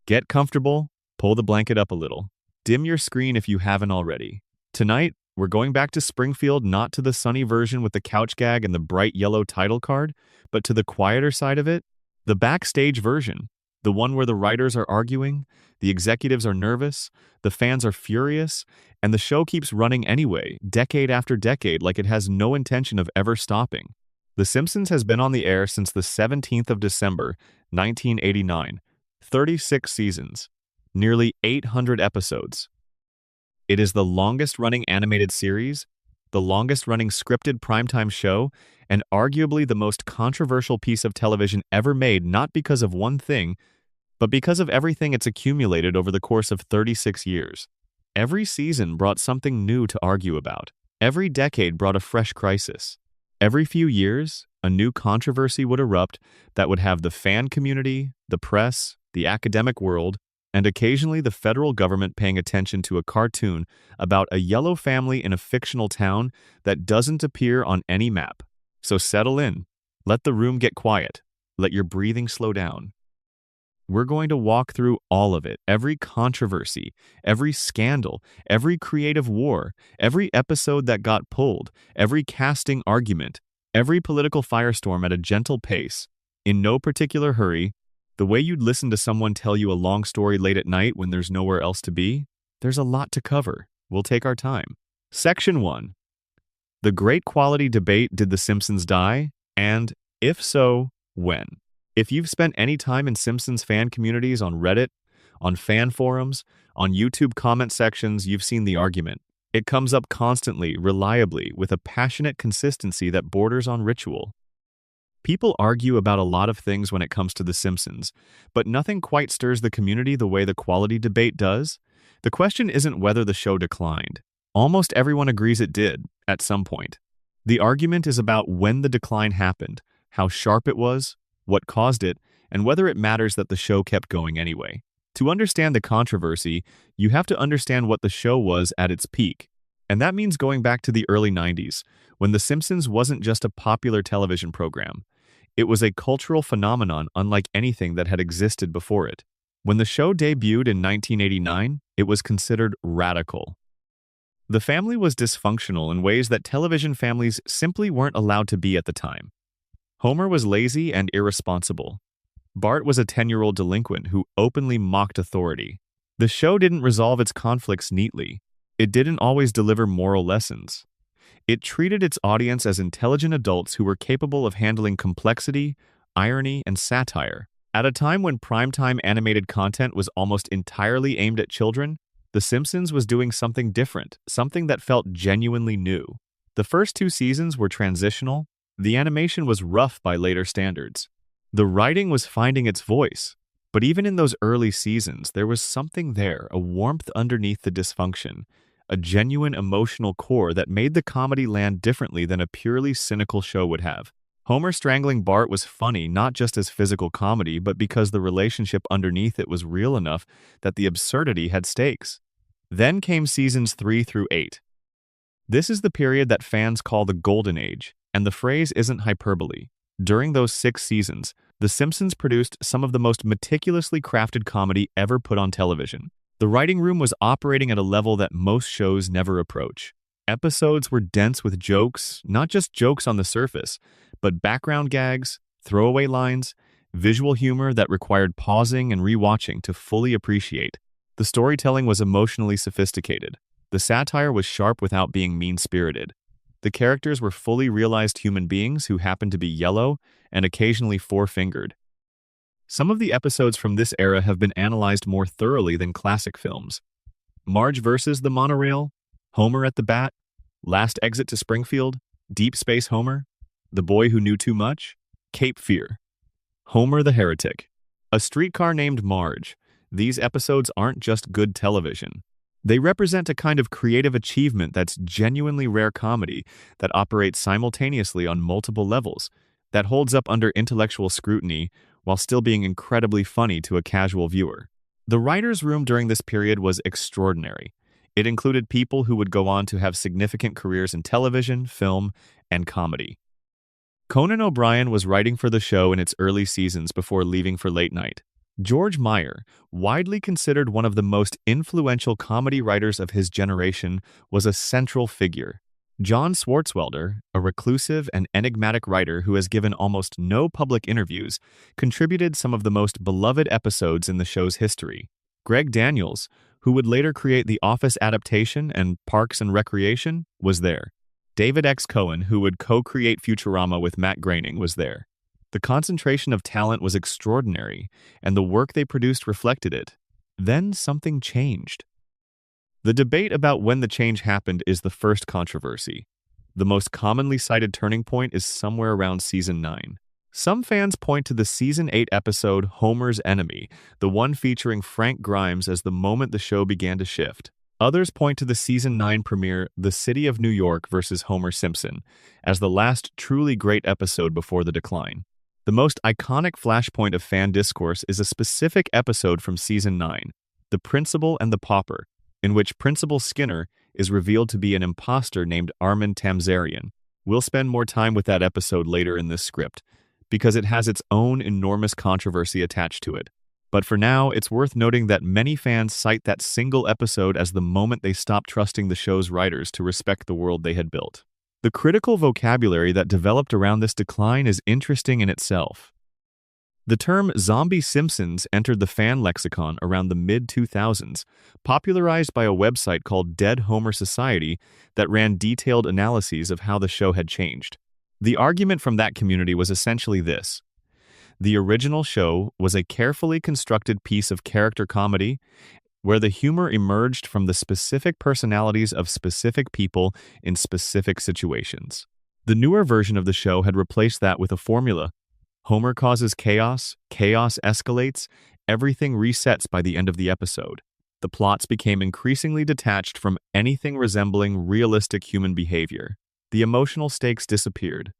Get comfortable, pull the blanket up a little. Dim your screen if you haven't already. Tonight, we're going back to Springfield, not to the sunny version with the couch gag and the bright yellow title card, but to the quieter side of it, the backstage version, the one where the writers are arguing, the executives are nervous, the fans are furious, and the show keeps running anyway, decade after decade, like it has no intention of ever stopping. The Simpsons has been on the air since the 17th of December, 1989, 36 seasons, nearly 800 episodes. It is the longest-running animated series, the longest-running scripted primetime show, and arguably the most controversial piece of television ever made, not because of one thing, but because of everything it's accumulated over the course of 36 years. Every season brought something new to argue about. Every decade brought a fresh crisis. Every few years, a new controversy would erupt that would have the fan community, the press, the academic world, and occasionally the federal government paying attention to a cartoon about a yellow family in a fictional town that doesn't appear on any map. So settle in. Let the room get quiet. Let your breathing slow down. We're going to walk through all of it, every controversy, every scandal, every creative war, every episode that got pulled, every casting argument, every political firestorm at a gentle pace, in no particular hurry, the way you'd listen to someone tell you a long story late at night when there's nowhere else to be. There's a lot to cover. We'll take our time. Section 1. The great quality debate, did The Simpsons die? And, if so, when? If you've spent any time in Simpsons fan communities on Reddit, on fan forums, on YouTube comment sections, you've seen the argument. It comes up constantly, reliably, with a passionate consistency that borders on ritual. People argue about a lot of things when it comes to The Simpsons, but nothing quite stirs the community the way the quality debate does. The question isn't whether the show declined. Almost everyone agrees it did, at some point. The argument is about when the decline happened, how sharp it was, what caused it, and whether it matters that the show kept going anyway. To understand the controversy, you have to understand what the show was at its peak. And that means going back to the early 90s, when The Simpsons wasn't just a popular television program. It was a cultural phenomenon unlike anything that had existed before it. When the show debuted in 1989, it was considered radical. The family was dysfunctional in ways that television families simply weren't allowed to be at the time. Homer was lazy and irresponsible. Bart was a 10-year-old delinquent who openly mocked authority. The show didn't resolve its conflicts neatly. It didn't always deliver moral lessons. It treated its audience as intelligent adults who were capable of handling complexity, irony, and satire. At a time when primetime animated content was almost entirely aimed at children, The Simpsons was doing something different, something that felt genuinely new. The first 2 seasons were transitional. The animation was rough by later standards. The writing was finding its voice. But even in those early seasons, there was something there, a warmth underneath the dysfunction, a genuine emotional core that made the comedy land differently than a purely cynical show would have. Homer strangling Bart was funny not just as physical comedy, but because the relationship underneath it was real enough that the absurdity had stakes. Then came seasons 3 through 8. This is the period that fans call the Golden Age, and the phrase isn't hyperbole. During those 6 seasons, The Simpsons produced some of the most meticulously crafted comedy ever put on television. The writing room was operating at a level that most shows never approach. Episodes were dense with jokes, not just jokes on the surface, but background gags, throwaway lines, visual humor that required pausing and rewatching to fully appreciate. The storytelling was emotionally sophisticated. The satire was sharp without being mean-spirited. The characters were fully realized human beings who happened to be yellow and occasionally four-fingered. Some of the episodes from this era have been analyzed more thoroughly than classic films. Marge versus the Monorail, Homer at the Bat, Last Exit to Springfield, Deep Space Homer, The Boy Who Knew Too Much, Cape Fear, Homer the Heretic, A Streetcar Named Marge. These episodes aren't just good television. They represent a kind of creative achievement that's genuinely rare comedy that operates simultaneously on multiple levels, that holds up under intellectual scrutiny while still being incredibly funny to a casual viewer. The writer's room during this period was extraordinary. It included people who would go on to have significant careers in television, film, and comedy. Conan O'Brien was writing for the show in its early seasons before leaving for late night. George Meyer, widely considered one of the most influential comedy writers of his generation, was a central figure. John Swartzwelder, a reclusive and enigmatic writer who has given almost no public interviews, contributed some of the most beloved episodes in the show's history. Greg Daniels, who would later create The Office adaptation and Parks and Recreation, was there. David X. Cohen, who would co-create Futurama with Matt Groening, was there. The concentration of talent was extraordinary, and the work they produced reflected it. Then something changed. The debate about when the change happened is the first controversy. The most commonly cited turning point is somewhere around Season 9. Some fans point to the Season 8 episode Homer's Enemy, the one featuring Frank Grimes, as the moment the show began to shift. Others point to the Season 9 premiere, The City of New York vs. Homer Simpson, as the last truly great episode before the decline. The most iconic flashpoint of fan discourse is a specific episode from Season 9, The Principal and the Pauper, in which Principal Skinner is revealed to be an imposter named Armin Tamzarian. We'll spend more time with that episode later in this script, because it has its own enormous controversy attached to it. But for now, it's worth noting that many fans cite that single episode as the moment they stopped trusting the show's writers to respect the world they had built. The critical vocabulary that developed around this decline is interesting in itself. The term zombie Simpsons entered the fan lexicon around the mid-2000s, popularized by a website called Dead Homer Society that ran detailed analyses of how the show had changed. The argument from that community was essentially this: the original show was a carefully constructed piece of character comedy where the humor emerged from the specific personalities of specific people in specific situations. The newer version of the show had replaced that with a formula. Homer causes chaos, chaos escalates, everything resets by the end of the episode. The plots became increasingly detached from anything resembling realistic human behavior. The emotional stakes disappeared.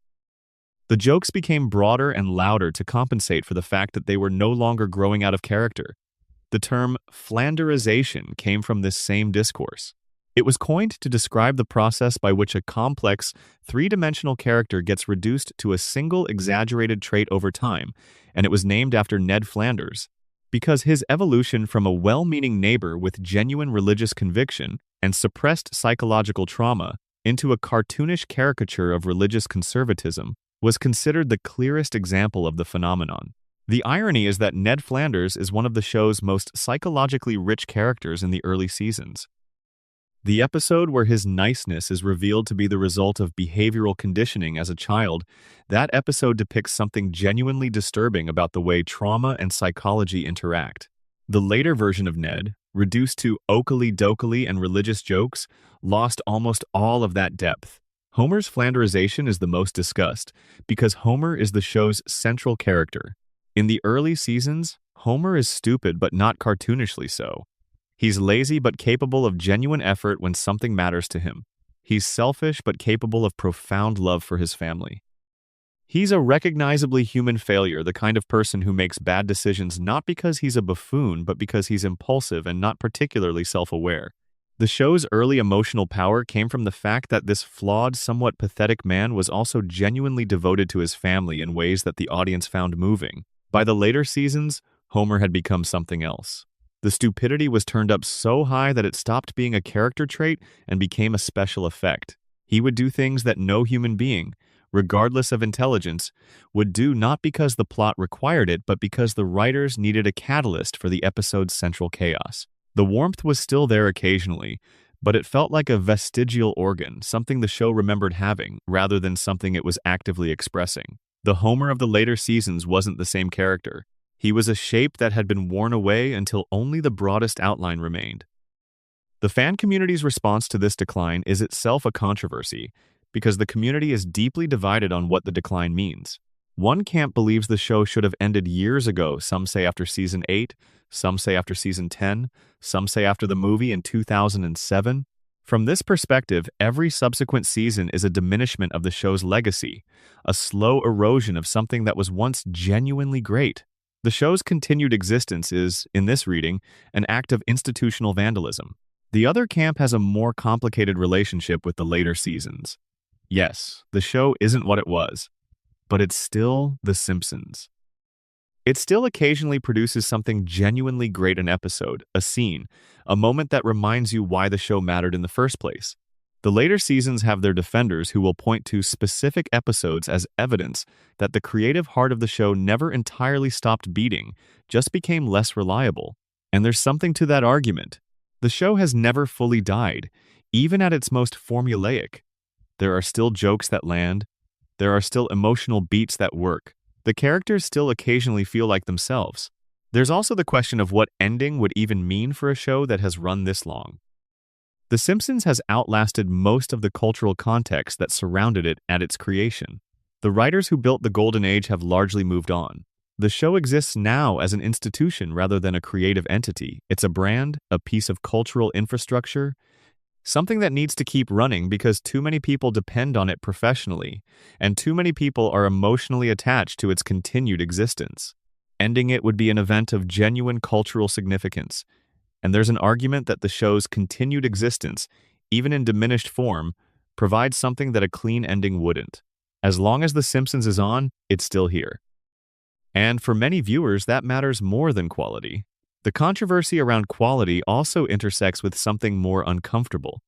The jokes became broader and louder to compensate for the fact that they were no longer growing out of character. The term Flanderization came from this same discourse. It was coined to describe the process by which a complex, three-dimensional character gets reduced to a single exaggerated trait over time, and it was named after Ned Flanders, because his evolution from a well-meaning neighbor with genuine religious conviction and suppressed psychological trauma into a cartoonish caricature of religious conservatism was considered the clearest example of the phenomenon. The irony is that Ned Flanders is one of the show's most psychologically rich characters in the early seasons. The episode where his niceness is revealed to be the result of behavioral conditioning as a child, that episode depicts something genuinely disturbing about the way trauma and psychology interact. The later version of Ned, reduced to okily-dokily and religious jokes, lost almost all of that depth. Homer's Flanderization is the most discussed, because Homer is the show's central character. In the early seasons, Homer is stupid but not cartoonishly so. He's lazy but capable of genuine effort when something matters to him. He's selfish but capable of profound love for his family. He's a recognizably human failure, the kind of person who makes bad decisions not because he's a buffoon but because he's impulsive and not particularly self-aware. The show's early emotional power came from the fact that this flawed, somewhat pathetic man was also genuinely devoted to his family in ways that the audience found moving. By the later seasons, Homer had become something else. The stupidity was turned up so high that it stopped being a character trait and became a special effect. He would do things that no human being, regardless of intelligence, would do not because the plot required it, but because the writers needed a catalyst for the episode's central chaos. The warmth was still there occasionally, but it felt like a vestigial organ, something the show remembered having, rather than something it was actively expressing. The Homer of the later seasons wasn't the same character. He was a shape that had been worn away until only the broadest outline remained. The fan community's response to this decline is itself a controversy, because the community is deeply divided on what the decline means. One camp believes the show should have ended years ago, some say after Season 8, some say after Season 10, some say after the movie in 2007. From this perspective, every subsequent season is a diminishment of the show's legacy, a slow erosion of something that was once genuinely great. The show's continued existence is, in this reading, an act of institutional vandalism. The other camp has a more complicated relationship with the later seasons. Yes, the show isn't what it was, but it's still The Simpsons. It still occasionally produces something genuinely great an episode, a scene, a moment that reminds you why the show mattered in the first place. The later seasons have their defenders who will point to specific episodes as evidence that the creative heart of the show never entirely stopped beating, just became less reliable. And there's something to that argument. The show has never fully died, even at its most formulaic. There are still jokes that land. There are still emotional beats that work. The characters still occasionally feel like themselves. There's also the question of what ending would even mean for a show that has run this long. The Simpsons has outlasted most of the cultural context that surrounded it at its creation. The writers who built the Golden Age have largely moved on. The show exists now as an institution rather than a creative entity. It's a brand, a piece of cultural infrastructure, something that needs to keep running because too many people depend on it professionally, and too many people are emotionally attached to its continued existence. Ending it would be an event of genuine cultural significance, and there's an argument that the show's continued existence, even in diminished form, provides something that a clean ending wouldn't. As long as The Simpsons is on, it's still here. And for many viewers, that matters more than quality. The controversy around quality also intersects with something more uncomfortable: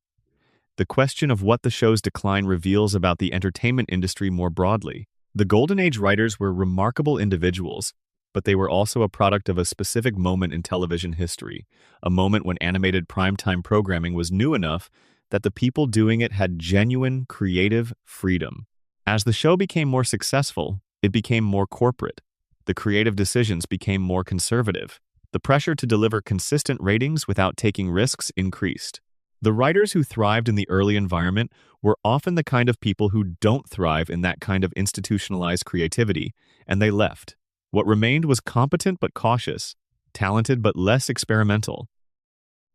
the question of what the show's decline reveals about the entertainment industry more broadly. The Golden Age writers were remarkable individuals, but they were also a product of a specific moment in television history, a moment when animated primetime programming was new enough that the people doing it had genuine, creative freedom. As the show became more successful, it became more corporate. The creative decisions became more conservative. The pressure to deliver consistent ratings without taking risks increased. The writers who thrived in the early environment were often the kind of people who don't thrive in that kind of institutionalized creativity, and they left. What remained was competent but cautious, talented but less experimental.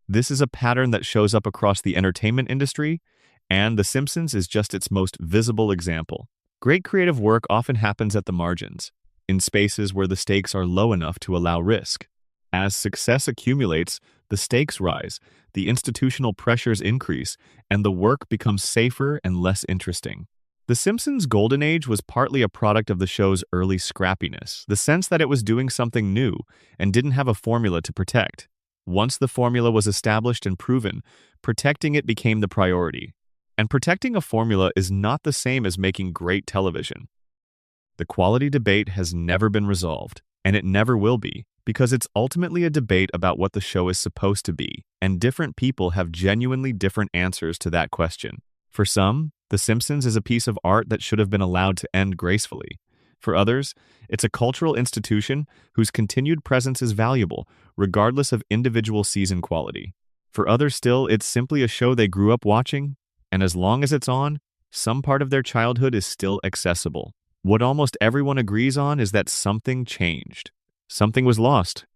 This is a pattern that shows up across the entertainment industry, and The Simpsons is just its most visible example. Great creative work often happens at the margins, in spaces where the stakes are low enough to allow risk. As success accumulates, the stakes rise, the institutional pressures increase, and the work becomes safer and less interesting. The Simpsons' Golden Age was partly a product of the show's early scrappiness, the sense that it was doing something new and didn't have a formula to protect. Once the formula was established and proven, protecting it became the priority. And protecting a formula is not the same as making great television. The quality debate has never been resolved, and it never will be, because it's ultimately a debate about what the show is supposed to be, and different people have genuinely different answers to that question. For some, The Simpsons is a piece of art that should have been allowed to end gracefully. For others, it's a cultural institution whose continued presence is valuable, regardless of individual season quality. For others still, it's simply a show they grew up watching, and as long as it's on, some part of their childhood is still accessible. What almost everyone agrees on is that something changed. Something was lost.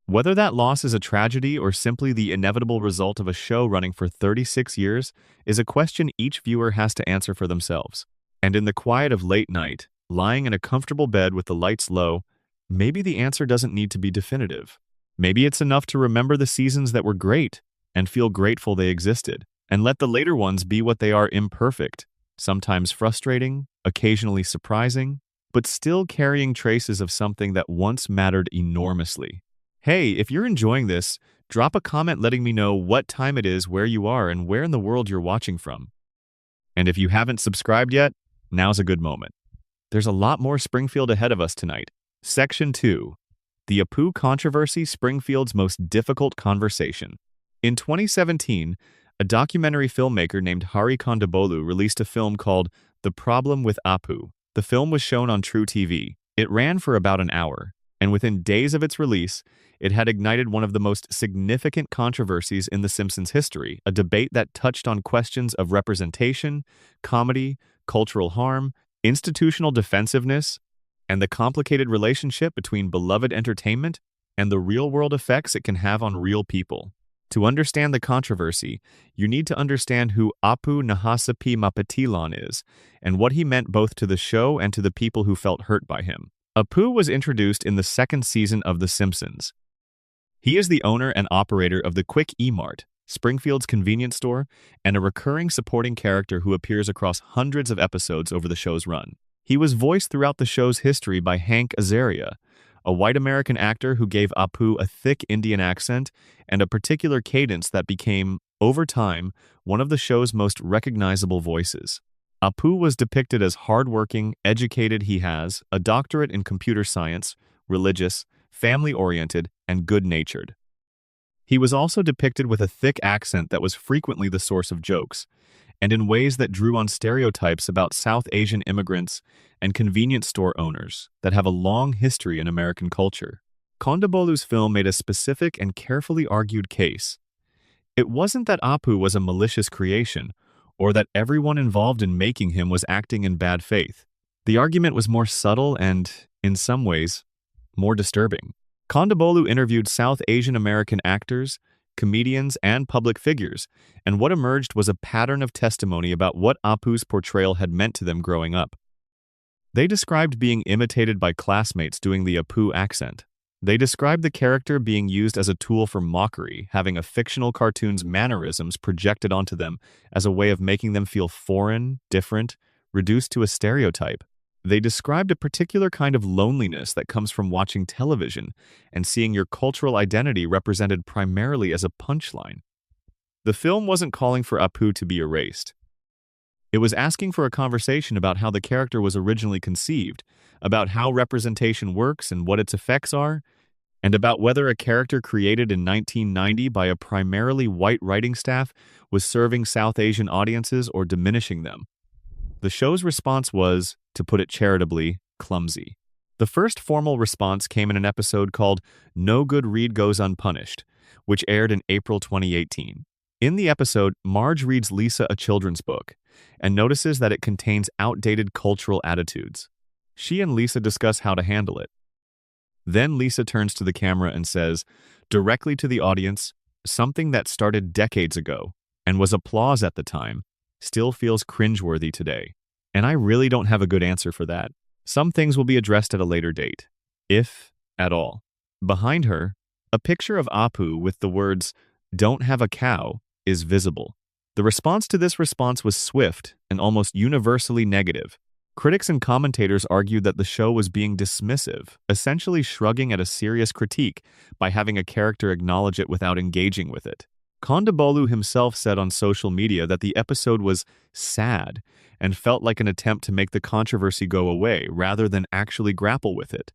Whether that loss is a tragedy or simply the inevitable result of a show running for 36 years is a question each viewer has to answer for themselves. And in the quiet of late night, lying in a comfortable bed with the lights low, maybe the answer doesn't need to be definitive. Maybe it's enough to remember the seasons that were great and feel grateful they existed, and let the later ones be what they are: imperfect, sometimes frustrating, occasionally surprising, but still carrying traces of something that once mattered enormously. Hey, if you're enjoying this, drop a comment letting me know what time it is, where you are, and where in the world you're watching from. And if you haven't subscribed yet, now's a good moment. There's a lot more Springfield ahead of us tonight. Section 2. The Apu Controversy, Springfield's Most Difficult Conversation. In 2017, a documentary filmmaker named Hari Kondabolu released a film called The Problem with Apu. The film was shown on True TV. It ran for about an hour, and within days of its release, it had ignited one of the most significant controversies in The Simpsons history, a debate that touched on questions of representation, comedy, cultural harm, institutional defensiveness, and the complicated relationship between beloved entertainment and the real-world effects it can have on real people. To understand the controversy, you need to understand who Apu Nahasapi Mapatilan is, and what he meant both to the show and to the people who felt hurt by him. Apu was introduced in the second season of The Simpsons. He is the owner and operator of the Quick E-Mart, Springfield's convenience store, and a recurring supporting character who appears across hundreds of episodes over the show's run. He was voiced throughout the show's history by Hank Azaria, a white American actor who gave Apu a thick Indian accent and a particular cadence that became, over time, one of the show's most recognizable voices. Apu was depicted as hardworking, educated. He has a doctorate in computer science, religious, family-oriented, and good-natured. He was also depicted with a thick accent that was frequently the source of jokes, and in ways that drew on stereotypes about South Asian immigrants and convenience store owners that have a long history in American culture. Kondabolu's film made a specific and carefully argued case. It wasn't that Apu was a malicious creation, or that everyone involved in making him was acting in bad faith. The argument was more subtle and, in some ways, more disturbing. Kondabolu interviewed South Asian American actors, comedians, and public figures, and what emerged was a pattern of testimony about what Apu's portrayal had meant to them growing up. They described being imitated by classmates doing the Apu accent. They described the character being used as a tool for mockery, having a fictional cartoon's mannerisms projected onto them as a way of making them feel foreign, different, reduced to a stereotype. They described a particular kind of loneliness that comes from watching television and seeing your cultural identity represented primarily as a punchline. The film wasn't calling for Apu to be erased. It was asking for a conversation about how the character was originally conceived, about how representation works and what its effects are, and about whether a character created in 1990 by a primarily white writing staff was serving South Asian audiences or diminishing them. The show's response was, to put it charitably, clumsy. The first formal response came in an episode called No Good Read Goes Unpunished, which aired in April 2018. In the episode, Marge reads Lisa a children's book and notices that it contains outdated cultural attitudes. She and Lisa discuss how to handle it. Then Lisa turns to the camera and says, directly to the audience, something that started decades ago and was applause at the time still feels cringeworthy today. And I really don't have a good answer for that. Some things will be addressed at a later date, if at all. Behind her, a picture of Apu with the words, "Don't have a cow," is visible. The response to this response was swift and almost universally negative. Critics and commentators argued that the show was being dismissive, essentially shrugging at a serious critique by having a character acknowledge it without engaging with it. Kondabolu himself said on social media that the episode was sad and felt like an attempt to make the controversy go away rather than actually grapple with it.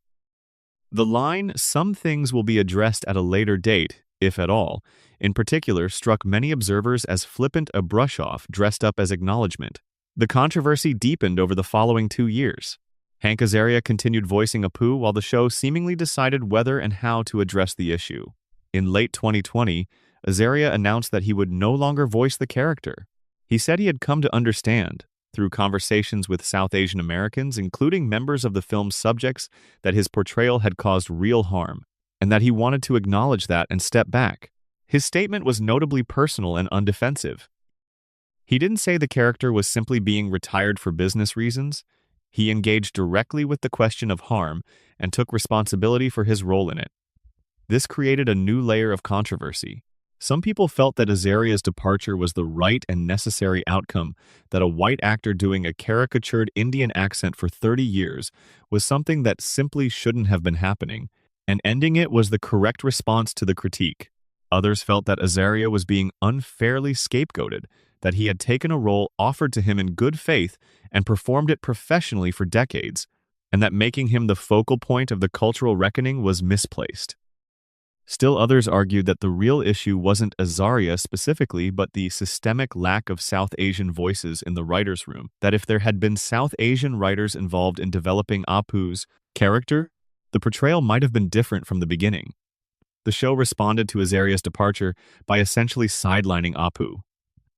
The line, "Some things will be addressed at a later date, if at all," in particular struck many observers as flippant a brush-off dressed up as acknowledgement. The controversy deepened over the following 2 years. Hank Azaria continued voicing Apu while the show seemingly decided whether and how to address the issue. In late 2020, Azaria announced that he would no longer voice the character. He said he had come to understand, through conversations with South Asian Americans, including members of the film's subjects, that his portrayal had caused real harm, and that he wanted to acknowledge that and step back. His statement was notably personal and undefensive. He didn't say the character was simply being retired for business reasons. He engaged directly with the question of harm and took responsibility for his role in it. This created a new layer of controversy. Some people felt that Azaria's departure was the right and necessary outcome, that a white actor doing a caricatured Indian accent for 30 years was something that simply shouldn't have been happening, and ending it was the correct response to the critique. Others felt that Azaria was being unfairly scapegoated, that he had taken a role offered to him in good faith and performed it professionally for decades, and that making him the focal point of the cultural reckoning was misplaced. Still others argued that the real issue wasn't Azaria specifically, but the systemic lack of South Asian voices in the writer's room, that if there had been South Asian writers involved in developing Apu's character, the portrayal might have been different from the beginning. The show responded to Azaria's departure by essentially sidelining Apu.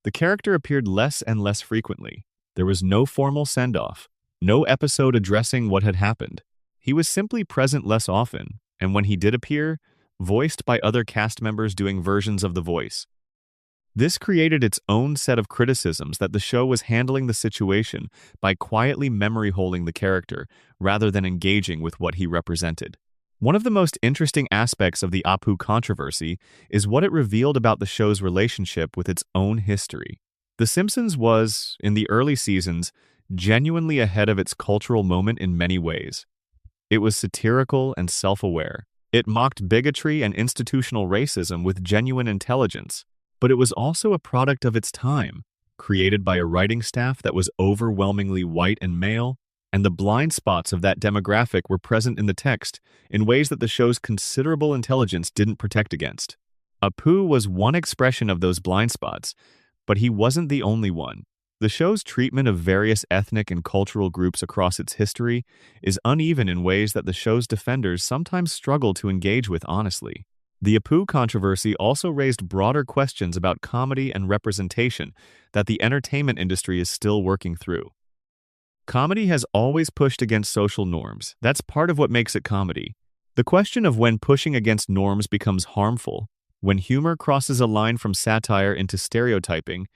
The character appeared less and less frequently. There was no formal send-off, no episode addressing what had happened. He was simply present less often, and when he did appear, voiced by other cast members doing versions of the voice. This created its own set of criticisms that the show was handling the situation by quietly memory holding the character rather than engaging with what he represented. One of the most interesting aspects of the Apu controversy is what it revealed about the show's relationship with its own history. The Simpsons was, in the early seasons, genuinely ahead of its cultural moment in many ways. It was satirical and self-aware. It mocked bigotry and institutional racism with genuine intelligence, but it was also a product of its time, created by a writing staff that was overwhelmingly white and male, and the blind spots of that demographic were present in the text in ways that the show's considerable intelligence didn't protect against. Apu was one expression of those blind spots, but he wasn't the only one. The show's treatment of various ethnic and cultural groups across its history is uneven in ways that the show's defenders sometimes struggle to engage with honestly. The Apu controversy also raised broader questions about comedy and representation that the entertainment industry is still working through. Comedy has always pushed against social norms. That's part of what makes it comedy. The question of when pushing against norms becomes harmful, when humor crosses a line from satire into stereotyping,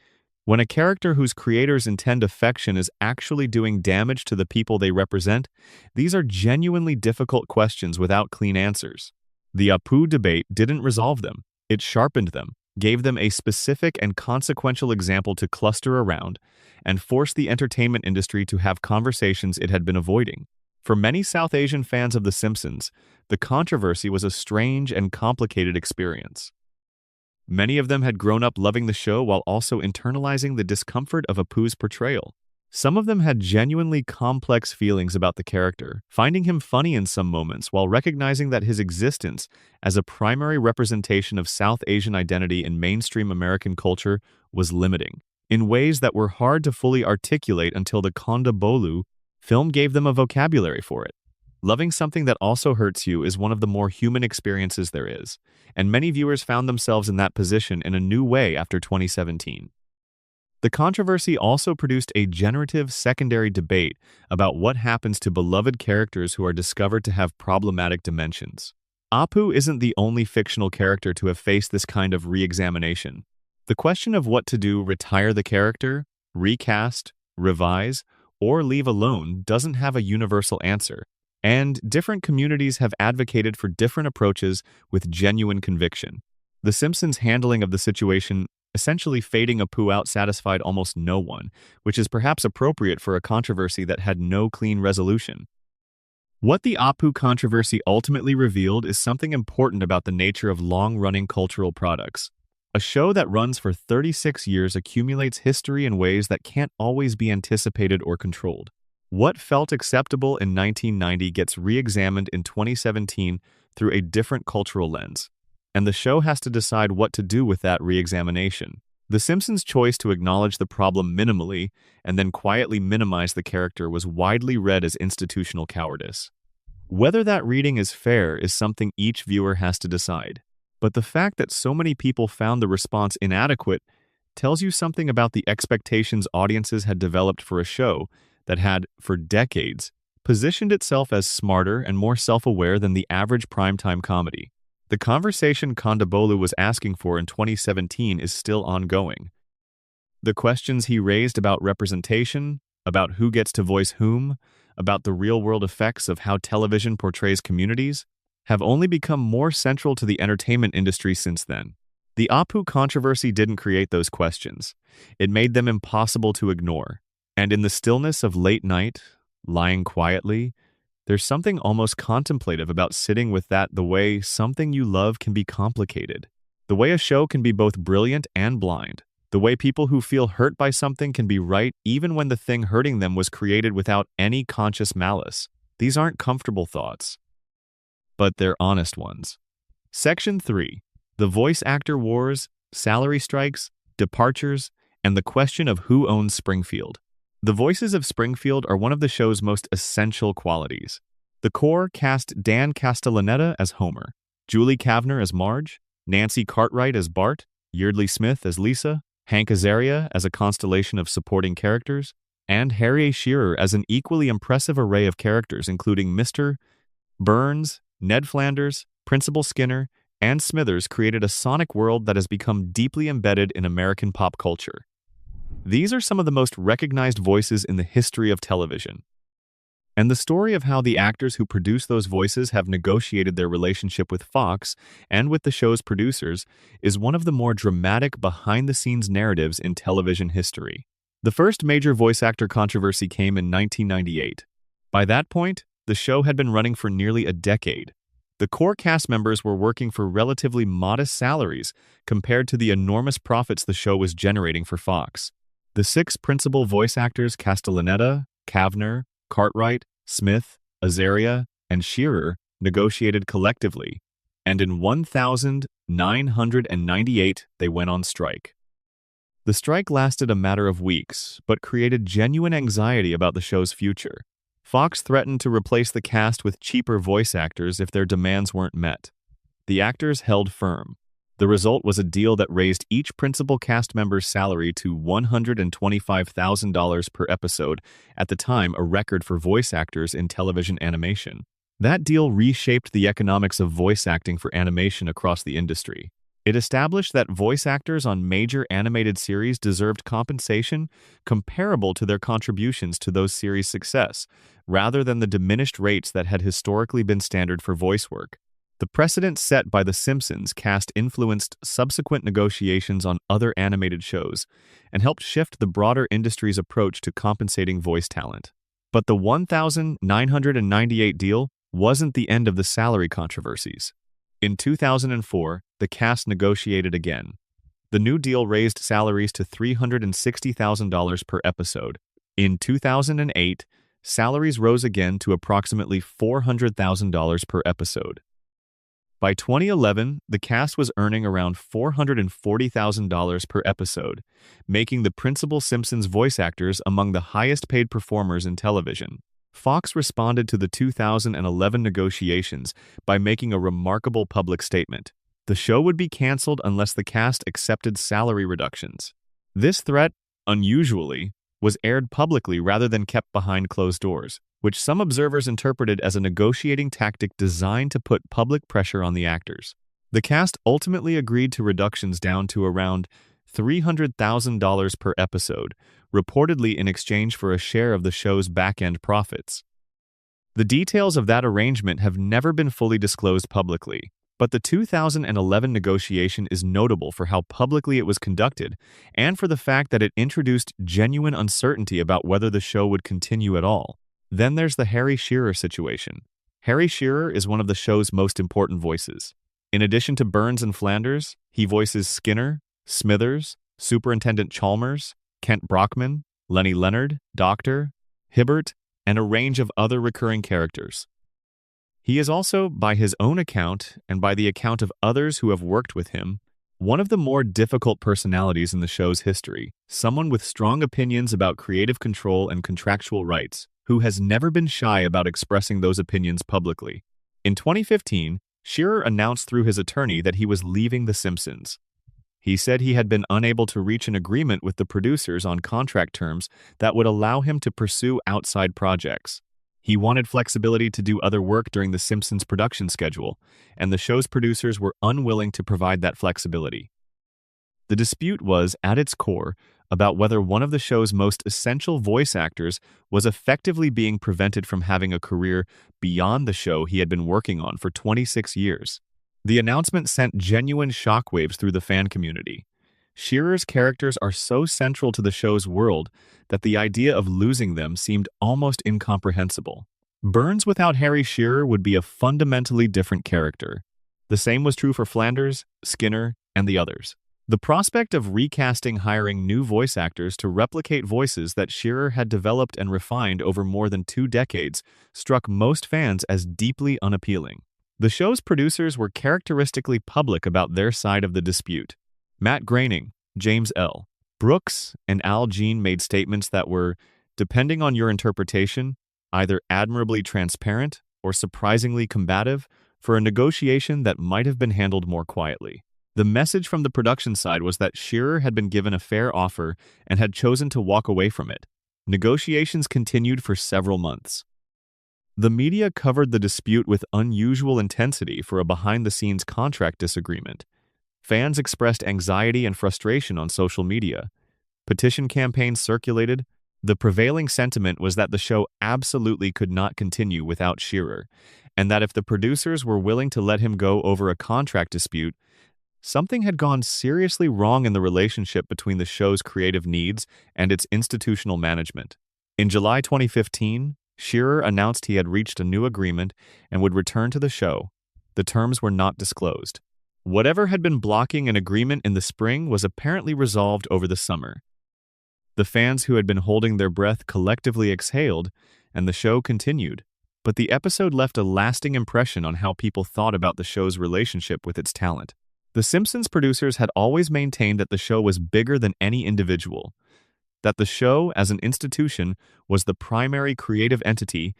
when a character whose creators intend affection is actually doing damage to the people they represent, these are genuinely difficult questions without clean answers. The Apu debate didn't resolve them. It sharpened them, gave them a specific and consequential example to cluster around, and forced the entertainment industry to have conversations it had been avoiding. For many South Asian fans of The Simpsons, the controversy was a strange and complicated experience. Many of them had grown up loving the show while also internalizing the discomfort of Apu's portrayal. Some of them had genuinely complex feelings about the character, finding him funny in some moments while recognizing that his existence as a primary representation of South Asian identity in mainstream American culture was limiting, in ways that were hard to fully articulate until the Konda Bolu film gave them a vocabulary for it. Loving something that also hurts you is one of the more human experiences there is, and many viewers found themselves in that position in a new way after 2017. The controversy also produced a generative secondary debate about what happens to beloved characters who are discovered to have problematic dimensions. Apu isn't the only fictional character to have faced this kind of re-examination. The question of what to do, retire the character, recast, revise, or leave alone doesn't have a universal answer, and different communities have advocated for different approaches with genuine conviction. The Simpsons' handling of the situation, essentially fading Apu out, satisfied almost no one, which is perhaps appropriate for a controversy that had no clean resolution. What the Apu controversy ultimately revealed is something important about the nature of long-running cultural products. A show that runs for 36 years accumulates history in ways that can't always be anticipated or controlled. What felt acceptable in 1990 gets re-examined in 2017 through a different cultural lens, and the show has to decide what to do with that re-examination. The Simpsons' choice to acknowledge the problem minimally and then quietly minimize the character was widely read as institutional cowardice. Whether that reading is fair is something each viewer has to decide, but the fact that so many people found the response inadequate tells you something about the expectations audiences had developed for a show that had, for decades, positioned itself as smarter and more self-aware than the average primetime comedy. The conversation Kondabolu was asking for in 2017 is still ongoing. The questions he raised about representation, about who gets to voice whom, about the real-world effects of how television portrays communities, have only become more central to the entertainment industry since then. The Apu controversy didn't create those questions. It made them impossible to ignore. And in the stillness of late night, lying quietly, there's something almost contemplative about sitting with that, the way something you love can be complicated, the way a show can be both brilliant and blind, the way people who feel hurt by something can be right even when the thing hurting them was created without any conscious malice. These aren't comfortable thoughts, but they're honest ones. Section 3. The voice actor wars, salary strikes, departures, and the question of who owns Springfield. The voices of Springfield are one of the show's most essential qualities. The core cast Dan Castellaneta as Homer, Julie Kavner as Marge, Nancy Cartwright as Bart, Yeardley Smith as Lisa, Hank Azaria as a constellation of supporting characters, and Harry Shearer as an equally impressive array of characters including Mr. Burns, Ned Flanders, Principal Skinner, and Smithers created a sonic world that has become deeply embedded in American pop culture. These are some of the most recognized voices in the history of television. And the story of how the actors who produce those voices have negotiated their relationship with Fox and with the show's producers is one of the more dramatic behind-the-scenes narratives in television history. The first major voice actor controversy came in 1998. By that point, the show had been running for nearly a decade. The core cast members were working for relatively modest salaries compared to the enormous profits the show was generating for Fox. The six principal voice actors Castellaneta, Kavner, Cartwright, Smith, Azaria, and Shearer negotiated collectively, and in 1998 they went on strike. The strike lasted a matter of weeks, but created genuine anxiety about the show's future. Fox threatened to replace the cast with cheaper voice actors if their demands weren't met. The actors held firm. The result was a deal that raised each principal cast member's salary to $125,000 per episode, at the time a record for voice actors in television animation. That deal reshaped the economics of voice acting for animation across the industry. It established that voice actors on major animated series deserved compensation comparable to their contributions to those series' success, rather than the diminished rates that had historically been standard for voice work. The precedent set by The Simpsons cast influenced subsequent negotiations on other animated shows and helped shift the broader industry's approach to compensating voice talent. But the 1998 deal wasn't the end of the salary controversies. In 2004, the cast negotiated again. The new deal raised salaries to $360,000 per episode. In 2008, salaries rose again to approximately $400,000 per episode. By 2011, the cast was earning around $440,000 per episode, making the principal Simpsons voice actors among the highest-paid performers in television. Fox responded to the 2011 negotiations by making a remarkable public statement. The show would be canceled unless the cast accepted salary reductions. This threat, unusually, was aired publicly rather than kept behind closed doors, which some observers interpreted as a negotiating tactic designed to put public pressure on the actors. The cast ultimately agreed to reductions down to around $300,000 per episode, reportedly in exchange for a share of the show's back-end profits. The details of that arrangement have never been fully disclosed publicly, but the 2011 negotiation is notable for how publicly it was conducted and for the fact that it introduced genuine uncertainty about whether the show would continue at all. Then there's the Harry Shearer situation. Harry Shearer is one of the show's most important voices. In addition to Burns and Flanders, he voices Skinner, Smithers, Superintendent Chalmers, Kent Brockman, Lenny Leonard, Dr. Hibbert, and a range of other recurring characters. He is also, by his own account and by the account of others who have worked with him, one of the more difficult personalities in the show's history, someone with strong opinions about creative control and contractual rights, who has never been shy about expressing those opinions publicly. In 2015, Shearer announced through his attorney that he was leaving The Simpsons. He said he had been unable to reach an agreement with the producers on contract terms that would allow him to pursue outside projects. He wanted flexibility to do other work during The Simpsons' production schedule, and the show's producers were unwilling to provide that flexibility. The dispute was, at its core, about whether one of the show's most essential voice actors was effectively being prevented from having a career beyond the show he had been working on for 26 years. The announcement sent genuine shockwaves through the fan community. Shearer's characters are so central to the show's world that the idea of losing them seemed almost incomprehensible. Burns without Harry Shearer would be a fundamentally different character. The same was true for Flanders, Skinner, and the others. The prospect of recasting hiring new voice actors to replicate voices that Shearer had developed and refined over more than 2 decades struck most fans as deeply unappealing. The show's producers were characteristically public about their side of the dispute. Matt Groening, James L. Brooks, and Al Jean made statements that were, depending on your interpretation, either admirably transparent or surprisingly combative for a negotiation that might have been handled more quietly. The message from the production side was that Shearer had been given a fair offer and had chosen to walk away from it. Negotiations continued for several months. The media covered the dispute with unusual intensity for a behind-the-scenes contract disagreement. Fans expressed anxiety and frustration on social media. Petition campaigns circulated. The prevailing sentiment was that the show absolutely could not continue without Shearer, and that if the producers were willing to let him go over a contract dispute, something had gone seriously wrong in the relationship between the show's creative needs and its institutional management. In July 2015, Shearer announced he had reached a new agreement and would return to the show. The terms were not disclosed. Whatever had been blocking an agreement in the spring was apparently resolved over the summer. The fans who had been holding their breath collectively exhaled, and the show continued. But the episode left a lasting impression on how people thought about the show's relationship with its talent. The Simpsons producers had always maintained that the show was bigger than any individual, that the show, as an institution, was the primary creative entity,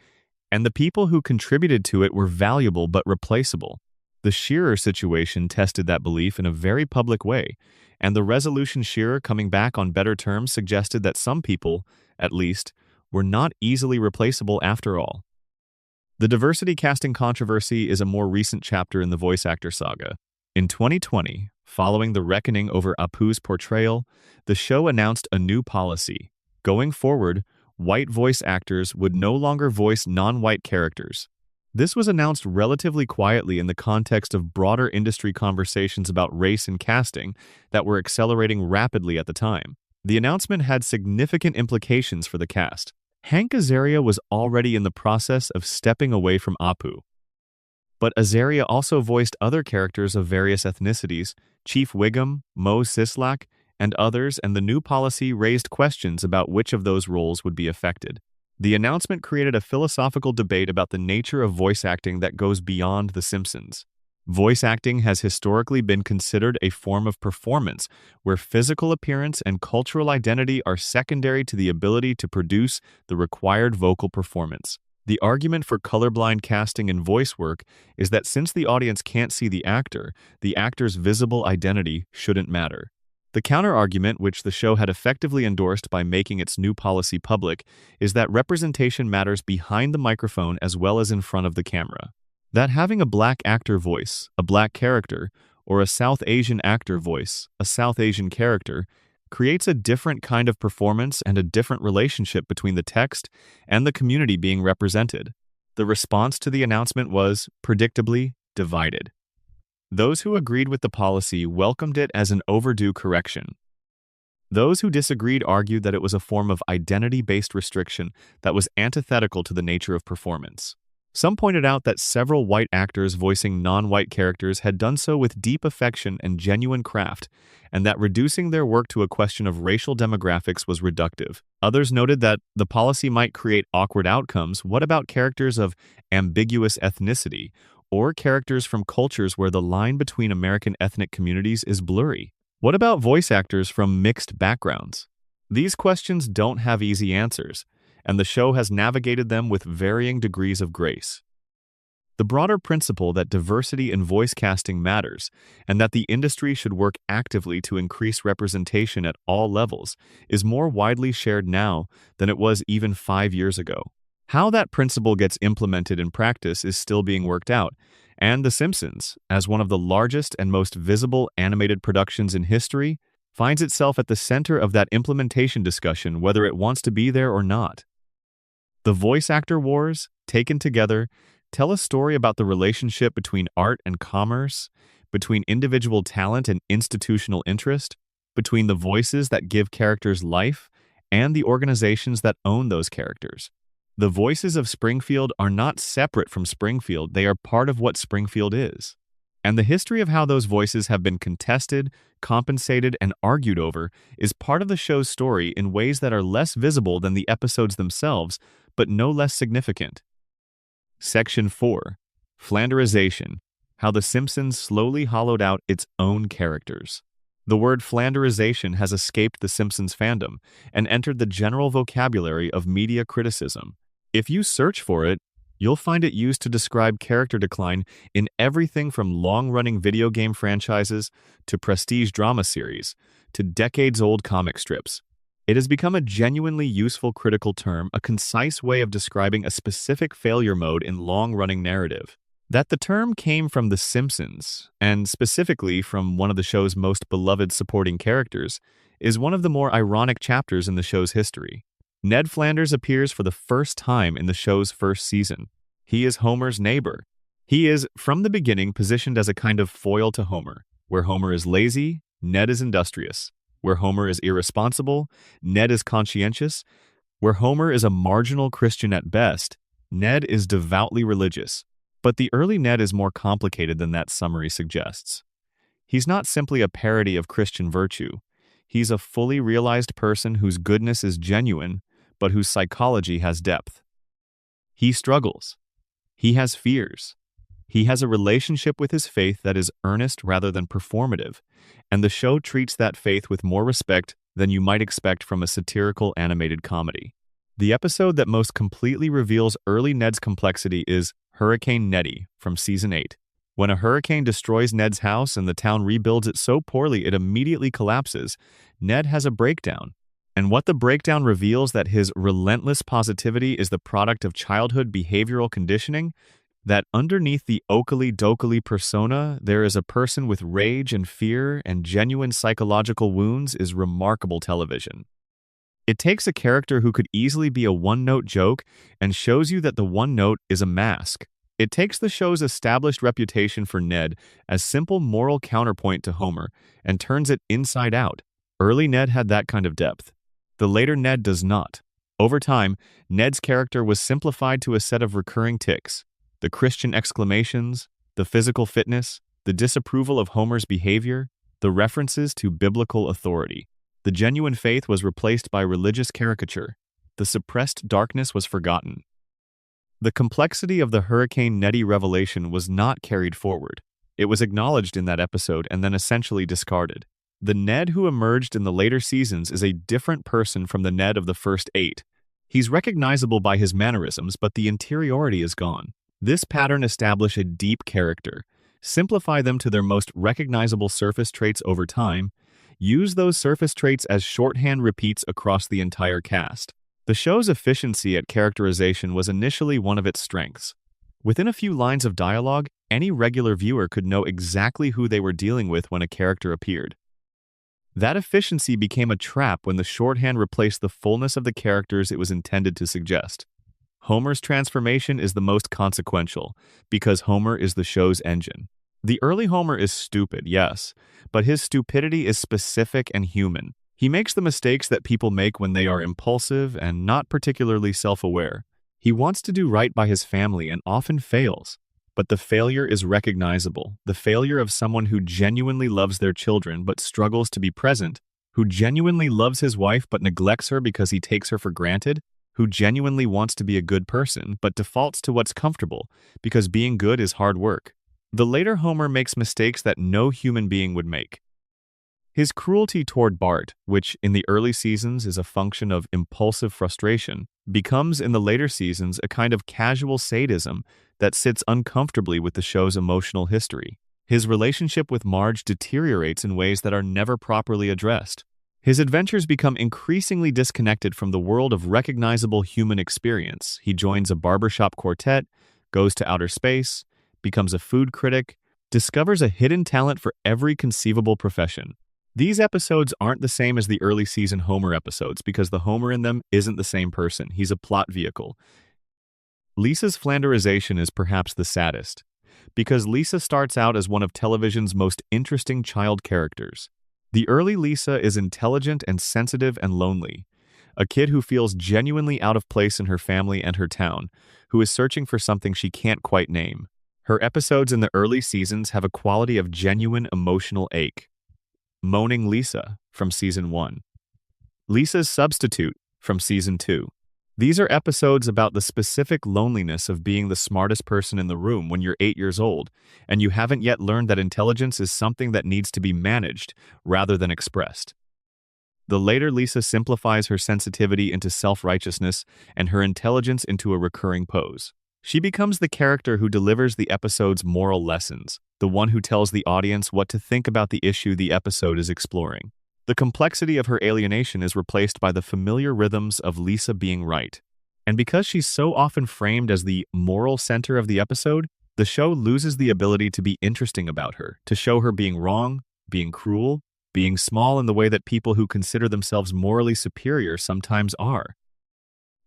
and the people who contributed to it were valuable but replaceable. The Shearer situation tested that belief in a very public way, and the resolution Shearer coming back on better terms suggested that some people, at least, were not easily replaceable after all. The diversity casting controversy is a more recent chapter in the voice actor saga. In 2020, following the reckoning over Apu's portrayal, the show announced a new policy. Going forward, white voice actors would no longer voice non-white characters. This was announced relatively quietly in the context of broader industry conversations about race and casting that were accelerating rapidly at the time. The announcement had significant implications for the cast. Hank Azaria was already in the process of stepping away from Apu. But Azaria also voiced other characters of various ethnicities, Chief Wiggum, Mo Sislak, and others, and the new policy raised questions about which of those roles would be affected. The announcement created a philosophical debate about the nature of voice acting that goes beyond The Simpsons. Voice acting has historically been considered a form of performance where physical appearance and cultural identity are secondary to the ability to produce the required vocal performance. The argument for colorblind casting in voice work is that since the audience can't see the actor's visible identity shouldn't matter. The counter-argument, which the show had effectively endorsed by making its new policy public, is that representation matters behind the microphone as well as in front of the camera. That having a black actor voice, a black character, or a South Asian actor voice, a South Asian character, creates a different kind of performance and a different relationship between the text and the community being represented. The response to the announcement was, predictably, divided. Those who agreed with the policy welcomed it as an overdue correction. Those who disagreed argued that it was a form of identity-based restriction that was antithetical to the nature of performance. Some pointed out that several white actors voicing non-white characters had done so with deep affection and genuine craft, and that reducing their work to a question of racial demographics was reductive. Others noted that the policy might create awkward outcomes. What about characters of ambiguous ethnicity, or characters from cultures where the line between American ethnic communities is blurry? What about voice actors from mixed backgrounds? These questions don't have easy answers, and the show has navigated them with varying degrees of grace. The broader principle that diversity in voice casting matters, and that the industry should work actively to increase representation at all levels, is more widely shared now than it was even 5 years ago. How that principle gets implemented in practice is still being worked out, and The Simpsons, as one of the largest and most visible animated productions in history, finds itself at the center of that implementation discussion whether it wants to be there or not. The voice actor wars, taken together, tell a story about the relationship between art and commerce, between individual talent and institutional interest, between the voices that give characters life and the organizations that own those characters. The voices of Springfield are not separate from Springfield, they are part of what Springfield is. And the history of how those voices have been contested, compensated, and argued over is part of the show's story in ways that are less visible than the episodes themselves, but no less significant. Section 4. Flanderization. How The Simpsons slowly hollowed out its own characters. The word Flanderization has escaped The Simpsons fandom and entered the general vocabulary of media criticism. If you search for it, you'll find it used to describe character decline in everything from long-running video game franchises to prestige drama series to decades-old comic strips. It has become a genuinely useful critical term, a concise way of describing a specific failure mode in long-running narrative. That the term came from The Simpsons, and specifically from one of the show's most beloved supporting characters, is one of the more ironic chapters in the show's history. Ned Flanders appears for the first time in the show's first season. He is Homer's neighbor. He is, from the beginning, positioned as a kind of foil to Homer. Where Homer is lazy, Ned is industrious. Where Homer is irresponsible, Ned is conscientious. Where Homer is a marginal Christian at best, Ned is devoutly religious. But the early Ned is more complicated than that summary suggests. He's not simply a parody of Christian virtue. He's a fully realized person whose goodness is genuine, but whose psychology has depth. He struggles. He has fears. He has a relationship with his faith that is earnest rather than performative, and the show treats that faith with more respect than you might expect from a satirical animated comedy. The episode that most completely reveals early Ned's complexity is Hurricane Neddy from Season 8. When a hurricane destroys Ned's house and the town rebuilds it so poorly it immediately collapses, Ned has a breakdown. And what the breakdown reveals that his relentless positivity is the product of childhood behavioral conditioning, that underneath the Oakley-Dokley persona there is a person with rage and fear and genuine psychological wounds is remarkable television. It takes a character who could easily be a one-note joke and shows you that the one note is a mask. It takes the show's established reputation for Ned as simple moral counterpoint to Homer and turns it inside out. Early Ned had that kind of depth. The later Ned does not. Over time, Ned's character was simplified to a set of recurring tics: the Christian exclamations, the physical fitness, the disapproval of Homer's behavior, the references to biblical authority. The genuine faith was replaced by religious caricature. The suppressed darkness was forgotten. The complexity of the Hurricane Neddy revelation was not carried forward. It was acknowledged in that episode and then essentially discarded. The Ned who emerged in the later seasons is a different person from the Ned of the first 8. He's recognizable by his mannerisms, but the interiority is gone. This pattern establishes a deep character. Simplify them to their most recognizable surface traits over time. Use those surface traits as shorthand repeats across the entire cast. The show's efficiency at characterization was initially one of its strengths. Within a few lines of dialogue, any regular viewer could know exactly who they were dealing with when a character appeared. That efficiency became a trap when the shorthand replaced the fullness of the characters it was intended to suggest. Homer's transformation is the most consequential, because Homer is the show's engine. The early Homer is stupid, yes, but his stupidity is specific and human. He makes the mistakes that people make when they are impulsive and not particularly self-aware. He wants to do right by his family and often fails. But the failure is recognizable, the failure of someone who genuinely loves their children but struggles to be present, who genuinely loves his wife but neglects her because he takes her for granted, who genuinely wants to be a good person but defaults to what's comfortable because being good is hard work. The later Homer makes mistakes that no human being would make. His cruelty toward Bart, which in the early seasons is a function of impulsive frustration, becomes in the later seasons a kind of casual sadism that sits uncomfortably with the show's emotional history. His relationship with Marge deteriorates in ways that are never properly addressed. His adventures become increasingly disconnected from the world of recognizable human experience. He joins a barbershop quartet, goes to outer space, becomes a food critic, discovers a hidden talent for every conceivable profession. These episodes aren't the same as the early season Homer episodes because the Homer in them isn't the same person. He's a plot vehicle. Lisa's Flanderization is perhaps the saddest, because Lisa starts out as one of television's most interesting child characters. The early Lisa is intelligent and sensitive and lonely, a kid who feels genuinely out of place in her family and her town, who is searching for something she can't quite name. Her episodes in the early seasons have a quality of genuine emotional ache. Moaning Lisa from Season 1. Lisa's Substitute from Season 2. These are episodes about the specific loneliness of being the smartest person in the room when you're 8 years old, and you haven't yet learned that intelligence is something that needs to be managed rather than expressed. The later Lisa simplifies her sensitivity into self-righteousness and her intelligence into a recurring pose. She becomes the character who delivers the episode's moral lessons, the one who tells the audience what to think about the issue the episode is exploring. The complexity of her alienation is replaced by the familiar rhythms of Lisa being right. And because she's so often framed as the moral center of the episode, the show loses the ability to be interesting about her, to show her being wrong, being cruel, being small in the way that people who consider themselves morally superior sometimes are.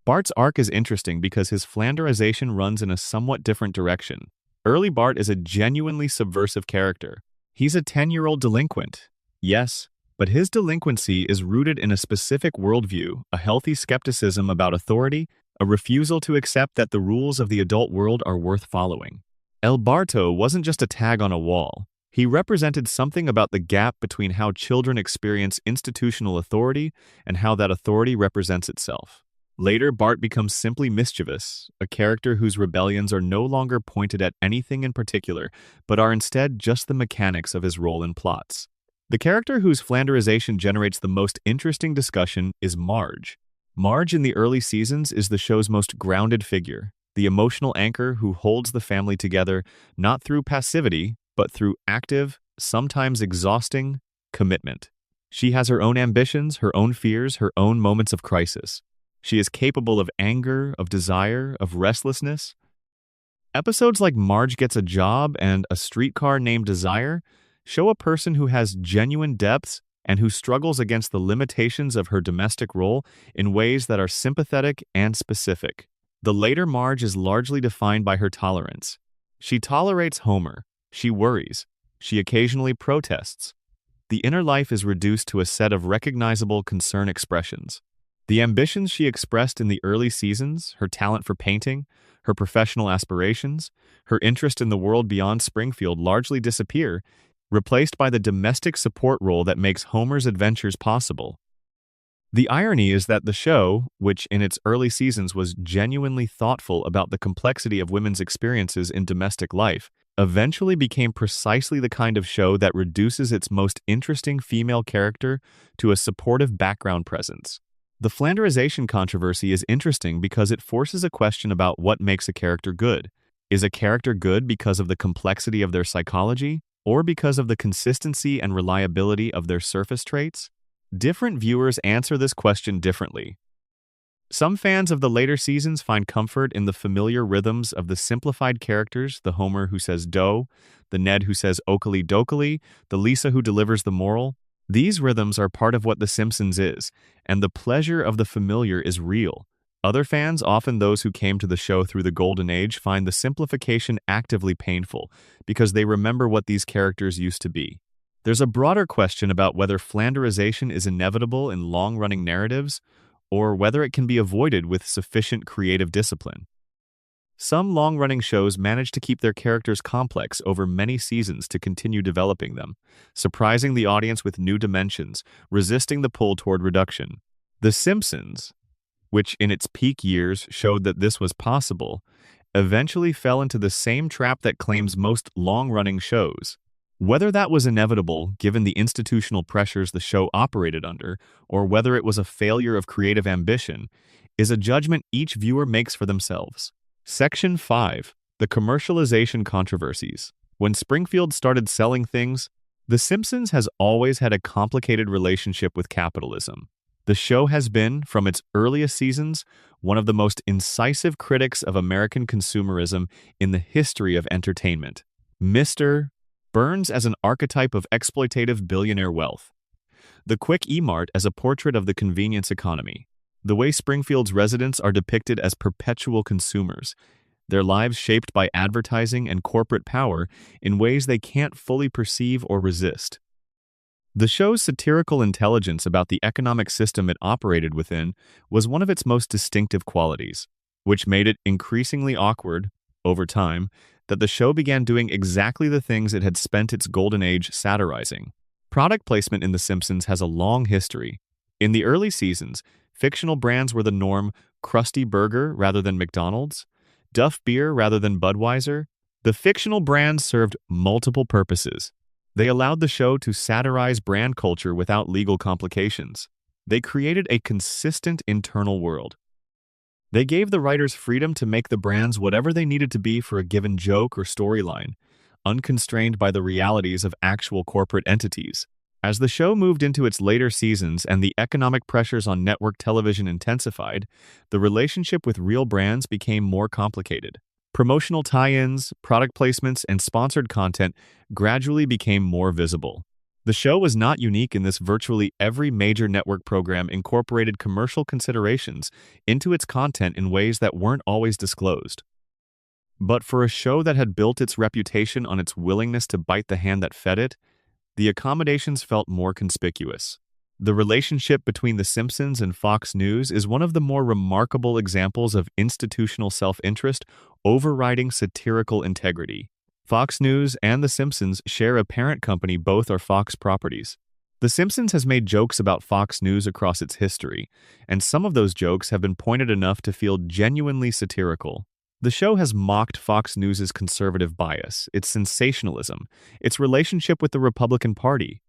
Bart's arc is interesting because his Flanderization runs in a somewhat different direction. Early Bart is a genuinely subversive character. He's a 10-year-old delinquent. Yes, But his delinquency is rooted in a specific worldview, a healthy skepticism about authority, a refusal to accept that the rules of the adult world are worth following. El Barto wasn't just a tag on a wall. He represented something about the gap between how children experience institutional authority and how that authority represents itself. Later, Bart becomes simply mischievous, a character whose rebellions are no longer pointed at anything in particular, but are instead just the mechanics of his role in plots. The character whose Flanderization generates the most interesting discussion is Marge. Marge in the early seasons is the show's most grounded figure, the emotional anchor who holds the family together not through passivity, but through active, sometimes exhausting, commitment. She has her own ambitions, her own fears, her own moments of crisis. She is capable of anger, of desire, of restlessness. Episodes like Marge Gets a Job and A Streetcar Named Desire show a person who has genuine depths and who struggles against the limitations of her domestic role in ways that are sympathetic and specific. The later Marge is largely defined by her tolerance. She tolerates Homer. She worries. She occasionally protests. The inner life is reduced to a set of recognizable concern expressions. The ambitions she expressed in the early seasons, her talent for painting, her professional aspirations, her interest in the world beyond Springfield largely disappear, replaced by the domestic support role that makes Homer's adventures possible. The irony is that the show, which in its early seasons was genuinely thoughtful about the complexity of women's experiences in domestic life, eventually became precisely the kind of show that reduces its most interesting female character to a supportive background presence. The Flanderization controversy is interesting because it forces a question about what makes a character good. Is a character good because of the complexity of their psychology, or because of the consistency and reliability of their surface traits? Different viewers answer this question differently. Some fans of the later seasons find comfort in the familiar rhythms of the simplified characters, the Homer who says dough, the Ned who says okely dokely, the Lisa who delivers the moral. These rhythms are part of what The Simpsons is, and the pleasure of the familiar is real. Other fans, often those who came to the show through the Golden Age, find the simplification actively painful because they remember what these characters used to be. There's a broader question about whether Flanderization is inevitable in long-running narratives or whether it can be avoided with sufficient creative discipline. Some long-running shows manage to keep their characters complex over many seasons to continue developing them, surprising the audience with new dimensions, resisting the pull toward reduction. The Simpsons, which in its peak years showed that this was possible, eventually fell into the same trap that claims most long-running shows. Whether that was inevitable, given the institutional pressures the show operated under, or whether it was a failure of creative ambition, is a judgment each viewer makes for themselves. Section 5. The Commercialization Controversies. When Springfield started selling things, The Simpsons has always had a complicated relationship with capitalism. The show has been, from its earliest seasons, one of the most incisive critics of American consumerism in the history of entertainment. Mr. Burns as an archetype of exploitative billionaire wealth. The Quick E-Mart as a portrait of the convenience economy. The way Springfield's residents are depicted as perpetual consumers, their lives shaped by advertising and corporate power in ways they can't fully perceive or resist. The show's satirical intelligence about the economic system it operated within was one of its most distinctive qualities, which made it increasingly awkward, over time, that the show began doing exactly the things it had spent its golden age satirizing. Product placement in The Simpsons has a long history. In the early seasons, fictional brands were the norm: Krusty Burger rather than McDonald's, Duff Beer rather than Budweiser. The fictional brands served multiple purposes. They allowed the show to satirize brand culture without legal complications. They created a consistent internal world. They gave the writers freedom to make the brands whatever they needed to be for a given joke or storyline, unconstrained by the realities of actual corporate entities. As the show moved into its later seasons and the economic pressures on network television intensified, the relationship with real brands became more complicated. Promotional tie-ins, product placements, and sponsored content gradually became more visible. The show was not unique in this. Virtually every major network program incorporated commercial considerations into its content in ways that weren't always disclosed. But for a show that had built its reputation on its willingness to bite the hand that fed it, the accommodations felt more conspicuous. The relationship between The Simpsons and Fox News is one of the more remarkable examples of institutional self-interest overriding satirical integrity. Fox News and The Simpsons share a parent company, both are Fox properties. The Simpsons has made jokes about Fox News across its history, and some of those jokes have been pointed enough to feel genuinely satirical. The show has mocked Fox News's conservative bias, its sensationalism, its relationship with the Republican Party.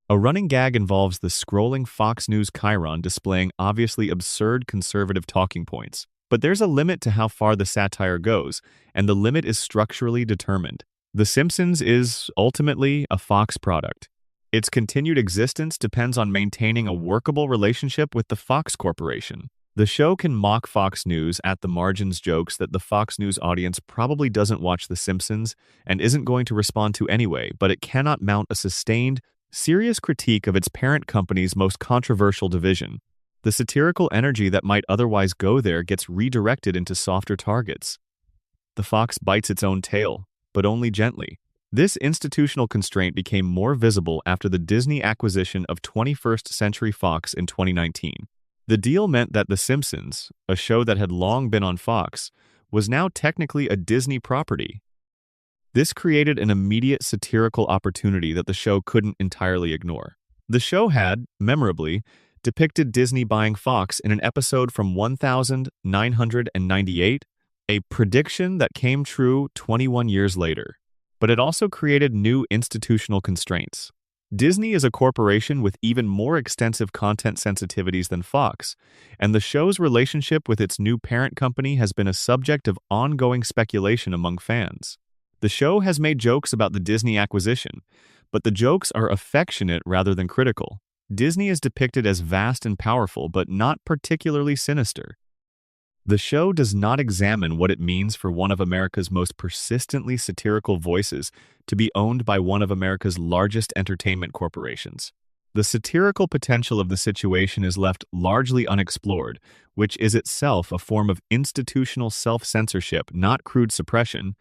A running gag involves the scrolling Fox News chyron displaying obviously absurd conservative talking points. But there's a limit to how far the satire goes, and the limit is structurally determined. The Simpsons is, ultimately, a Fox product. Its continued existence depends on maintaining a workable relationship with the Fox Corporation. The show can mock Fox News at the margins jokes that the Fox News audience probably doesn't watch The Simpsons and isn't going to respond to anyway, but it cannot mount a sustained, serious critique of its parent company's most controversial division. The satirical energy that might otherwise go there gets redirected into softer targets. The fox bites its own tail, but only gently. This institutional constraint became more visible after the Disney acquisition of 21st Century Fox in 2019. The deal meant that The Simpsons, a show that had long been on Fox, was now technically a Disney property. This created an immediate satirical opportunity that the show couldn't entirely ignore. The show had, memorably, depicted Disney buying Fox in an episode from 1998, a prediction that came true 21 years later. But it also created new institutional constraints. Disney is a corporation with even more extensive content sensitivities than Fox, and the show's relationship with its new parent company has been a subject of ongoing speculation among fans. The show has made jokes about the Disney acquisition, but the jokes are affectionate rather than critical. Disney is depicted as vast and powerful, but not particularly sinister. The show does not examine what it means for one of America's most persistently satirical voices to be owned by one of America's largest entertainment corporations. The satirical potential of the situation is left largely unexplored, which is itself a form of institutional self-censorship, not crude suppression,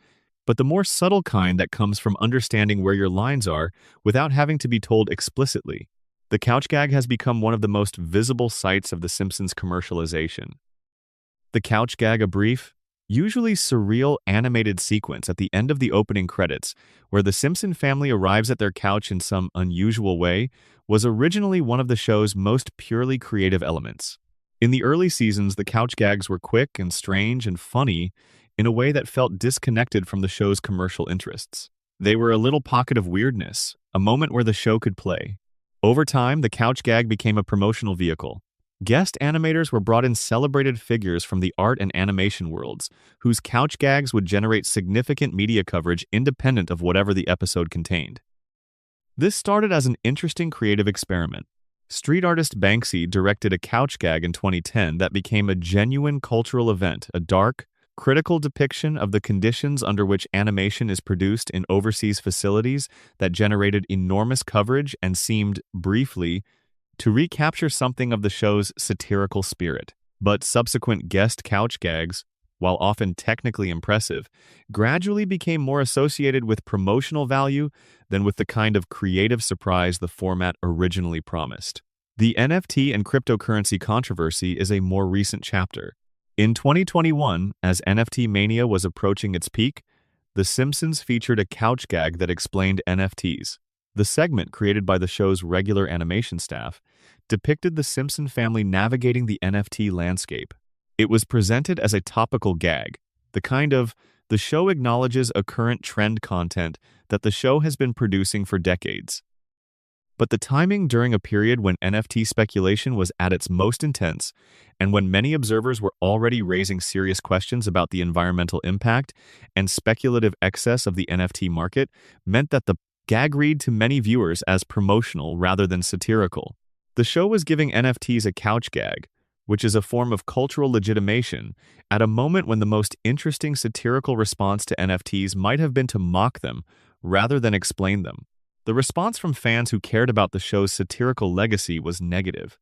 but the more subtle kind that comes from understanding where your lines are without having to be told explicitly. The couch gag has become one of the most visible sites of The Simpsons commercialization. The couch gag, a brief, usually surreal animated sequence at the end of the opening credits, where the Simpson family arrives at their couch in some unusual way, was originally one of the show's most purely creative elements. In the early seasons, the couch gags were quick and strange and funny in a way that felt disconnected from the show's commercial interests. They were a little pocket of weirdness, a moment where the show could play. Over time, the couch gag became a promotional vehicle. Guest animators were brought in celebrated figures from the art and animation worlds, whose couch gags would generate significant media coverage independent of whatever the episode contained. This started as an interesting creative experiment. Street artist Banksy directed a couch gag in 2010 that became a genuine cultural event, a dark, critical depiction of the conditions under which animation is produced in overseas facilities that generated enormous coverage and seemed, briefly, to recapture something of the show's satirical spirit. But subsequent guest couch gags, while often technically impressive, gradually became more associated with promotional value than with the kind of creative surprise the format originally promised. The NFT and cryptocurrency controversy is a more recent chapter. In 2021, as NFT mania was approaching its peak, The Simpsons featured a couch gag that explained NFTs. The segment, created by the show's regular animation staff, depicted the Simpson family navigating the NFT landscape. It was presented as a topical gag, the kind of, the show acknowledges a current trend content that the show has been producing for decades. But the timing during a period when NFT speculation was at its most intense, and when many observers were already raising serious questions about the environmental impact and speculative excess of the NFT market, meant that the gag read to many viewers as promotional rather than satirical. The show was giving NFTs a couch gag, which is a form of cultural legitimation, at a moment when the most interesting satirical response to NFTs might have been to mock them rather than explain them. The response from fans who cared about the show's satirical legacy was negative.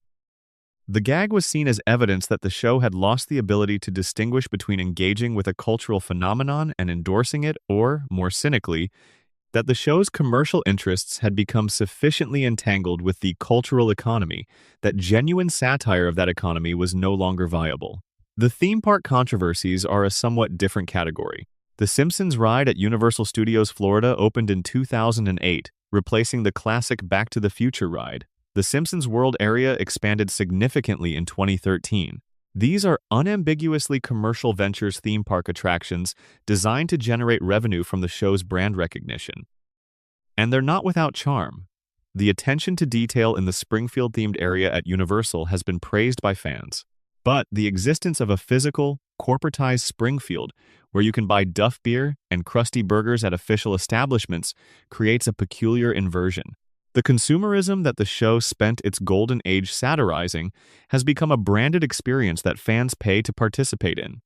The gag was seen as evidence that the show had lost the ability to distinguish between engaging with a cultural phenomenon and endorsing it, or, more cynically, that the show's commercial interests had become sufficiently entangled with the cultural economy that genuine satire of that economy was no longer viable. The theme park controversies are a somewhat different category. The Simpsons ride at Universal Studios Florida opened in 2008, replacing the classic Back to the Future ride. The Simpsons World area expanded significantly in 2013. These are unambiguously commercial ventures theme park attractions designed to generate revenue from the show's brand recognition. And they're not without charm. The attention to detail in the Springfield-themed area at Universal has been praised by fans. But the existence of a physical, corporatized Springfield, where you can buy Duff beer and crusty burgers at official establishments, creates a peculiar inversion. The consumerism that the show spent its golden age satirizing has become a branded experience that fans pay to participate in.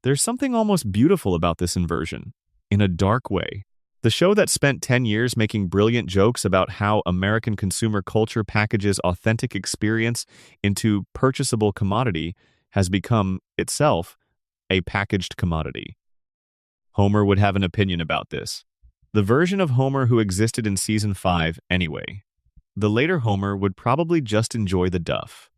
There's something almost beautiful about this inversion, in a dark way. The show that spent 10 years making brilliant jokes about how American consumer culture packages authentic experience into purchasable commodity has become, itself, a packaged commodity. Homer would have an opinion about this. The version of Homer who existed in Season 5, anyway. The later Homer would probably just enjoy the duff.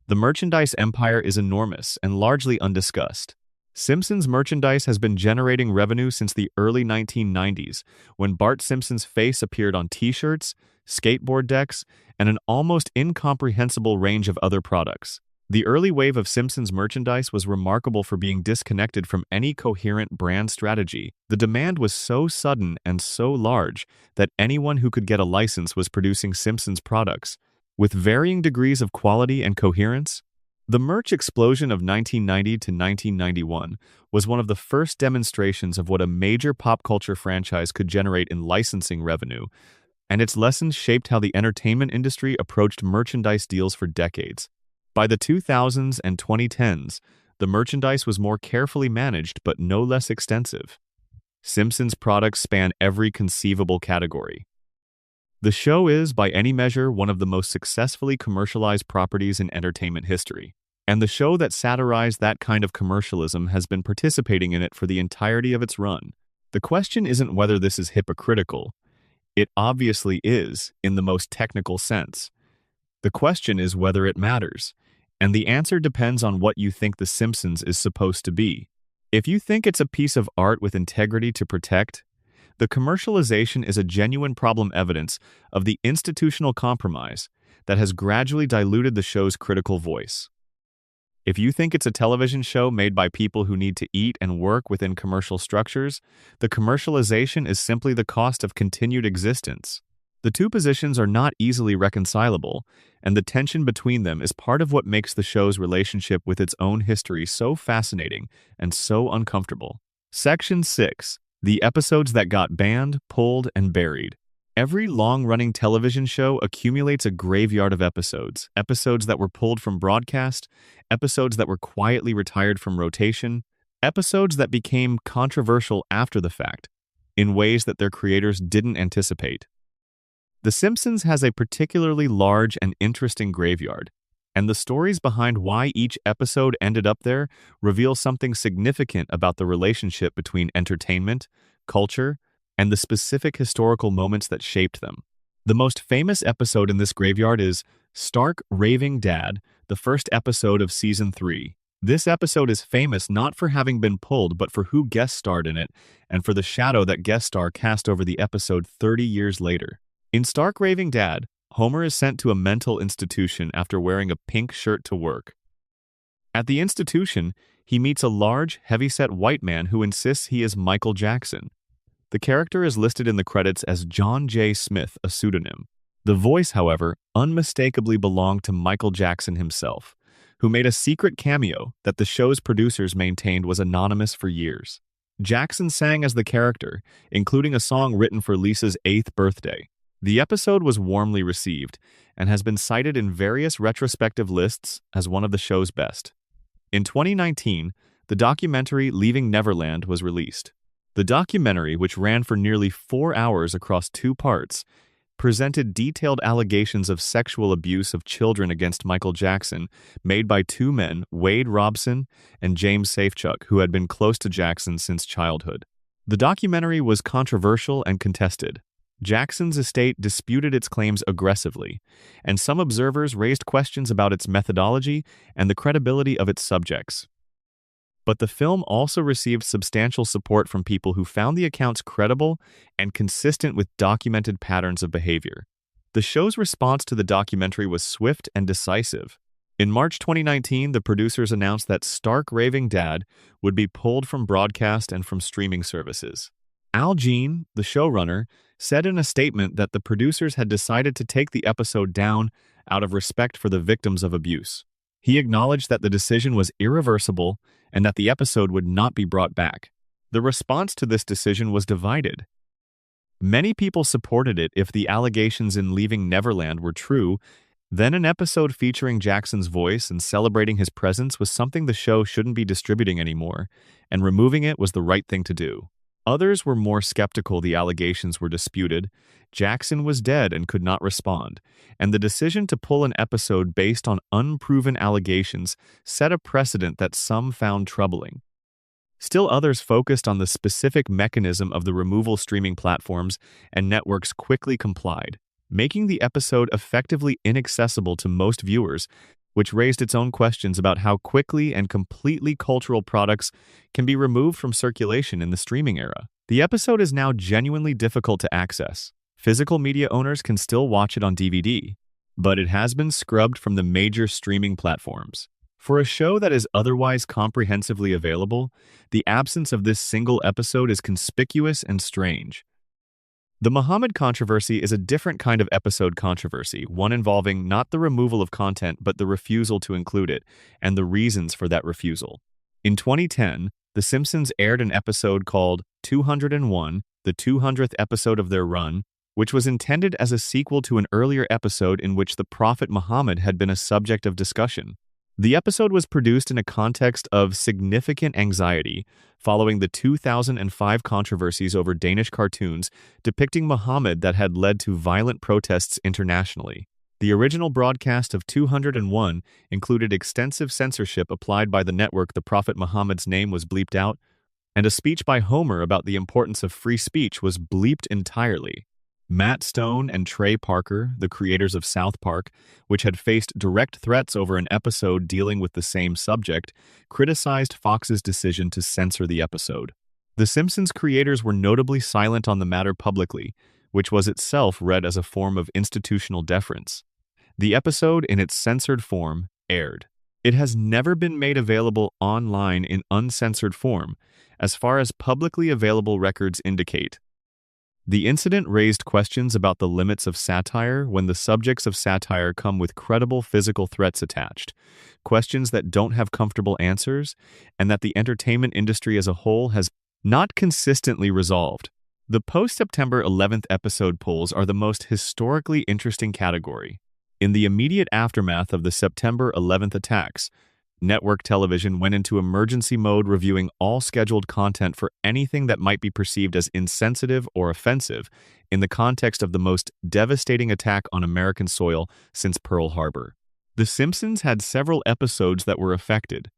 The merchandise empire is enormous and largely undiscussed. Simpsons merchandise has been generating revenue since the early 1990s, when Bart Simpson's face appeared on t-shirts, skateboard decks, and an almost incomprehensible range of other products. The early wave of Simpsons merchandise was remarkable for being disconnected from any coherent brand strategy. The demand was so sudden and so large that anyone who could get a license was producing Simpsons products, with varying degrees of quality and coherence. The merch explosion of 1990 to 1991 was one of the first demonstrations of what a major pop culture franchise could generate in licensing revenue, and its lessons shaped how the entertainment industry approached merchandise deals for decades. By the 2000s and 2010s, the merchandise was more carefully managed but no less extensive. Simpsons products span every conceivable category. The show is, by any measure, one of the most successfully commercialized properties in entertainment history. And the show that satirized that kind of commercialism has been participating in it for the entirety of its run. The question isn't whether this is hypocritical. It obviously is, in the most technical sense. The question is whether it matters. And the answer depends on what you think The Simpsons is supposed to be. If you think it's a piece of art with integrity to protect, the commercialization is a genuine problem evidence of the institutional compromise that has gradually diluted the show's critical voice. If you think it's a television show made by people who need to eat and work within commercial structures, the commercialization is simply the cost of continued existence. The two positions are not easily reconcilable, and the tension between them is part of what makes the show's relationship with its own history so fascinating and so uncomfortable. Section 6. The episodes that got banned, pulled, and buried. Every long-running television show accumulates a graveyard of episodes. Episodes that were pulled from broadcast, episodes that were quietly retired from rotation, episodes that became controversial after the fact, in ways that their creators didn't anticipate. The Simpsons has a particularly large and interesting graveyard, and the stories behind why each episode ended up there reveal something significant about the relationship between entertainment, culture, and the specific historical moments that shaped them. The most famous episode in this graveyard is Stark Raving Dad, the first episode of Season 3. This episode is famous not for having been pulled, but for who guest starred in it, and for the shadow that guest star cast over the episode 30 years later. In Stark Raving Dad, Homer is sent to a mental institution after wearing a pink shirt to work. At the institution, he meets a large, heavyset white man who insists he is Michael Jackson. The character is listed in the credits as John J. Smith, a pseudonym. The voice, however, unmistakably belonged to Michael Jackson himself, who made a secret cameo that the show's producers maintained was anonymous for years. Jackson sang as the character, including a song written for Lisa's 8th birthday. The episode was warmly received and has been cited in various retrospective lists as one of the show's best. In 2019, the documentary Leaving Neverland was released. The documentary, which ran for nearly 4 hours across 2 parts, presented detailed allegations of sexual abuse of children against Michael Jackson made by 2 men, Wade Robson and James Safechuck, who had been close to Jackson since childhood. The documentary was controversial and contested. Jackson's estate disputed its claims aggressively, and some observers raised questions about its methodology and the credibility of its subjects. But the film also received substantial support from people who found the accounts credible and consistent with documented patterns of behavior. The show's response to the documentary was swift and decisive. In March 2019, the producers announced that Stark Raving Dad would be pulled from broadcast and from streaming services. Al Jean, the showrunner, said in a statement that the producers had decided to take the episode down out of respect for the victims of abuse. He acknowledged that the decision was irreversible and that the episode would not be brought back. The response to this decision was divided. Many people supported it if the allegations in Leaving Neverland were true. Then an episode featuring Jackson's voice and celebrating his presence was something the show shouldn't be distributing anymore, and removing it was the right thing to do. Others were more skeptical the allegations were disputed. Jackson was dead and could not respond, and the decision to pull an episode based on unproven allegations set a precedent that some found troubling. Still others focused on the specific mechanism of the removal. Streaming platforms and networks quickly complied, making the episode effectively inaccessible to most viewers, which raised its own questions about how quickly and completely cultural products can be removed from circulation in the streaming era. The episode is now genuinely difficult to access. Physical media owners can still watch it on DVD, but it has been scrubbed from the major streaming platforms. For a show that is otherwise comprehensively available, the absence of this single episode is conspicuous and strange. The Muhammad controversy is a different kind of episode controversy, one involving not the removal of content but the refusal to include it, and the reasons for that refusal. In 2010, The Simpsons aired an episode called 201, the 200th episode of their run, which was intended as a sequel to an earlier episode in which the Prophet Muhammad had been a subject of discussion. The episode was produced in a context of significant anxiety following the 2005 controversies over Danish cartoons depicting Muhammad that had led to violent protests internationally. The original broadcast of 201 included extensive censorship applied by the network. The Prophet Muhammad's name was bleeped out, and a speech by Homer about the importance of free speech was bleeped entirely. Matt Stone and Trey Parker, the creators of South Park, which had faced direct threats over an episode dealing with the same subject, criticized Fox's decision to censor the episode. The Simpsons creators were notably silent on the matter publicly, which was itself read as a form of institutional deference. The episode, in its censored form, aired. It has never been made available online in uncensored form, as far as publicly available records indicate. The incident raised questions about the limits of satire when the subjects of satire come with credible physical threats attached, questions that don't have comfortable answers, and that the entertainment industry as a whole has not consistently resolved. The post-September 11th episode polls are the most historically interesting category. In the immediate aftermath of the September 11th attacks, network television went into emergency mode, reviewing all scheduled content for anything that might be perceived as insensitive or offensive in the context of the most devastating attack on American soil since Pearl Harbor. The Simpsons had several episodes that were affected.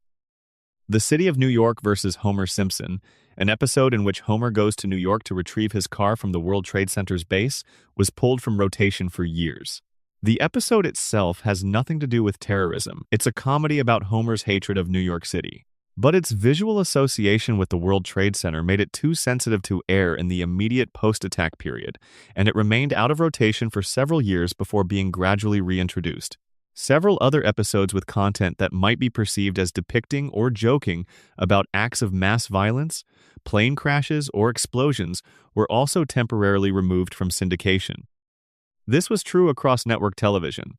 The City of New York versus Homer Simpson, an episode in which Homer goes to New York to retrieve his car from the World Trade Center's base, was pulled from rotation for years. The episode itself has nothing to do with terrorism. It's a comedy about Homer's hatred of New York City. But its visual association with the World Trade Center made it too sensitive to air in the immediate post-attack period, and it remained out of rotation for several years before being gradually reintroduced. Several other episodes with content that might be perceived as depicting or joking about acts of mass violence, plane crashes, or explosions were also temporarily removed from syndication. This was true across network television.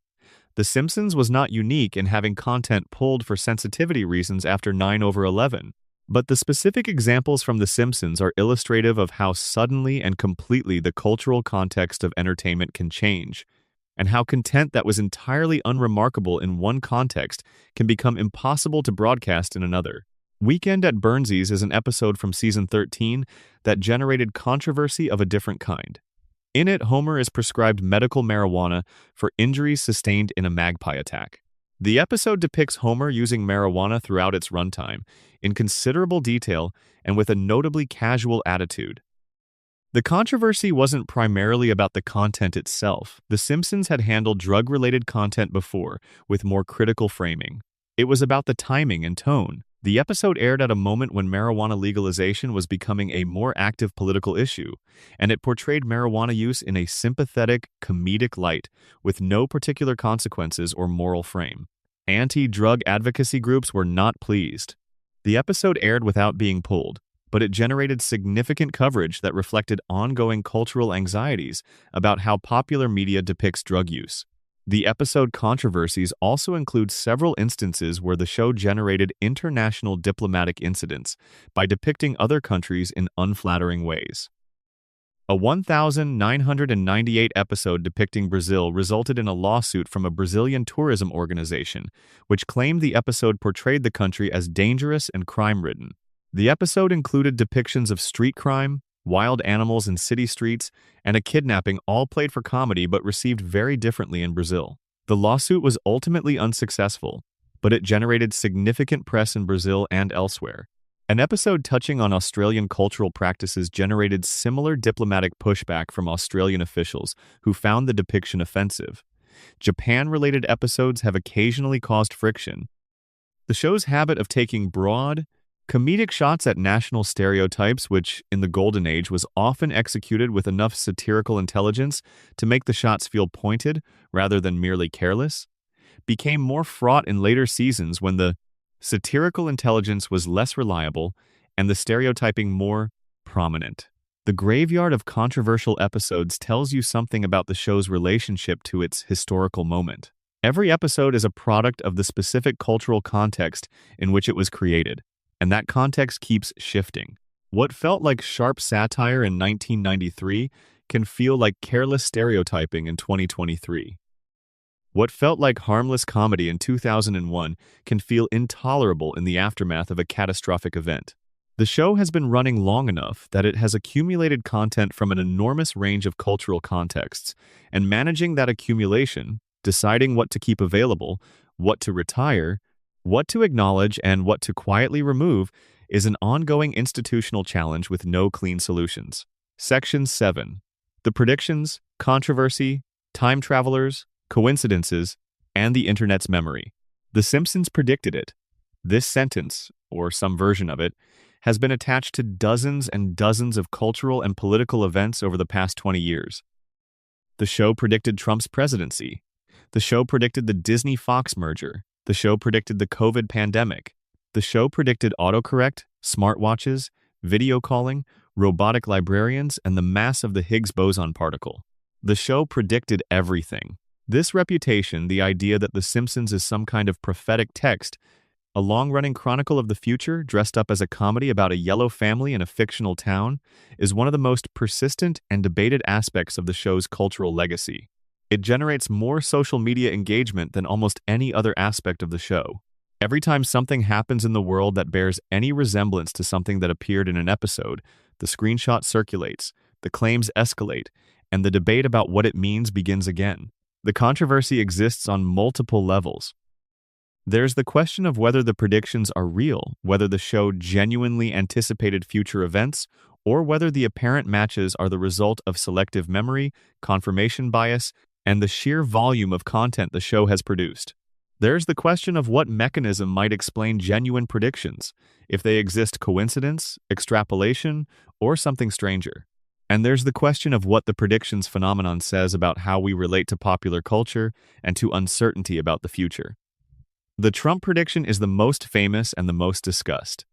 The Simpsons was not unique in having content pulled for sensitivity reasons after 9/11, but the specific examples from The Simpsons are illustrative of how suddenly and completely the cultural context of entertainment can change, and how content that was entirely unremarkable in one context can become impossible to broadcast in another. Weekend at Burnsies is an episode from season 13 that generated controversy of a different kind. In it, Homer is prescribed medical marijuana for injuries sustained in a magpie attack. The episode depicts Homer using marijuana throughout its runtime, in considerable detail and with a notably casual attitude. The controversy wasn't primarily about the content itself. The Simpsons had handled drug-related content before, with more critical framing. It was about the timing and tone. The episode aired at a moment when marijuana legalization was becoming a more active political issue, and it portrayed marijuana use in a sympathetic, comedic light, with no particular consequences or moral frame. Anti-drug advocacy groups were not pleased. The episode aired without being pulled, but it generated significant coverage that reflected ongoing cultural anxieties about how popular media depicts drug use. The episode controversies also include several instances where the show generated international diplomatic incidents by depicting other countries in unflattering ways. A 1,998 episode depicting Brazil resulted in a lawsuit from a Brazilian tourism organization, which claimed the episode portrayed the country as dangerous and crime-ridden. The episode included depictions of street crime, wild animals in city streets, and a kidnapping, all played for comedy but received very differently in Brazil. The lawsuit was ultimately unsuccessful, but it generated significant press in Brazil and elsewhere. An episode touching on Australian cultural practices generated similar diplomatic pushback from Australian officials who found the depiction offensive. Japan-related episodes have occasionally caused friction. The show's habit of taking broad, comedic shots at national stereotypes, which, in the Golden Age, was often executed with enough satirical intelligence to make the shots feel pointed rather than merely careless, became more fraught in later seasons when the satirical intelligence was less reliable and the stereotyping more prominent. The graveyard of controversial episodes tells you something about the show's relationship to its historical moment. Every episode is a product of the specific cultural context in which it was created, and that context keeps shifting. What felt like sharp satire in 1993 can feel like careless stereotyping in 2023. What felt like harmless comedy in 2001 can feel intolerable in the aftermath of a catastrophic event. The show has been running long enough that it has accumulated content from an enormous range of cultural contexts, and managing that accumulation, deciding what to keep available, what to retire, what to acknowledge, and what to quietly remove is an ongoing institutional challenge with no clean solutions. Section 7. The predictions, controversy, time travelers, coincidences, and the Internet's memory. The Simpsons predicted it. This sentence, or some version of it, has been attached to dozens and dozens of cultural and political events over the past 20 years. The show predicted Trump's presidency. The show predicted the Disney-Fox merger. The show predicted the COVID pandemic. The show predicted autocorrect, smartwatches, video calling, robotic librarians, and the mass of the Higgs boson particle. The show predicted everything. This reputation, the idea that The Simpsons is some kind of prophetic text, a long-running chronicle of the future dressed up as a comedy about a yellow family in a fictional town, is one of the most persistent and debated aspects of the show's cultural legacy. It generates more social media engagement than almost any other aspect of the show. Every time something happens in the world that bears any resemblance to something that appeared in an episode, the screenshot circulates, the claims escalate, and the debate about what it means begins again. The controversy exists on multiple levels. There's the question of whether the predictions are real, whether the show genuinely anticipated future events, or whether the apparent matches are the result of selective memory, confirmation bias, and the sheer volume of content the show has produced. There's the question of what mechanism might explain genuine predictions, if they exist coincidence, extrapolation, or something stranger. And there's the question of what the predictions phenomenon says about how we relate to popular culture and to uncertainty about the future. The Trump prediction is the most famous and the most discussed.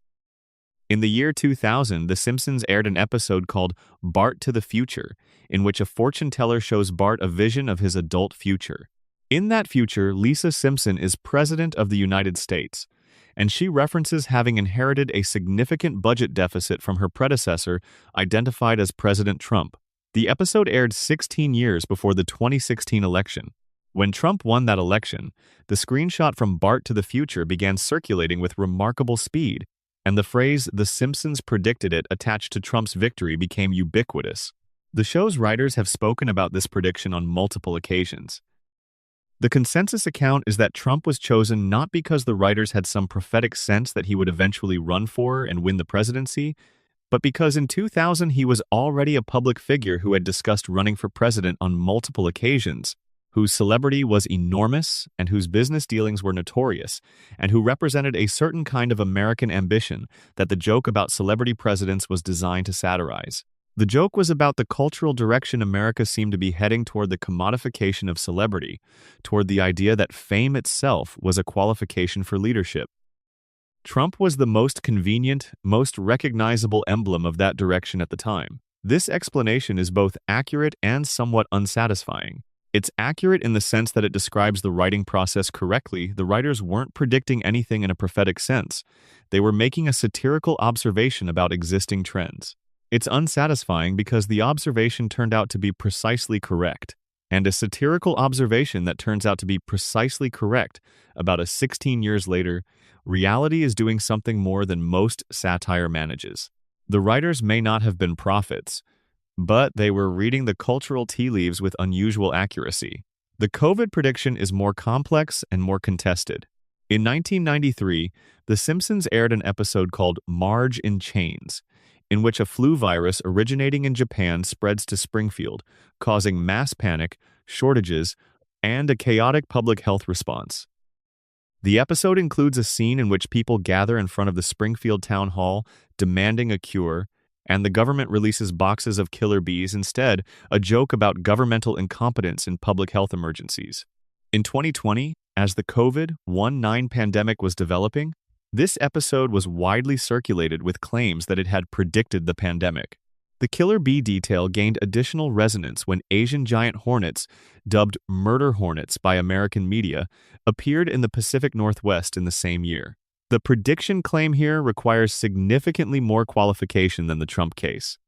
In the year 2000, The Simpsons aired an episode called Bart to the Future, in which a fortune teller shows Bart a vision of his adult future. In that future, Lisa Simpson is President of the United States, and she references having inherited a significant budget deficit from her predecessor, identified as President Trump. The episode aired 16 years before the 2016 election. When Trump won that election, the screenshot from Bart to the Future began circulating with remarkable speed, and the phrase "The Simpsons predicted it" attached to Trump's victory became ubiquitous. The show's writers have spoken about this prediction on multiple occasions. The consensus account is that Trump was chosen not because the writers had some prophetic sense that he would eventually run for and win the presidency, but because in 2000 he was already a public figure who had discussed running for president on multiple occasions, whose celebrity was enormous and whose business dealings were notorious, and who represented a certain kind of American ambition that the joke about celebrity presidents was designed to satirize. The joke was about the cultural direction America seemed to be heading toward the commodification of celebrity, toward the idea that fame itself was a qualification for leadership. Trump was the most convenient, most recognizable emblem of that direction at the time. This explanation is both accurate and somewhat unsatisfying. It's accurate in the sense that it describes the writing process correctly. The writers weren't predicting anything in a prophetic sense. They were making a satirical observation about existing trends. It's unsatisfying because the observation turned out to be precisely correct. And a satirical observation that turns out to be precisely correct about 16 years later, reality is doing something more than most satire manages. The writers may not have been prophets, but they were reading the cultural tea leaves with unusual accuracy. The COVID prediction is more complex and more contested. In 1993, The Simpsons aired an episode called Marge in Chains, in which a flu virus originating in Japan spreads to Springfield, causing mass panic, shortages, and a chaotic public health response. The episode includes a scene in which people gather in front of the Springfield Town Hall demanding a cure, and the government releases boxes of killer bees instead, a joke about governmental incompetence in public health emergencies. In 2020, as the COVID-19 pandemic was developing, this episode was widely circulated with claims that it had predicted the pandemic. The killer bee detail gained additional resonance when Asian giant hornets, dubbed murder hornets by American media, appeared in the Pacific Northwest in the same year. The prediction claim here requires significantly more qualification than the Trump case.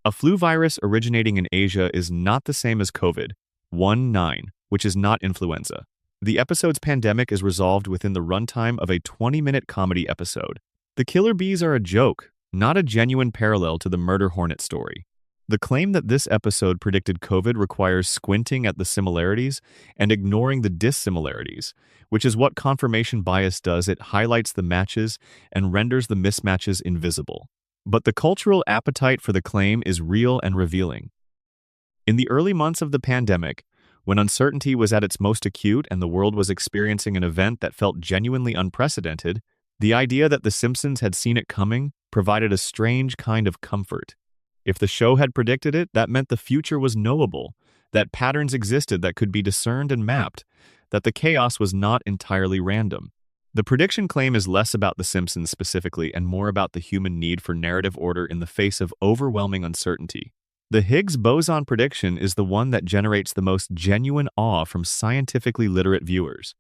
A flu virus originating in Asia is not the same as COVID-19, which is not influenza. The episode's pandemic is resolved within the runtime of a 20-minute comedy episode. The killer bees are a joke, not a genuine parallel to the murder hornet story. The claim that this episode predicted COVID requires squinting at the similarities and ignoring the dissimilarities, which is what confirmation bias does. It highlights the matches and renders the mismatches invisible. But the cultural appetite for the claim is real and revealing. In the early months of the pandemic, when uncertainty was at its most acute and the world was experiencing an event that felt genuinely unprecedented, the idea that The Simpsons had seen it coming provided a strange kind of comfort. If the show had predicted it, that meant the future was knowable, that patterns existed that could be discerned and mapped, that the chaos was not entirely random. The prediction claim is less about The Simpsons specifically and more about the human need for narrative order in the face of overwhelming uncertainty. The Higgs boson prediction is the one that generates the most genuine awe from scientifically literate viewers.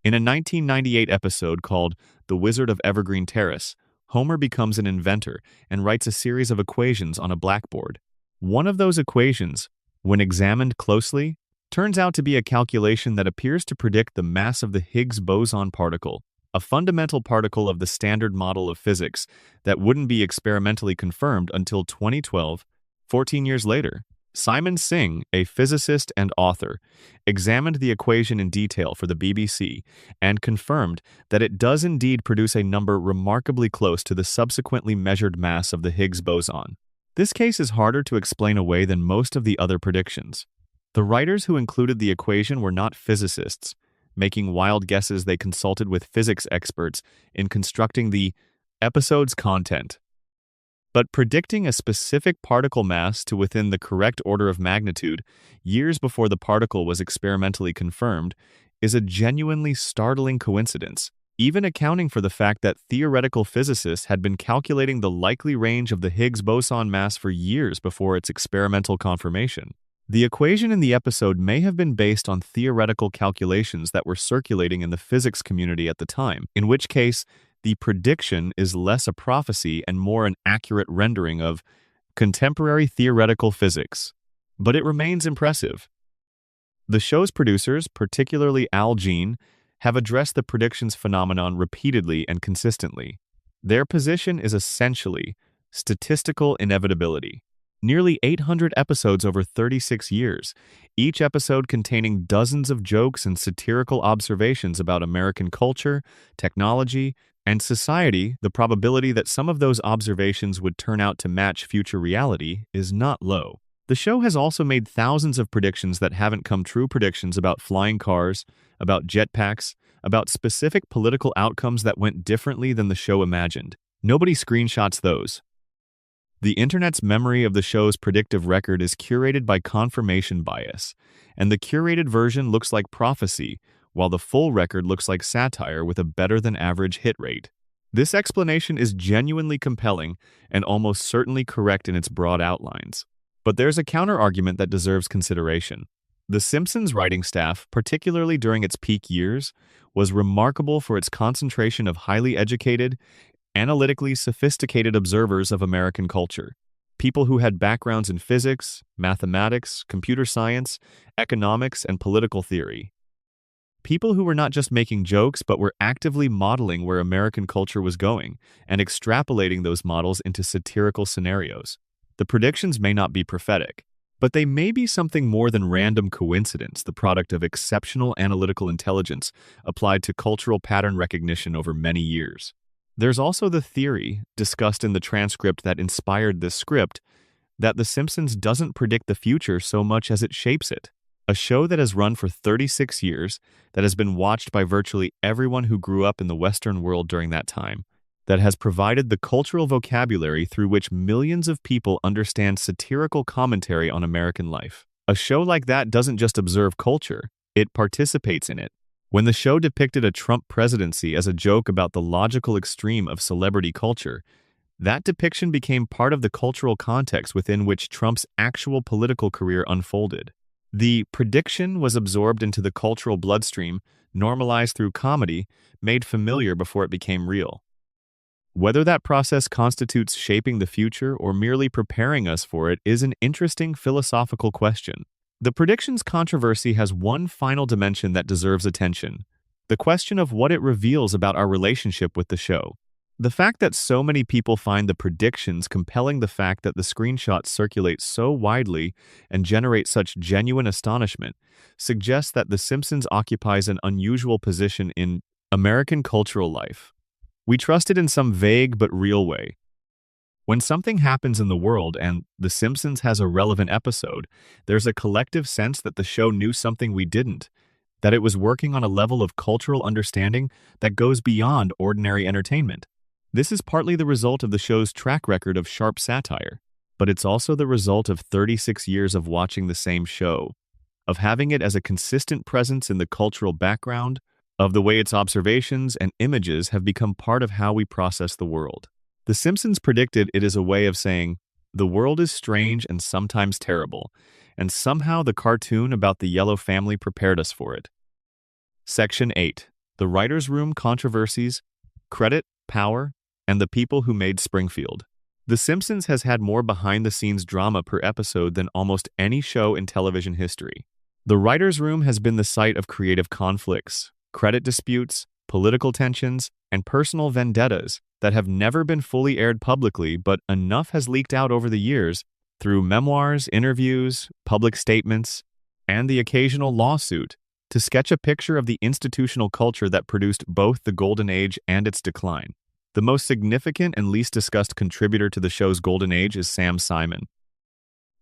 In a 1998 episode called The Wizard of Evergreen Terrace, Homer becomes an inventor and writes a series of equations on a blackboard. One of those equations, when examined closely, turns out to be a calculation that appears to predict the mass of the Higgs boson particle, a fundamental particle of the standard model of physics that wouldn't be experimentally confirmed until 2012, 14 years later. Simon Singh, a physicist and author, examined the equation in detail for the BBC and confirmed that it does indeed produce a number remarkably close to the subsequently measured mass of the Higgs boson. This case is harder to explain away than most of the other predictions. The writers who included the equation were not physicists. Making wild guesses, they consulted with physics experts in constructing the episode's content. But predicting a specific particle mass to within the correct order of magnitude, years before the particle was experimentally confirmed, is a genuinely startling coincidence, even accounting for the fact that theoretical physicists had been calculating the likely range of the Higgs boson mass for years before its experimental confirmation. The equation in the episode may have been based on theoretical calculations that were circulating in the physics community at the time, in which case, the prediction is less a prophecy and more an accurate rendering of contemporary theoretical physics. But it remains impressive. The show's producers, particularly Al Jean, have addressed the predictions phenomenon repeatedly and consistently. Their position is essentially statistical inevitability. Nearly 800 episodes over 36 years, each episode containing dozens of jokes and satirical observations about American culture, technology, And society, the probability that some of those observations would turn out to match future reality is not low. The show has also made thousands of predictions that haven't come true, predictions about flying cars, about jetpacks, about specific political outcomes that went differently than the show imagined. Nobody screenshots those. The internet's memory of the show's predictive record is curated by confirmation bias, and the curated version looks like prophecy, while the full record looks like satire with a better-than-average hit rate. This explanation is genuinely compelling and almost certainly correct in its broad outlines. But there's a counter-argument that deserves consideration. The Simpsons writing staff, particularly during its peak years, was remarkable for its concentration of highly educated, analytically sophisticated observers of American culture. People who had backgrounds in physics, mathematics, computer science, economics, and political theory. People who were not just making jokes, but were actively modeling where American culture was going and extrapolating those models into satirical scenarios. The predictions may not be prophetic, but they may be something more than random coincidence, the product of exceptional analytical intelligence applied to cultural pattern recognition over many years. There's also the theory, discussed in the transcript that inspired this script, that The Simpsons doesn't predict the future so much as it shapes it. A show that has run for 36 years, that has been watched by virtually everyone who grew up in the Western world during that time, that has provided the cultural vocabulary through which millions of people understand satirical commentary on American life. A show like that doesn't just observe culture, it participates in it. When the show depicted a Trump presidency as a joke about the logical extreme of celebrity culture, that depiction became part of the cultural context within which Trump's actual political career unfolded. The prediction was absorbed into the cultural bloodstream, normalized through comedy, made familiar before it became real. Whether that process constitutes shaping the future or merely preparing us for it is an interesting philosophical question. The predictions controversy has one final dimension that deserves attention: the question of what it reveals about our relationship with the show. The fact that so many people find the predictions compelling, the fact that the screenshots circulate so widely and generate such genuine astonishment, suggests that The Simpsons occupies an unusual position in American cultural life. We trust it in some vague but real way. When something happens in the world and The Simpsons has a relevant episode, there's a collective sense that the show knew something we didn't, that it was working on a level of cultural understanding that goes beyond ordinary entertainment. This is partly the result of the show's track record of sharp satire, but it's also the result of 36 years of watching the same show, of having it as a consistent presence in the cultural background, of the way its observations and images have become part of how we process the world. The Simpsons predicted it as a way of saying, the world is strange and sometimes terrible, and somehow the cartoon about the yellow family prepared us for it. Section 8. The Writers' Room Controversies, Credit, Power, and the People Who Made Springfield. The Simpsons has had more behind-the-scenes drama per episode than almost any show in television history. The writers' room has been the site of creative conflicts, credit disputes, political tensions, and personal vendettas that have never been fully aired publicly, but enough has leaked out over the years through memoirs, interviews, public statements, and the occasional lawsuit to sketch a picture of the institutional culture that produced both the Golden Age and its decline. The most significant and least discussed contributor to the show's Golden Age is Sam Simon.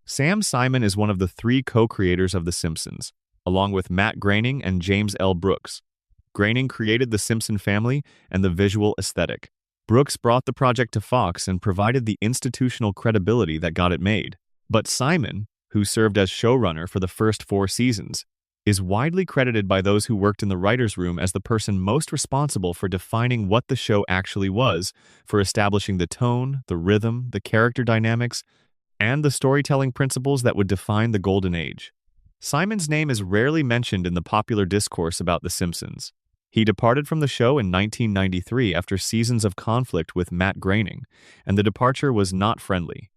Sam Simon is one of the three co-creators of The Simpsons, along with Matt Groening and James L. Brooks. Groening created the Simpson family and the visual aesthetic. Brooks brought the project to Fox and provided the institutional credibility that got it made. But Simon, who served as showrunner for the first 4 seasons, is widely credited by those who worked in the writers' room as the person most responsible for defining what the show actually was, for establishing the tone, the rhythm, the character dynamics, and the storytelling principles that would define the Golden Age. Simon's name is rarely mentioned in the popular discourse about The Simpsons. He departed from the show in 1993 after seasons of conflict with Matt Groening, and the departure was not friendly.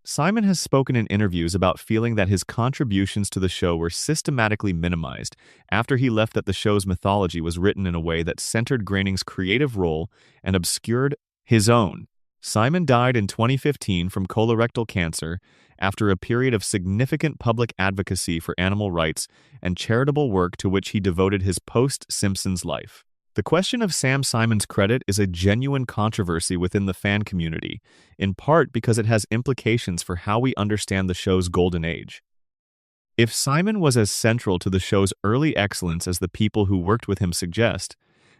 Simon has spoken in interviews about feeling that his contributions to the show were systematically minimized after he left, that the show's mythology was written in a way that centered Groening's creative role and obscured his own. Simon died in 2015 from colorectal cancer after a period of significant public advocacy for animal rights and charitable work to which he devoted his post-Simpsons life. The question of Sam Simon's credit is a genuine controversy within the fan community, in part because it has implications for how we understand the show's golden age. If Simon was as central to the show's early excellence as the people who worked with him suggest,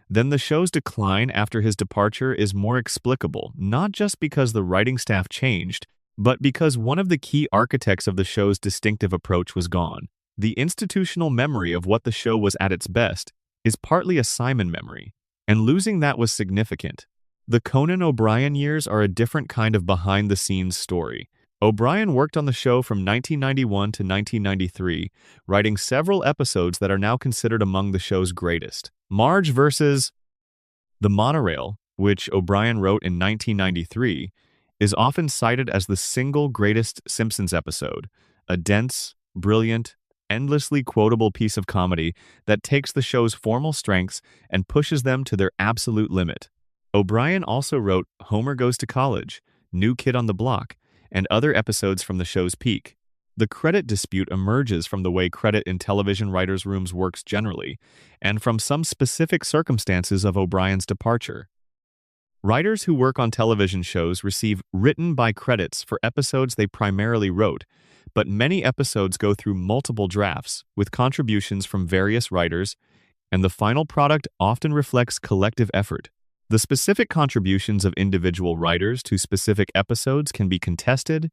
then the show's decline after his departure is more explicable, not just because the writing staff changed, but because one of the key architects of the show's distinctive approach was gone. The institutional memory of what the show was at its best is partly a Simon memory, and losing that was significant. The Conan O'Brien years are a different kind of behind-the-scenes story. O'Brien worked on the show from 1991 to 1993, writing several episodes that are now considered among the show's greatest. Marge vs. The Monorail, which O'Brien wrote in 1993, is often cited as the single greatest Simpsons episode, a dense, brilliant, endlessly quotable piece of comedy that takes the show's formal strengths and pushes them to their absolute limit. O'Brien also wrote Homer Goes to College, New Kid on the Block, and other episodes from the show's peak. The credit dispute emerges from the way credit in television writers' rooms works generally, and from some specific circumstances of O'Brien's departure. Writers who work on television shows receive written-by credits for episodes they primarily wrote, but many episodes go through multiple drafts, with contributions from various writers, and the final product often reflects collective effort. The specific contributions of individual writers to specific episodes can be contested,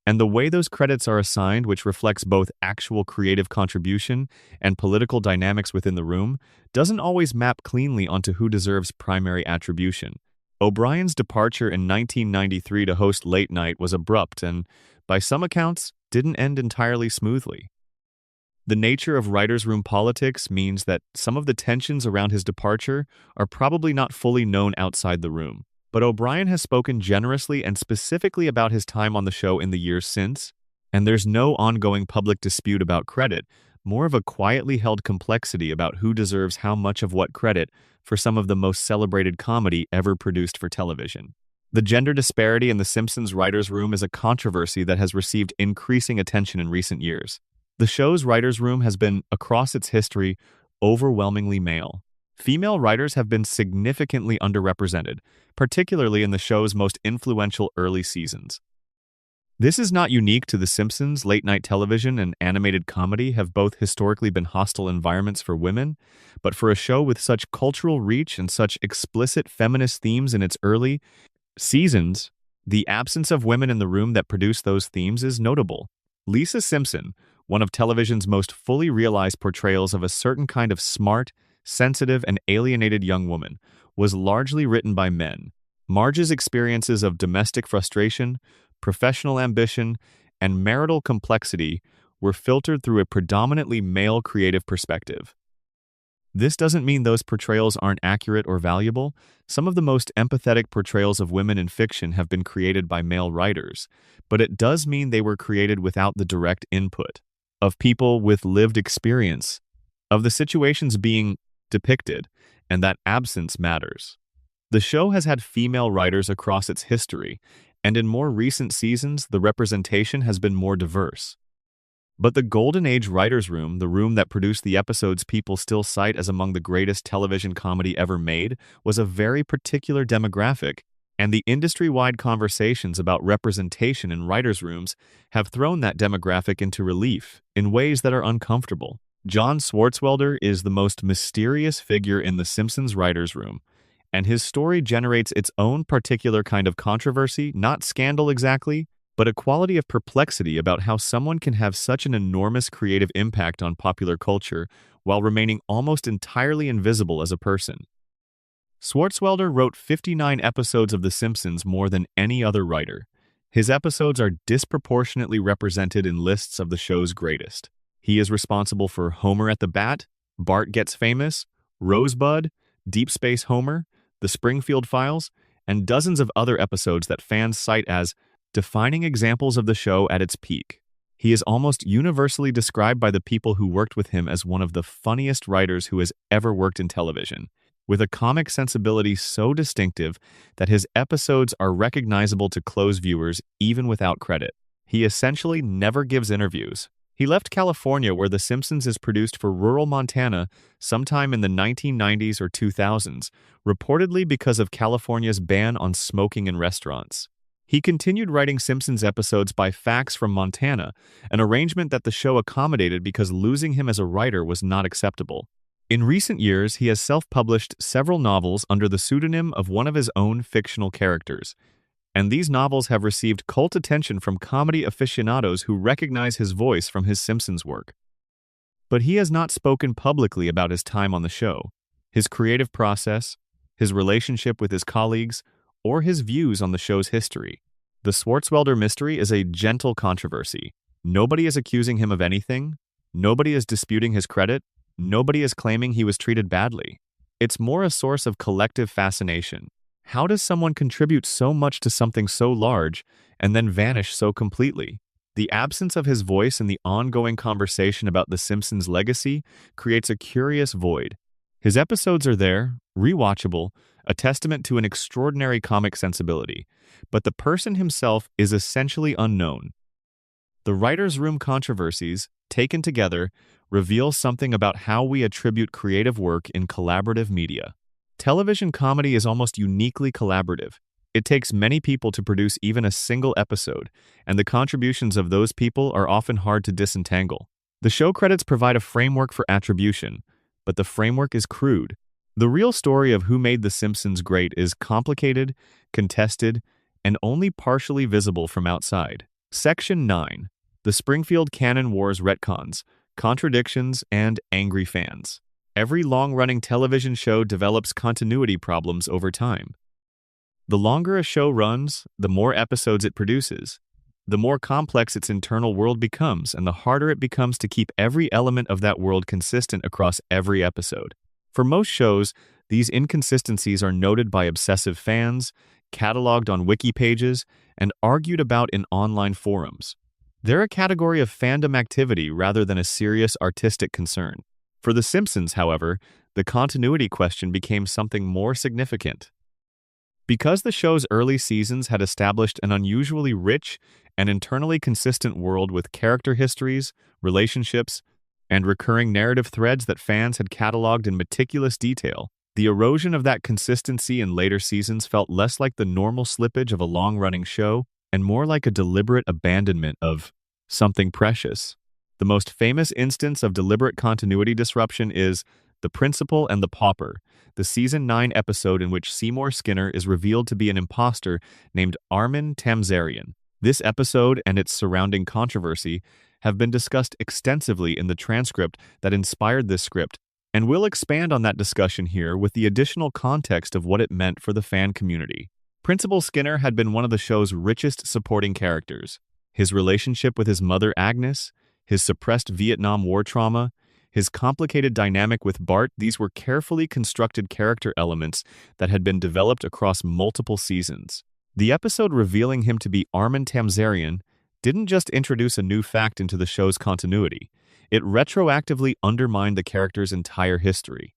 and the way those credits are assigned, which reflects both actual creative contribution and political dynamics within the room, doesn't always map cleanly onto who deserves primary attribution. O'Brien's departure in 1993 to host Late Night was abrupt and, by some accounts, didn't end entirely smoothly. The nature of writers' room politics means that some of the tensions around his departure are probably not fully known outside the room. But O'Brien has spoken generously and specifically about his time on the show in the years since, and there's no ongoing public dispute about credit, more of a quietly held complexity about who deserves how much of what credit for some of the most celebrated comedy ever produced for television. The gender disparity in The Simpsons writers' room is a controversy that has received increasing attention in recent years. The show's writers' room has been, across its history, overwhelmingly male. Female writers have been significantly underrepresented, particularly in the show's most influential early seasons. This is not unique to The Simpsons. Late-night television and animated comedy have both historically been hostile environments for women, but for a show with such cultural reach and such explicit feminist themes in its early seasons, the absence of women in the room that produced those themes is notable. Lisa Simpson, one of television's most fully realized portrayals of a certain kind of smart, sensitive, and alienated young woman, was largely written by men. Marge's experiences of domestic frustration, professional ambition, and marital complexity were filtered through a predominantly male creative perspective. This doesn't mean those portrayals aren't accurate or valuable. Some of the most empathetic portrayals of women in fiction have been created by male writers, but it does mean they were created without the direct input of people with lived experience of the situations being depicted, and that absence matters. The show has had female writers across its history, and in more recent seasons, the representation has been more diverse. But the Golden Age writers' room, the room that produced the episodes people still cite as among the greatest television comedy ever made, was a very particular demographic, and the industry-wide conversations about representation in writers' rooms have thrown that demographic into relief in ways that are uncomfortable. John Swartzwelder is the most mysterious figure in The Simpsons writers' room, and his story generates its own particular kind of controversy, not scandal exactly, but a quality of perplexity about how someone can have such an enormous creative impact on popular culture while remaining almost entirely invisible as a person. Swartzwelder wrote 59 episodes of The Simpsons, more than any other writer. His episodes are disproportionately represented in lists of the show's greatest. He is responsible for Homer at the Bat, Bart Gets Famous, Rosebud, Deep Space Homer, The Springfield Files, and dozens of other episodes that fans cite as defining examples of the show at its peak. He is almost universally described by the people who worked with him as one of the funniest writers who has ever worked in television, with a comic sensibility so distinctive that his episodes are recognizable to close viewers even without credit. He essentially never gives interviews, He left California, where The Simpsons is produced, for rural Montana sometime in the 1990s or 2000s, reportedly because of California's ban on smoking in restaurants. He continued writing Simpsons episodes by fax from Montana, an arrangement that the show accommodated because losing him as a writer was not acceptable. In recent years, he has self-published several novels under the pseudonym of one of his own fictional characters, and these novels have received cult attention from comedy aficionados who recognize his voice from his Simpsons work. But he has not spoken publicly about his time on the show, his creative process, his relationship with his colleagues, or his views on the show's history. The Swartzwelder mystery is a gentle controversy. Nobody is accusing him of anything, nobody is disputing his credit, nobody is claiming he was treated badly. It's more a source of collective fascination. How does someone contribute so much to something so large and then vanish so completely? The absence of his voice in the ongoing conversation about The Simpsons' legacy creates a curious void. His episodes are there, rewatchable, a testament to an extraordinary comic sensibility, but the person himself is essentially unknown. The writer's room controversies, taken together, reveal something about how we attribute creative work in collaborative media. Television comedy is almost uniquely collaborative. It takes many people to produce even a single episode, and the contributions of those people are often hard to disentangle. The show credits provide a framework for attribution, but the framework is crude. The real story of who made The Simpsons great is complicated, contested, and only partially visible from outside. Section 9. The Springfield Canon Wars Retcons, Contradictions, and Angry Fans. Every long-running television show develops continuity problems over time. The longer a show runs, the more episodes it produces. The more complex its internal world becomes, and the harder it becomes to keep every element of that world consistent across every episode. For most shows, these inconsistencies are noted by obsessive fans, cataloged on wiki pages, and argued about in online forums. They're a category of fandom activity rather than a serious artistic concern. For The Simpsons, however, the continuity question became something more significant. Because the show's early seasons had established an unusually rich and internally consistent world with character histories, relationships, and recurring narrative threads that fans had cataloged in meticulous detail, the erosion of that consistency in later seasons felt less like the normal slippage of a long-running show and more like a deliberate abandonment of something precious. The most famous instance of deliberate continuity disruption is The Principal and the Pauper, the Season 9 episode in which Seymour Skinner is revealed to be an imposter named Armin Tamzarian. This episode and its surrounding controversy have been discussed extensively in the transcript that inspired this script, and we'll expand on that discussion here with the additional context of what it meant for the fan community. Principal Skinner had been one of the show's richest supporting characters. His relationship with his mother Agnes, his suppressed Vietnam War trauma, his complicated dynamic with Bart, these were carefully constructed character elements that had been developed across multiple seasons. The episode revealing him to be Armin Tamzarian didn't just introduce a new fact into the show's continuity, it retroactively undermined the character's entire history.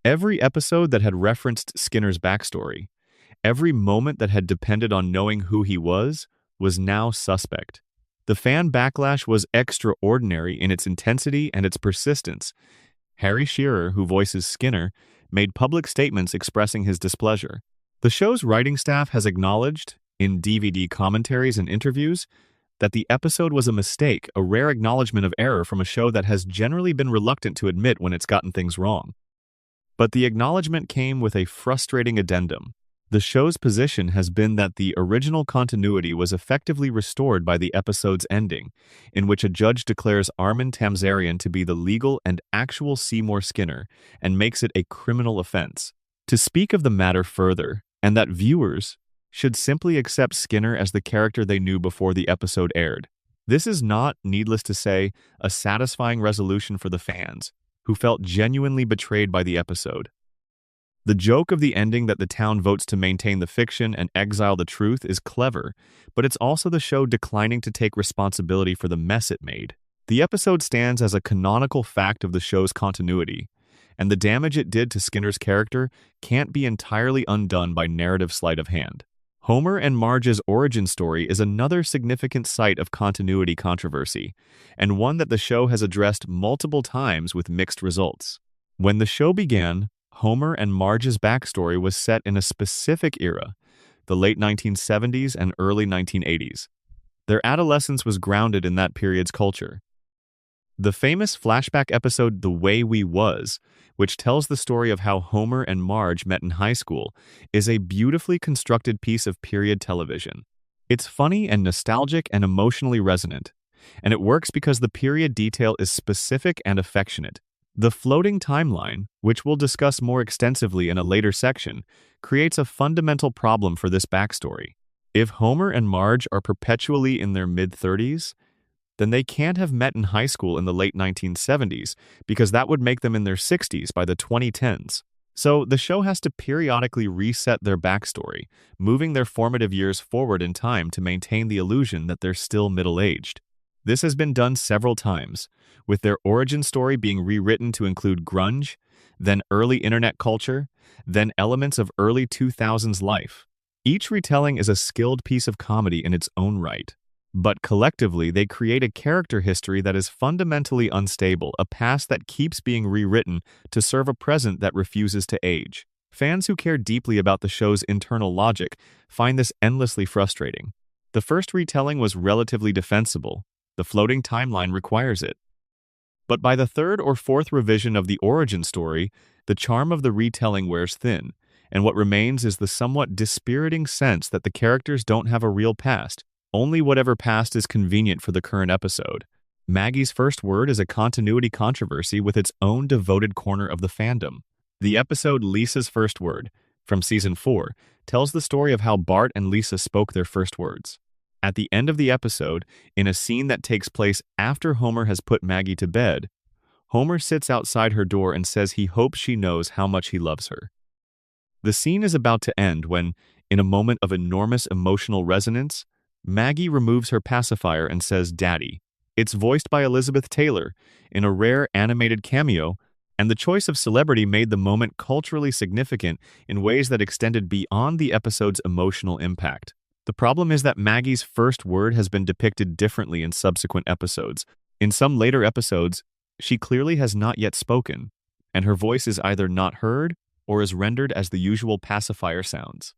Every episode that had referenced Skinner's backstory, every moment that had depended on knowing who he was now suspect. The fan backlash was extraordinary in its intensity and its persistence. Harry Shearer, who voices Skinner, made public statements expressing his displeasure. The show's writing staff has acknowledged, in DVD commentaries and interviews, that the episode was a mistake, a rare acknowledgement of error from a show that has generally been reluctant to admit when it's gotten things wrong. But the acknowledgement came with a frustrating addendum. The show's position has been that the original continuity was effectively restored by the episode's ending, in which a judge declares Armin Tamzarian to be the legal and actual Seymour Skinner and makes it a criminal offense. To speak of the matter further, and that viewers should simply accept Skinner as the character they knew before the episode aired. This is not, needless to say, a satisfying resolution for the fans, who felt genuinely betrayed by the episode. The joke of the ending that the town votes to maintain the fiction and exile the truth is clever, but it's also the show declining to take responsibility for the mess it made. The episode stands as a canonical fact of the show's continuity, and the damage it did to Skinner's character can't be entirely undone by narrative sleight of hand. Homer and Marge's origin story is another significant site of continuity controversy, and one that the show has addressed multiple times with mixed results. When the show began, Homer and Marge's backstory was set in a specific era, the late 1970s and early 1980s. Their adolescence was grounded in that period's culture. The famous flashback episode The Way We Was, which tells the story of how Homer and Marge met in high school, is a beautifully constructed piece of period television. It's funny and nostalgic and emotionally resonant, and it works because the period detail is specific and affectionate. The floating timeline, which we'll discuss more extensively in a later section, creates a fundamental problem for this backstory. If Homer and Marge are perpetually in their mid-30s, then they can't have met in high school in the late 1970s, because that would make them in their 60s by the 2010s. So the show has to periodically reset their backstory, moving their formative years forward in time to maintain the illusion that they're still middle-aged. This has been done several times, with their origin story being rewritten to include grunge, then early internet culture, then elements of early 2000s life. Each retelling is a skilled piece of comedy in its own right. But collectively, they create a character history that is fundamentally unstable, a past that keeps being rewritten to serve a present that refuses to age. Fans who care deeply about the show's internal logic find this endlessly frustrating. The first retelling was relatively defensible. The floating timeline requires it. But by the third or fourth revision of the origin story, the charm of the retelling wears thin, and what remains is the somewhat dispiriting sense that the characters don't have a real past, only whatever past is convenient for the current episode. Maggie's first word is a continuity controversy with its own devoted corner of the fandom. The episode Lisa's First Word, from Season 4, tells the story of how Bart and Lisa spoke their first words. At the end of the episode, in a scene that takes place after Homer has put Maggie to bed, Homer sits outside her door and says he hopes she knows how much he loves her. The scene is about to end when, in a moment of enormous emotional resonance, Maggie removes her pacifier and says, "Daddy." It's voiced by Elizabeth Taylor in a rare animated cameo, and the choice of celebrity made the moment culturally significant in ways that extended beyond the episode's emotional impact. The problem is that Maggie's first word has been depicted differently in subsequent episodes. In some later episodes, she clearly has not yet spoken, and her voice is either not heard or is rendered as the usual pacifier sounds.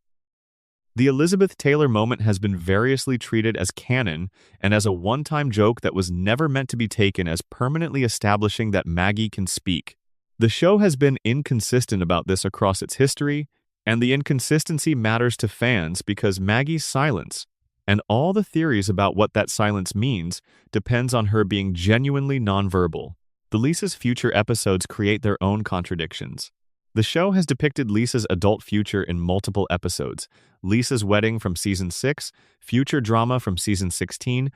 The Elizabeth Taylor moment has been variously treated as canon and as a one-time joke that was never meant to be taken as permanently establishing that Maggie can speak. The show has been inconsistent about this across its history, and the inconsistency matters to fans because Maggie's silence, and all the theories about what that silence means, depends on her being genuinely nonverbal. The Lisa's future episodes create their own contradictions. The show has depicted Lisa's adult future in multiple episodes: Lisa's wedding from Season 6, future drama from Season 16,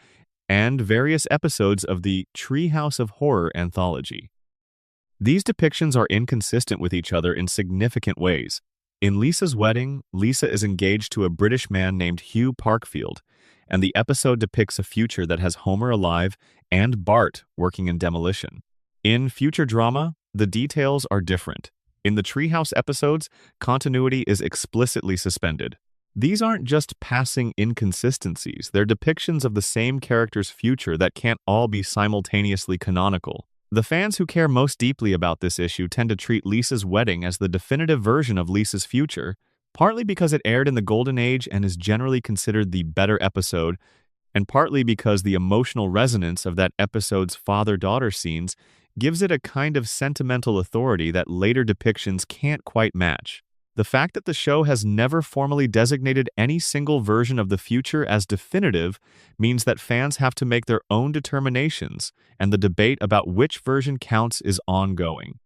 and various episodes of the Treehouse of Horror anthology. These depictions are inconsistent with each other in significant ways. In Lisa's wedding, Lisa is engaged to a British man named Hugh Parkfield, and the episode depicts a future that has Homer alive and Bart working in demolition. In future drama, the details are different. In the Treehouse episodes, continuity is explicitly suspended. These aren't just passing inconsistencies, they're depictions of the same character's future that can't all be simultaneously canonical. The fans who care most deeply about this issue tend to treat Lisa's wedding as the definitive version of Lisa's future, partly because it aired in the Golden Age and is generally considered the better episode, and partly because the emotional resonance of that episode's father-daughter scenes gives it a kind of sentimental authority that later depictions can't quite match. The fact that the show has never formally designated any single version of the future as definitive means that fans have to make their own determinations, and the debate about which version counts is ongoing.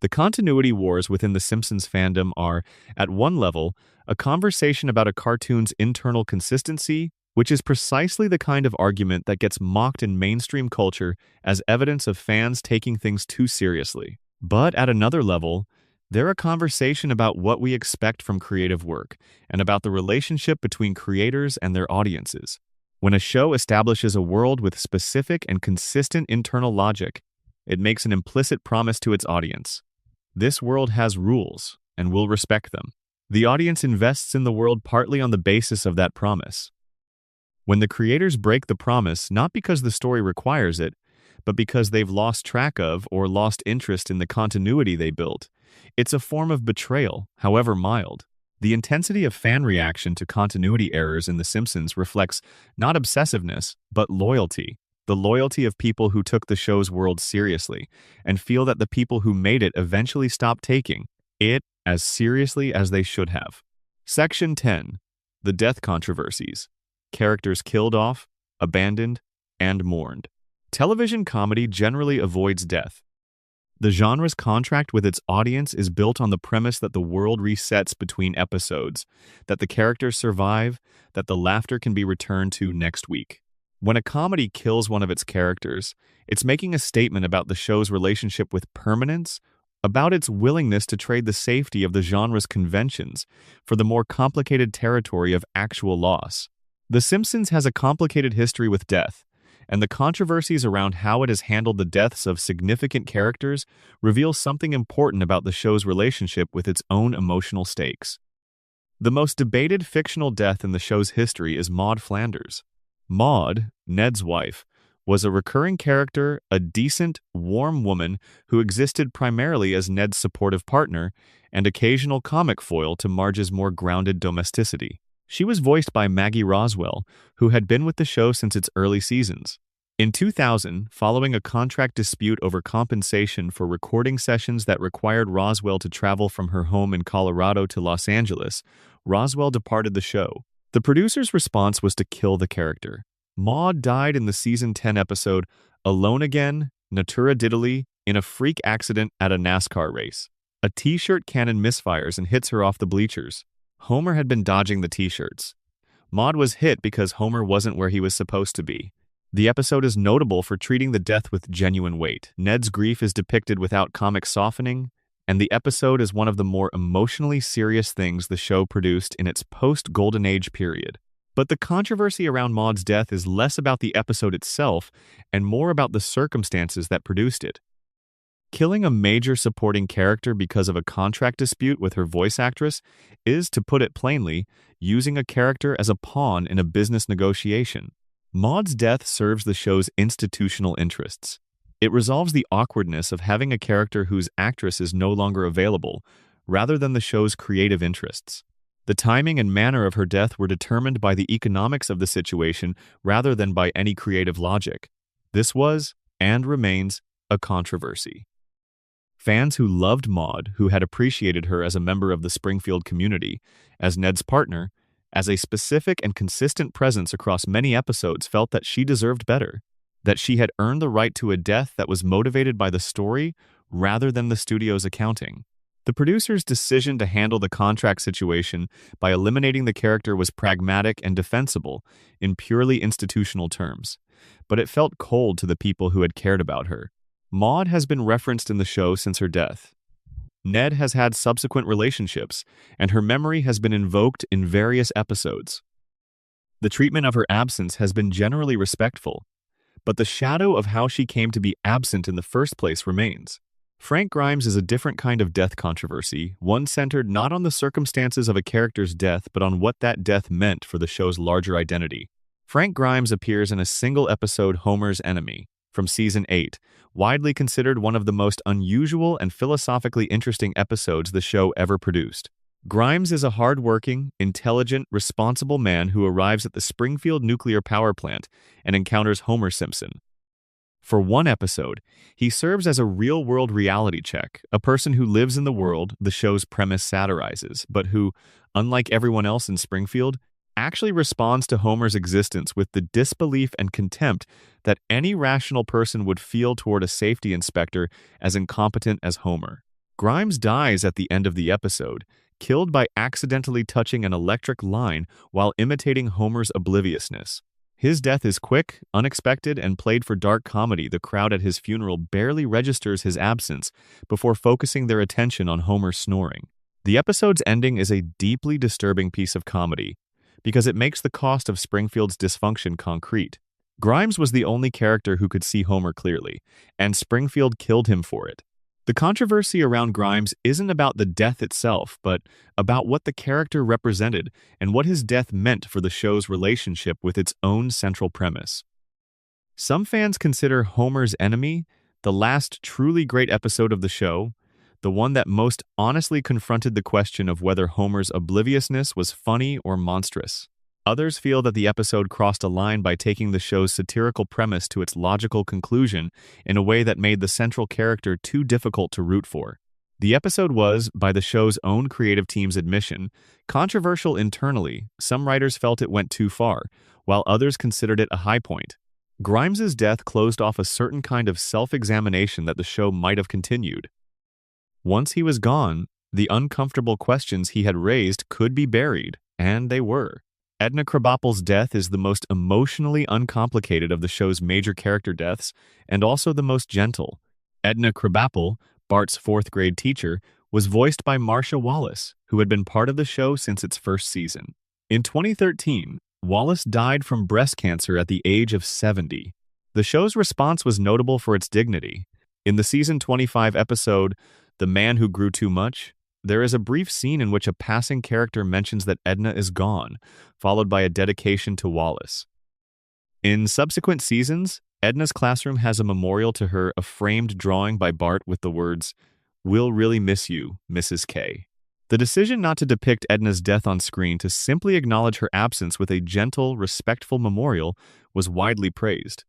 The continuity wars within the Simpsons fandom are, at one level, a conversation about a cartoon's internal consistency, which is precisely the kind of argument that gets mocked in mainstream culture as evidence of fans taking things too seriously. But at another level, they're a conversation about what we expect from creative work and about the relationship between creators and their audiences. When a show establishes a world with specific and consistent internal logic, it makes an implicit promise to its audience. This world has rules, and we'll respect them. The audience invests in the world partly on the basis of that promise. When the creators break the promise, not because the story requires it, but because they've lost track of or lost interest in the continuity they built, it's a form of betrayal, however mild. The intensity of fan reaction to continuity errors in The Simpsons reflects not obsessiveness, but loyalty. The loyalty of people who took the show's world seriously and feel that the people who made it eventually stopped taking it as seriously as they should have. Section 10. The Death Controversies. Characters killed off, abandoned, and mourned. Television comedy generally avoids death. The genre's contract with its audience is built on the premise that the world resets between episodes, that the characters survive, that the laughter can be returned to next week. When a comedy kills one of its characters, it's making a statement about the show's relationship with permanence, about its willingness to trade the safety of the genre's conventions for the more complicated territory of actual loss. The Simpsons has a complicated history with death, and the controversies around how it has handled the deaths of significant characters reveal something important about the show's relationship with its own emotional stakes. The most debated fictional death in the show's history is Maude Flanders. Maude, Ned's wife, was a recurring character, a decent, warm woman who existed primarily as Ned's supportive partner and occasional comic foil to Marge's more grounded domesticity. She was voiced by Maggie Roswell, who had been with the show since its early seasons. In 2000, following a contract dispute over compensation for recording sessions that required Roswell to travel from her home in Colorado to Los Angeles, Roswell departed the show. The producer's response was to kill the character. Maude died in the season 10 episode Alone Again, Natura Diddley, in a freak accident at a NASCAR race. A t-shirt cannon misfires and hits her off the bleachers. Homer had been dodging the t-shirts. Maude was hit because Homer wasn't where he was supposed to be. The episode is notable for treating the death with genuine weight. Ned's grief is depicted without comic softening, and the episode is one of the more emotionally serious things the show produced in its post-Golden Age period. But the controversy around Maude's death is less about the episode itself and more about the circumstances that produced it. Killing a major supporting character because of a contract dispute with her voice actress is, to put it plainly, using a character as a pawn in a business negotiation. Maude's death serves the show's institutional interests. It resolves the awkwardness of having a character whose actress is no longer available, rather than the show's creative interests. The timing and manner of her death were determined by the economics of the situation rather than by any creative logic. This was, and remains, a controversy. Fans who loved Maude, who had appreciated her as a member of the Springfield community, as Ned's partner, as a specific and consistent presence across many episodes, felt that she deserved better, that she had earned the right to a death that was motivated by the story rather than the studio's accounting. The producer's decision to handle the contract situation by eliminating the character was pragmatic and defensible in purely institutional terms, but it felt cold to the people who had cared about her. Maude has been referenced in the show since her death. Ned has had subsequent relationships, and her memory has been invoked in various episodes. The treatment of her absence has been generally respectful, but the shadow of how she came to be absent in the first place remains. Frank Grimes is a different kind of death controversy, one centered not on the circumstances of a character's death but on what that death meant for the show's larger identity. Frank Grimes appears in a single episode, Homer's Enemy, from Season 8, widely considered one of the most unusual and philosophically interesting episodes the show ever produced. Grimes is a hard-working, intelligent, responsible man who arrives at the Springfield nuclear power plant and encounters Homer Simpson. For one episode, he serves as a real-world reality check, a person who lives in the world the show's premise satirizes, but who, unlike everyone else in Springfield, actually responds to Homer's existence with the disbelief and contempt that any rational person would feel toward a safety inspector as incompetent as Homer. Grimes dies at the end of the episode, killed by accidentally touching an electric line while imitating Homer's obliviousness. His death is quick, unexpected, and played for dark comedy. The crowd at his funeral barely registers his absence before focusing their attention on Homer snoring. The episode's ending is a deeply disturbing piece of comedy, because it makes the cost of Springfield's dysfunction concrete. Grimes was the only character who could see Homer clearly, and Springfield killed him for it. The controversy around Grimes isn't about the death itself, but about what the character represented and what his death meant for the show's relationship with its own central premise. Some fans consider Homer's Enemy the last truly great episode of the show, the one that most honestly confronted the question of whether Homer's obliviousness was funny or monstrous. Others feel that the episode crossed a line by taking the show's satirical premise to its logical conclusion in a way that made the central character too difficult to root for. The episode was, by the show's own creative team's admission, controversial internally. Some writers felt it went too far, while others considered it a high point. Grimes's death closed off a certain kind of self-examination that the show might have continued. Once he was gone, the uncomfortable questions he had raised could be buried, and they were. Edna Krabappel's death is the most emotionally uncomplicated of the show's major character deaths, and also the most gentle. Edna Krabappel, Bart's fourth-grade teacher, was voiced by Marcia Wallace, who had been part of the show since its first season. In 2013, Wallace died from breast cancer at the age of 70. The show's response was notable for its dignity. In the season 25 episode, The Man Who Grew Too Much, there is a brief scene in which a passing character mentions that Edna is gone, followed by a dedication to Wallace. In subsequent seasons, Edna's classroom has a memorial to her, a framed drawing by Bart with the words, "We'll really miss you, Mrs. K." The decision not to depict Edna's death on screen, to simply acknowledge her absence with a gentle, respectful memorial, was widely praised.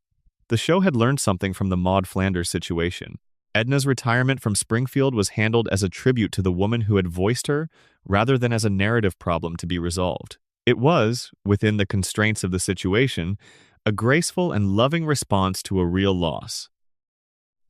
The show had learned something from the Maud Flanders situation. Edna's retirement from Springfield was handled as a tribute to the woman who had voiced her, rather than as a narrative problem to be resolved. It was, within the constraints of the situation, a graceful and loving response to a real loss.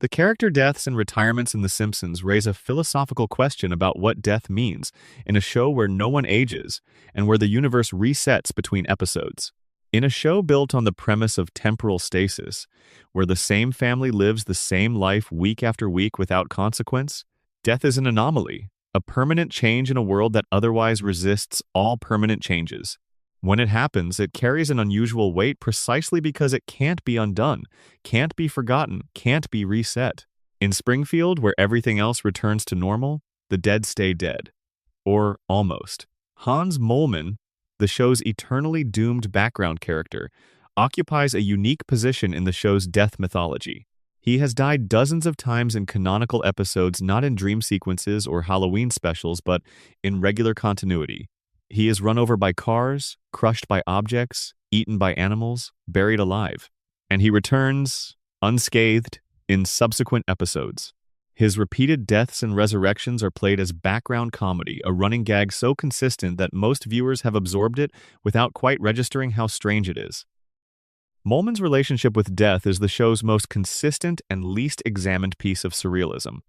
The character deaths and retirements in The Simpsons raise a philosophical question about what death means in a show where no one ages and where the universe resets between episodes. In a show built on the premise of temporal stasis, where the same family lives the same life week after week without consequence, death is an anomaly, a permanent change in a world that otherwise resists all permanent changes. When it happens, it carries an unusual weight precisely because it can't be undone, can't be forgotten, can't be reset. In Springfield, where everything else returns to normal, the dead stay dead. Or almost. Hans Moleman, the show's eternally doomed background character, occupies a unique position in the show's death mythology. He has died dozens of times in canonical episodes, not in dream sequences or Halloween specials, but in regular continuity. He is run over by cars, crushed by objects, eaten by animals, buried alive. And he returns, unscathed, in subsequent episodes. His repeated deaths and resurrections are played as background comedy, a running gag so consistent that most viewers have absorbed it without quite registering how strange it is. Moleman's relationship with death is the show's most consistent and least examined piece of surrealism.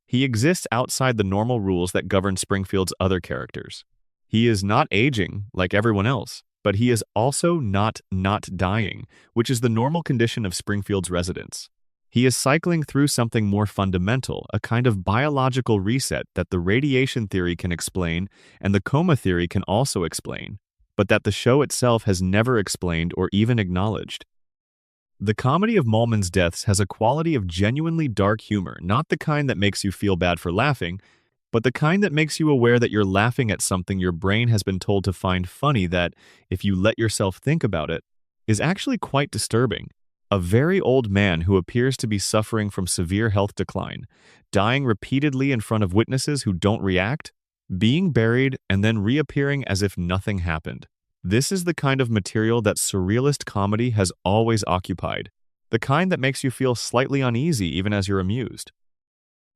He exists outside the normal rules that govern Springfield's other characters. He is not aging like everyone else, but he is also not dying, which is the normal condition of Springfield's residents. He is cycling through something more fundamental, a kind of biological reset that the radiation theory can explain and the coma theory can also explain, but that the show itself has never explained or even acknowledged. The comedy of Moleman's deaths has a quality of genuinely dark humor, not the kind that makes you feel bad for laughing, but the kind that makes you aware that you're laughing at something your brain has been told to find funny that, if you let yourself think about it, is actually quite disturbing. A very old man who appears to be suffering from severe health decline, dying repeatedly in front of witnesses who don't react, being buried and then reappearing as if nothing happened. This is the kind of material that surrealist comedy has always occupied, the kind that makes you feel slightly uneasy even as you're amused.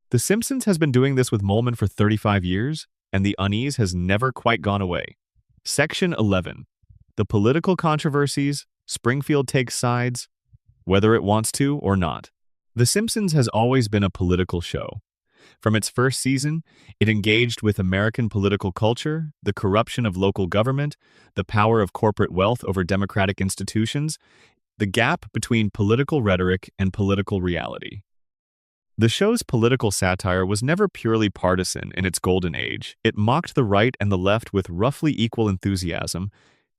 The Simpsons has been doing this with Moleman for 35 years, and the unease has never quite gone away. Section 11. The political controversies, Springfield takes sides, whether it wants to or not. The Simpsons has always been a political show. From its first season, it engaged with American political culture, the corruption of local government, the power of corporate wealth over democratic institutions, the gap between political rhetoric and political reality. The show's political satire was never purely partisan in its golden age. It mocked the right and the left with roughly equal enthusiasm,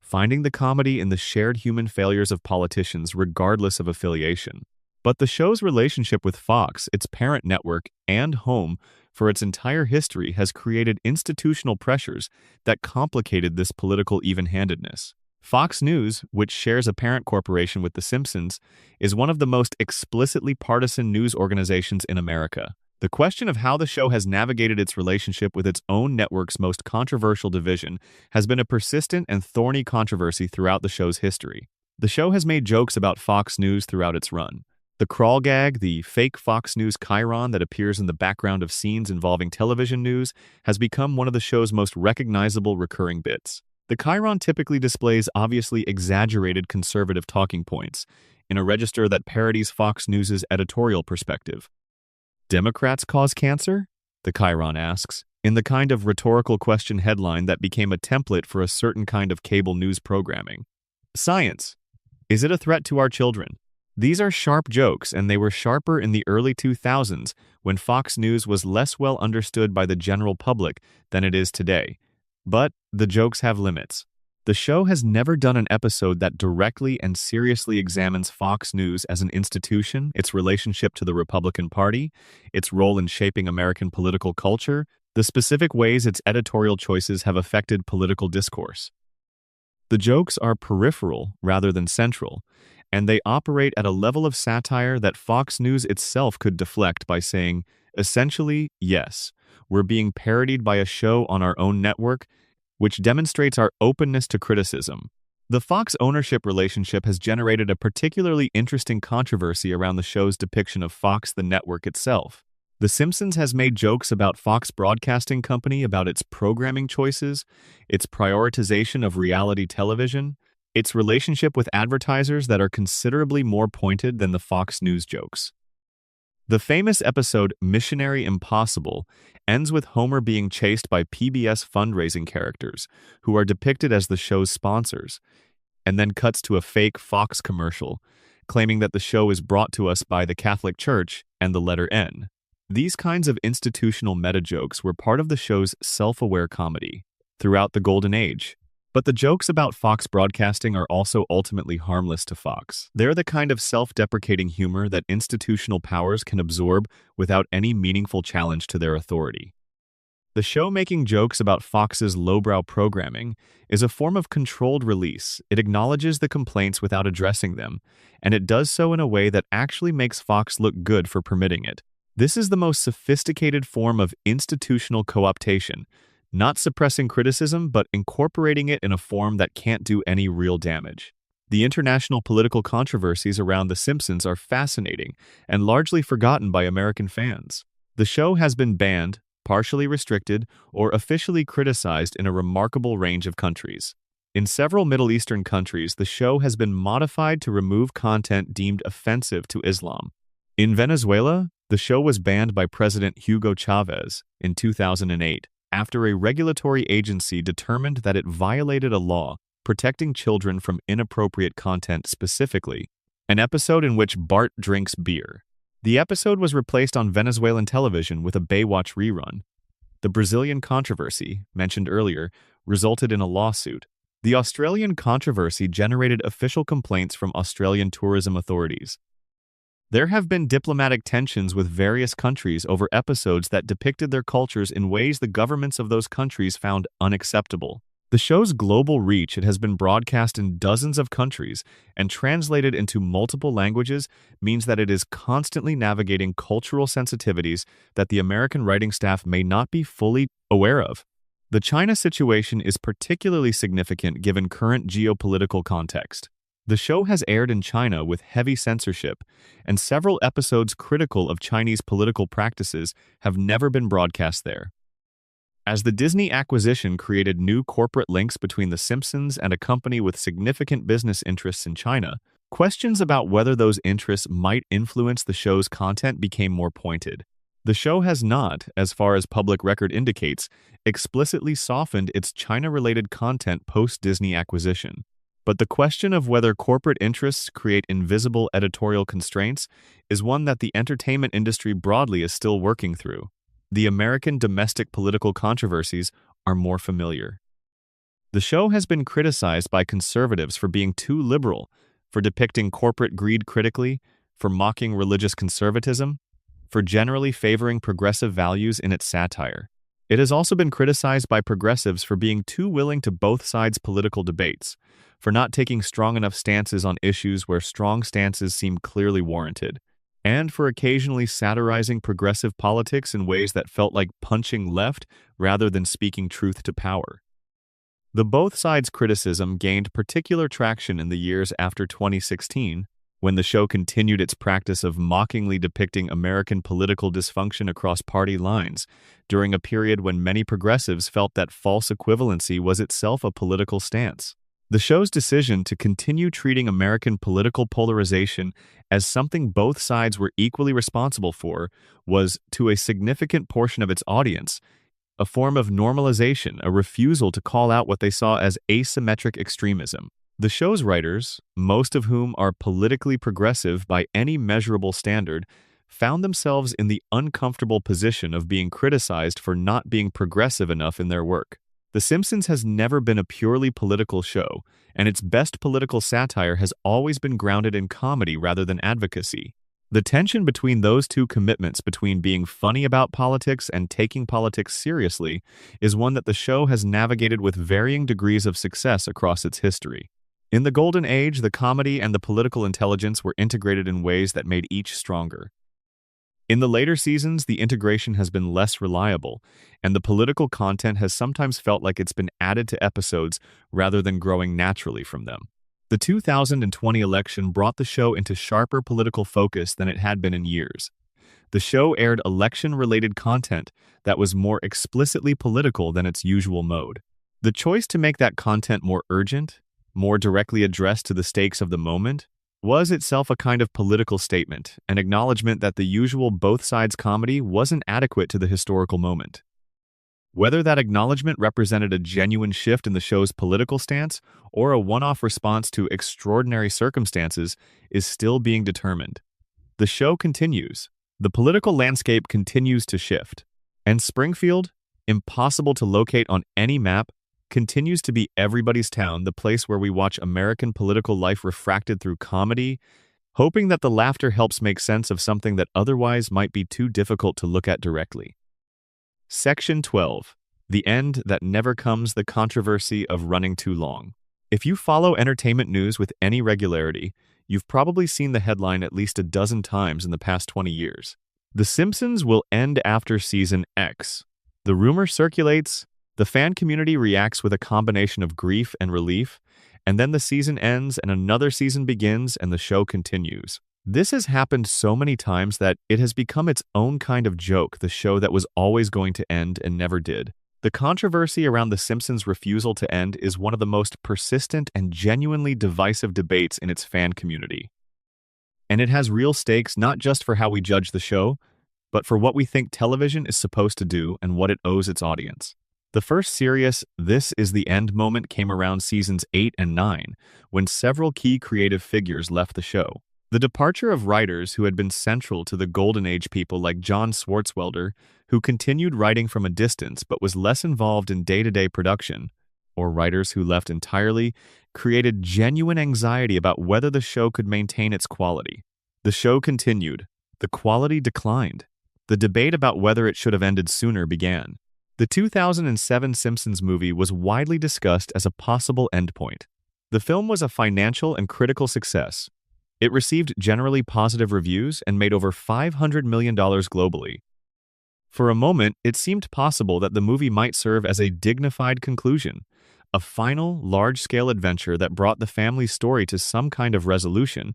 finding the comedy in the shared human failures of politicians regardless of affiliation. But the show's relationship with Fox, its parent network and home for its entire history, has created institutional pressures that complicated this political even-handedness. Fox News, which shares a parent corporation with The Simpsons, is one of the most explicitly partisan news organizations in America. The question of how the show has navigated its relationship with its own network's most controversial division has been a persistent and thorny controversy throughout the show's history. The show has made jokes about Fox News throughout its run. The crawl gag, the fake Fox News chyron that appears in the background of scenes involving television news, has become one of the show's most recognizable recurring bits. The chyron typically displays obviously exaggerated conservative talking points in a register that parodies Fox News' editorial perspective. Democrats cause cancer? The chyron asks, in the kind of rhetorical question headline that became a template for a certain kind of cable news programming. Science. Is it a threat to our children? These are sharp jokes, and they were sharper in the early 2000s when Fox News was less well understood by the general public than it is today. But the jokes have limits. The show has never done an episode that directly and seriously examines Fox News as an institution, its relationship to the Republican Party, its role in shaping American political culture, the specific ways its editorial choices have affected political discourse. The jokes are peripheral rather than central, and they operate at a level of satire that Fox News itself could deflect by saying, essentially, yes, we're being parodied by a show on our own network, which demonstrates our openness to criticism. The Fox ownership relationship has generated a particularly interesting controversy around the show's depiction of Fox, the network itself. The Simpsons has made jokes about Fox Broadcasting Company, about its programming choices, its prioritization of reality television, its relationship with advertisers that are considerably more pointed than the Fox News jokes. The famous episode Missionary Impossible ends with Homer being chased by PBS fundraising characters, who are depicted as the show's sponsors, and then cuts to a fake Fox commercial, claiming that the show is brought to us by the Catholic Church and the letter N. These kinds of institutional meta-jokes were part of the show's self-aware comedy throughout the Golden Age. But the jokes about Fox Broadcasting are also ultimately harmless to Fox. They're the kind of self-deprecating humor that institutional powers can absorb without any meaningful challenge to their authority. The show making jokes about Fox's lowbrow programming is a form of controlled release. It acknowledges the complaints without addressing them, and it does so in a way that actually makes Fox look good for permitting it. This is the most sophisticated form of institutional co-optation, not suppressing criticism, but incorporating it in a form that can't do any real damage. The international political controversies around The Simpsons are fascinating and largely forgotten by American fans. The show has been banned, partially restricted, or officially criticized in a remarkable range of countries. In several Middle Eastern countries, the show has been modified to remove content deemed offensive to Islam. In Venezuela, the show was banned by President Hugo Chavez in 2008. After a regulatory agency determined that it violated a law protecting children from inappropriate content, specifically an episode in which Bart drinks beer. The episode was replaced on Venezuelan television with a Baywatch rerun. The Brazilian controversy, mentioned earlier, resulted in a lawsuit. The Australian controversy generated official complaints from Australian tourism authorities. There have been diplomatic tensions with various countries over episodes that depicted their cultures in ways the governments of those countries found unacceptable. The show's global reach, it has been broadcast in dozens of countries and translated into multiple languages, means that it is constantly navigating cultural sensitivities that the American writing staff may not be fully aware of. The China situation is particularly significant given current geopolitical context. The show has aired in China with heavy censorship, and several episodes critical of Chinese political practices have never been broadcast there. As the Disney acquisition created new corporate links between The Simpsons and a company with significant business interests in China, questions about whether those interests might influence the show's content became more pointed. The show has not, as far as public record indicates, explicitly softened its China-related content post-Disney acquisition. But the question of whether corporate interests create invisible editorial constraints is one that the entertainment industry broadly is still working through. The American domestic political controversies are more familiar. The show has been criticized by conservatives for being too liberal, for depicting corporate greed critically, for mocking religious conservatism, for generally favoring progressive values in its satire. It has also been criticized by progressives for being too willing to both sides' political debates, for not taking strong enough stances on issues where strong stances seem clearly warranted, and for occasionally satirizing progressive politics in ways that felt like punching left rather than speaking truth to power. The both sides criticism gained particular traction in the years after 2016, when the show continued its practice of mockingly depicting American political dysfunction across party lines, during a period when many progressives felt that false equivalency was itself a political stance. The show's decision to continue treating American political polarization as something both sides were equally responsible for was, to a significant portion of its audience, a form of normalization, a refusal to call out what they saw as asymmetric extremism. The show's writers, most of whom are politically progressive by any measurable standard, found themselves in the uncomfortable position of being criticized for not being progressive enough in their work. The Simpsons has never been a purely political show, and its best political satire has always been grounded in comedy rather than advocacy. The tension between those two commitments, between being funny about politics and taking politics seriously, is one that the show has navigated with varying degrees of success across its history. In the Golden Age, the comedy and the political intelligence were integrated in ways that made each stronger. In the later seasons, the integration has been less reliable, and the political content has sometimes felt like it's been added to episodes rather than growing naturally from them. The 2020 election brought the show into sharper political focus than it had been in years. The show aired election-related content that was more explicitly political than its usual mode. The choice to make that content more urgent, more directly addressed to the stakes of the moment, was itself a kind of political statement, an acknowledgement that the usual both sides comedy wasn't adequate to the historical moment. Whether that acknowledgement represented a genuine shift in the show's political stance or a one-off response to extraordinary circumstances is still being determined. The show continues. The political landscape continues to shift. And Springfield, impossible to locate on any map, continues to be everybody's town, the place where we watch American political life refracted through comedy, hoping that the laughter helps make sense of something that otherwise might be too difficult to look at directly. Section 12. The End That Never Comes, the Controversy of Running Too Long. If you follow entertainment news with any regularity, you've probably seen the headline at least a dozen times in the past 20 years. The Simpsons will end after season X. The rumor circulates, the fan community reacts with a combination of grief and relief, and then the season ends and another season begins and the show continues. This has happened so many times that it has become its own kind of joke, the show that was always going to end and never did. The controversy around The Simpsons' refusal to end is one of the most persistent and genuinely divisive debates in its fan community. And it has real stakes not just for how we judge the show, but for what we think television is supposed to do and what it owes its audience. The first serious "this is the end" moment came around seasons 8 and 9, when several key creative figures left the show. The departure of writers who had been central to the Golden Age, people like John Swartzwelder, who continued writing from a distance but was less involved in day-to-day production, or writers who left entirely, created genuine anxiety about whether the show could maintain its quality. The show continued. The quality declined. The debate about whether it should have ended sooner began. The 2007 Simpsons movie was widely discussed as a possible endpoint. The film was a financial and critical success. It received generally positive reviews and made over $500 million globally. For a moment, it seemed possible that the movie might serve as a dignified conclusion, a final, large-scale adventure that brought the family's story to some kind of resolution,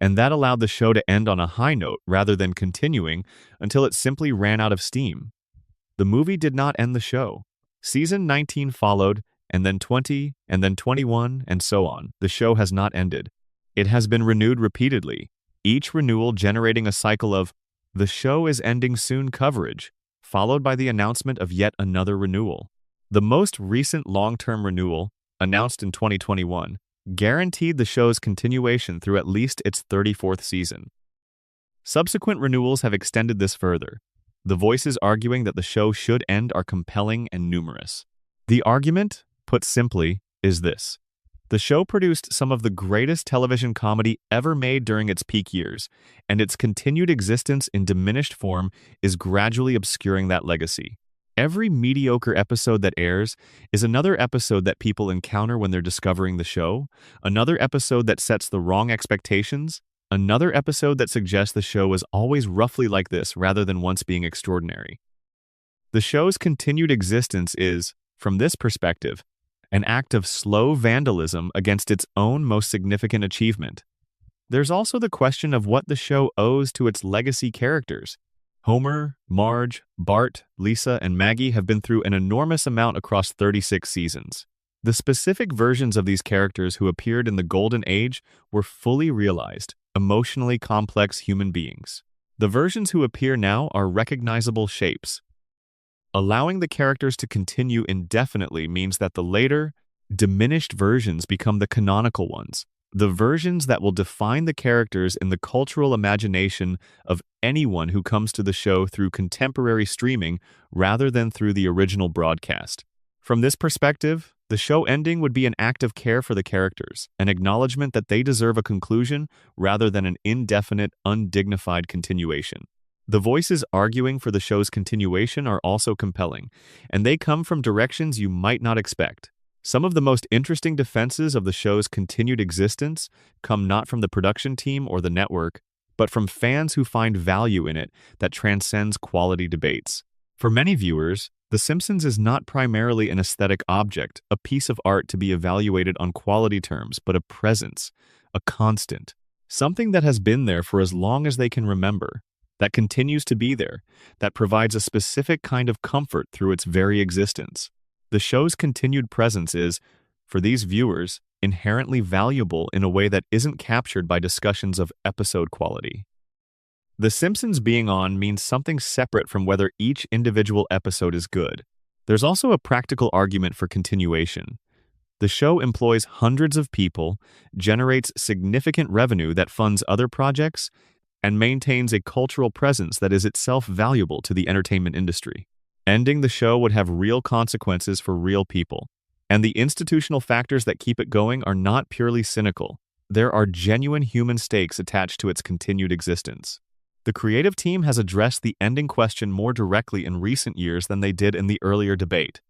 and that allowed the show to end on a high note rather than continuing until it simply ran out of steam. The movie did not end the show. Season 19 followed, and then 20, and then 21, and so on. The show has not ended. It has been renewed repeatedly, each renewal generating a cycle of "the show is ending soon" coverage, followed by the announcement of yet another renewal. The most recent long-term renewal, announced in 2021, guaranteed the show's continuation through at least its 34th season. Subsequent renewals have extended this further. The voices arguing that the show should end are compelling and numerous. The argument, put simply, is this: The show produced some of the greatest television comedy ever made during its peak years, and its continued existence in diminished form is gradually obscuring that legacy. Every mediocre episode that airs is another episode that people encounter when they're discovering the show, another episode that sets the wrong expectations, another episode that suggests the show was always roughly like this rather than once being extraordinary. The show's continued existence is, from this perspective, an act of slow vandalism against its own most significant achievement. There's also the question of what the show owes to its legacy characters. Homer, Marge, Bart, Lisa, and Maggie have been through an enormous amount across 36 seasons. The specific versions of these characters who appeared in the Golden Age were fully realized, emotionally complex human beings. The versions who appear now are recognizable shapes. Allowing the characters to continue indefinitely means that the later, diminished versions become the canonical ones, the versions that will define the characters in the cultural imagination of anyone who comes to the show through contemporary streaming rather than through the original broadcast. From this perspective, the show ending would be an act of care for the characters, an acknowledgement that they deserve a conclusion rather than an indefinite, undignified continuation. The voices arguing for the show's continuation are also compelling, and they come from directions you might not expect. Some of the most interesting defenses of the show's continued existence come not from the production team or the network, but from fans who find value in it that transcends quality debates. For many viewers, The Simpsons is not primarily an aesthetic object, a piece of art to be evaluated on quality terms, but a presence, a constant, something that has been there for as long as they can remember, that continues to be there, that provides a specific kind of comfort through its very existence. The show's continued presence is, for these viewers, inherently valuable in a way that isn't captured by discussions of episode quality. The Simpsons being on means something separate from whether each individual episode is good. There's also a practical argument for continuation. The show employs hundreds of people, generates significant revenue that funds other projects, and maintains a cultural presence that is itself valuable to the entertainment industry. Ending the show would have real consequences for real people, and the institutional factors that keep it going are not purely cynical. There are genuine human stakes attached to its continued existence. The creative team has addressed the ending question more directly in recent years than they did in the earlier debate.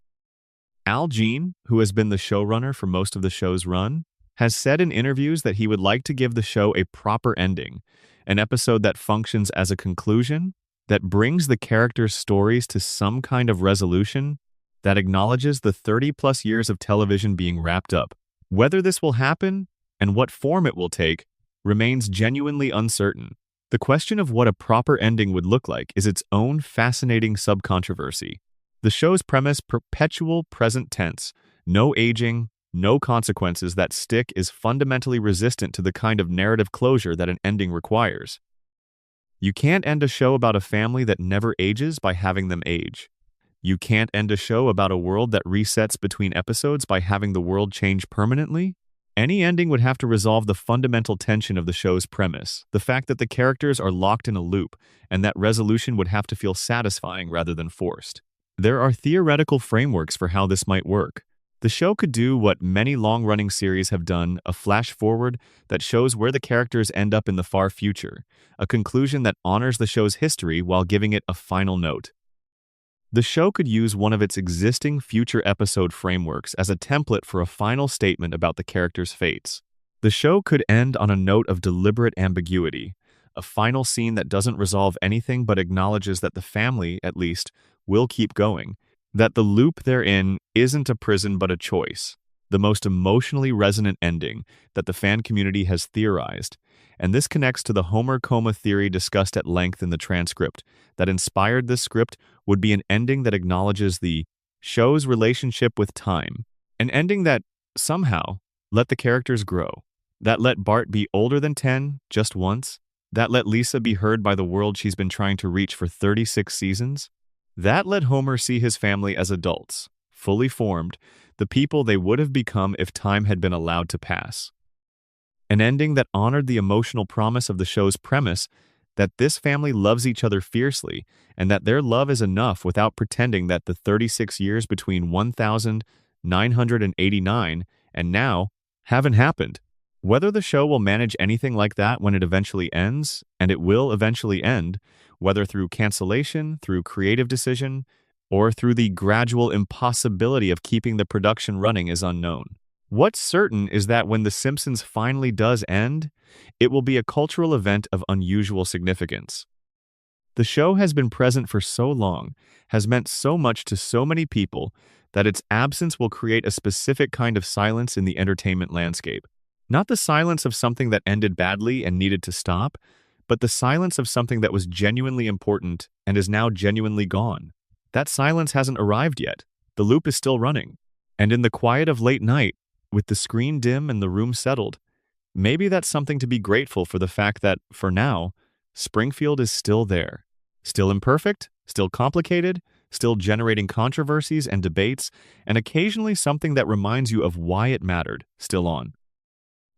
Al Jean, who has been the showrunner for most of the show's run, has said in interviews that he would like to give the show a proper ending, an episode that functions as a conclusion, that brings the characters' stories to some kind of resolution, that acknowledges the 30-plus years of television being wrapped up. Whether this will happen, and what form it will take, remains genuinely uncertain. The question of what a proper ending would look like is its own fascinating sub-controversy. The show's premise, perpetual present tense, no aging, no consequences that stick, is fundamentally resistant to the kind of narrative closure that an ending requires. You can't end a show about a family that never ages by having them age. You can't end a show about a world that resets between episodes by having the world change permanently. Any ending would have to resolve the fundamental tension of the show's premise, the fact that the characters are locked in a loop, and that resolution would have to feel satisfying rather than forced. There are theoretical frameworks for how this might work. The show could do what many long-running series have done, a flash-forward that shows where the characters end up in the far future, a conclusion that honors the show's history while giving it a final note. The show could use one of its existing future episode frameworks as a template for a final statement about the characters' fates. The show could end on a note of deliberate ambiguity, a final scene that doesn't resolve anything but acknowledges that the family, at least, will keep going, that the loop they're in isn't a prison but a choice, the most emotionally resonant ending that the fan community has theorized. And this connects to the Homer coma theory discussed at length in the transcript that inspired this script would be an ending that acknowledges the show's relationship with time, an ending that, somehow, let the characters grow, that let Bart be older than 10 just once, that let Lisa be heard by the world she's been trying to reach for 36 seasons. That let Homer see his family as adults, fully formed, the people they would have become if time had been allowed to pass. An ending that honored the emotional promise of the show's premise that this family loves each other fiercely and that their love is enough without pretending that the 36 years between 1989 and now haven't happened. Whether the show will manage anything like that when it eventually ends, and it will eventually end, whether through cancellation, through creative decision, or through the gradual impossibility of keeping the production running is unknown. What's certain is that when The Simpsons finally does end, it will be a cultural event of unusual significance. The show has been present for so long, has meant so much to so many people, that its absence will create a specific kind of silence in the entertainment landscape. Not the silence of something that ended badly and needed to stop, but the silence of something that was genuinely important and is now genuinely gone. That silence hasn't arrived yet. The loop is still running. And in the quiet of late night, with the screen dim and the room settled, maybe that's something to be grateful for, the fact that, for now, Springfield is still there. Still imperfect, still complicated, still generating controversies and debates, and occasionally something that reminds you of why it mattered, still on.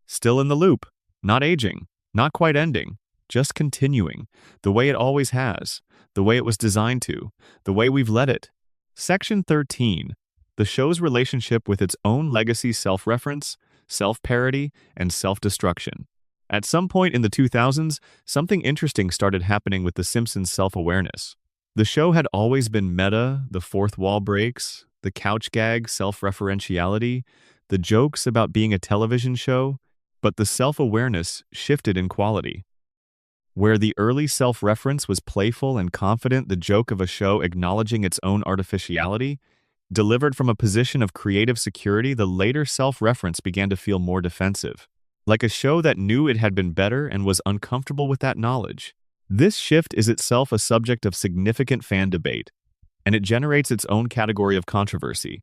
Still in the loop, not aging, not quite ending, just continuing, the way it always has, the way it was designed to, the way we've let it. Section 13. The show's relationship with its own legacy, self-reference, self-parody, and self-destruction. At some point in the 2000s, something interesting started happening with The Simpsons' self-awareness. The show had always been meta, the fourth wall breaks, the couch gag self-referentiality, the jokes about being a television show, but the self-awareness shifted in quality. Where the early self-reference was playful and confident, the joke of a show acknowledging its own artificiality, delivered from a position of creative security, the later self-reference began to feel more defensive, like a show that knew it had been better and was uncomfortable with that knowledge. This shift is itself a subject of significant fan debate, and it generates its own category of controversy.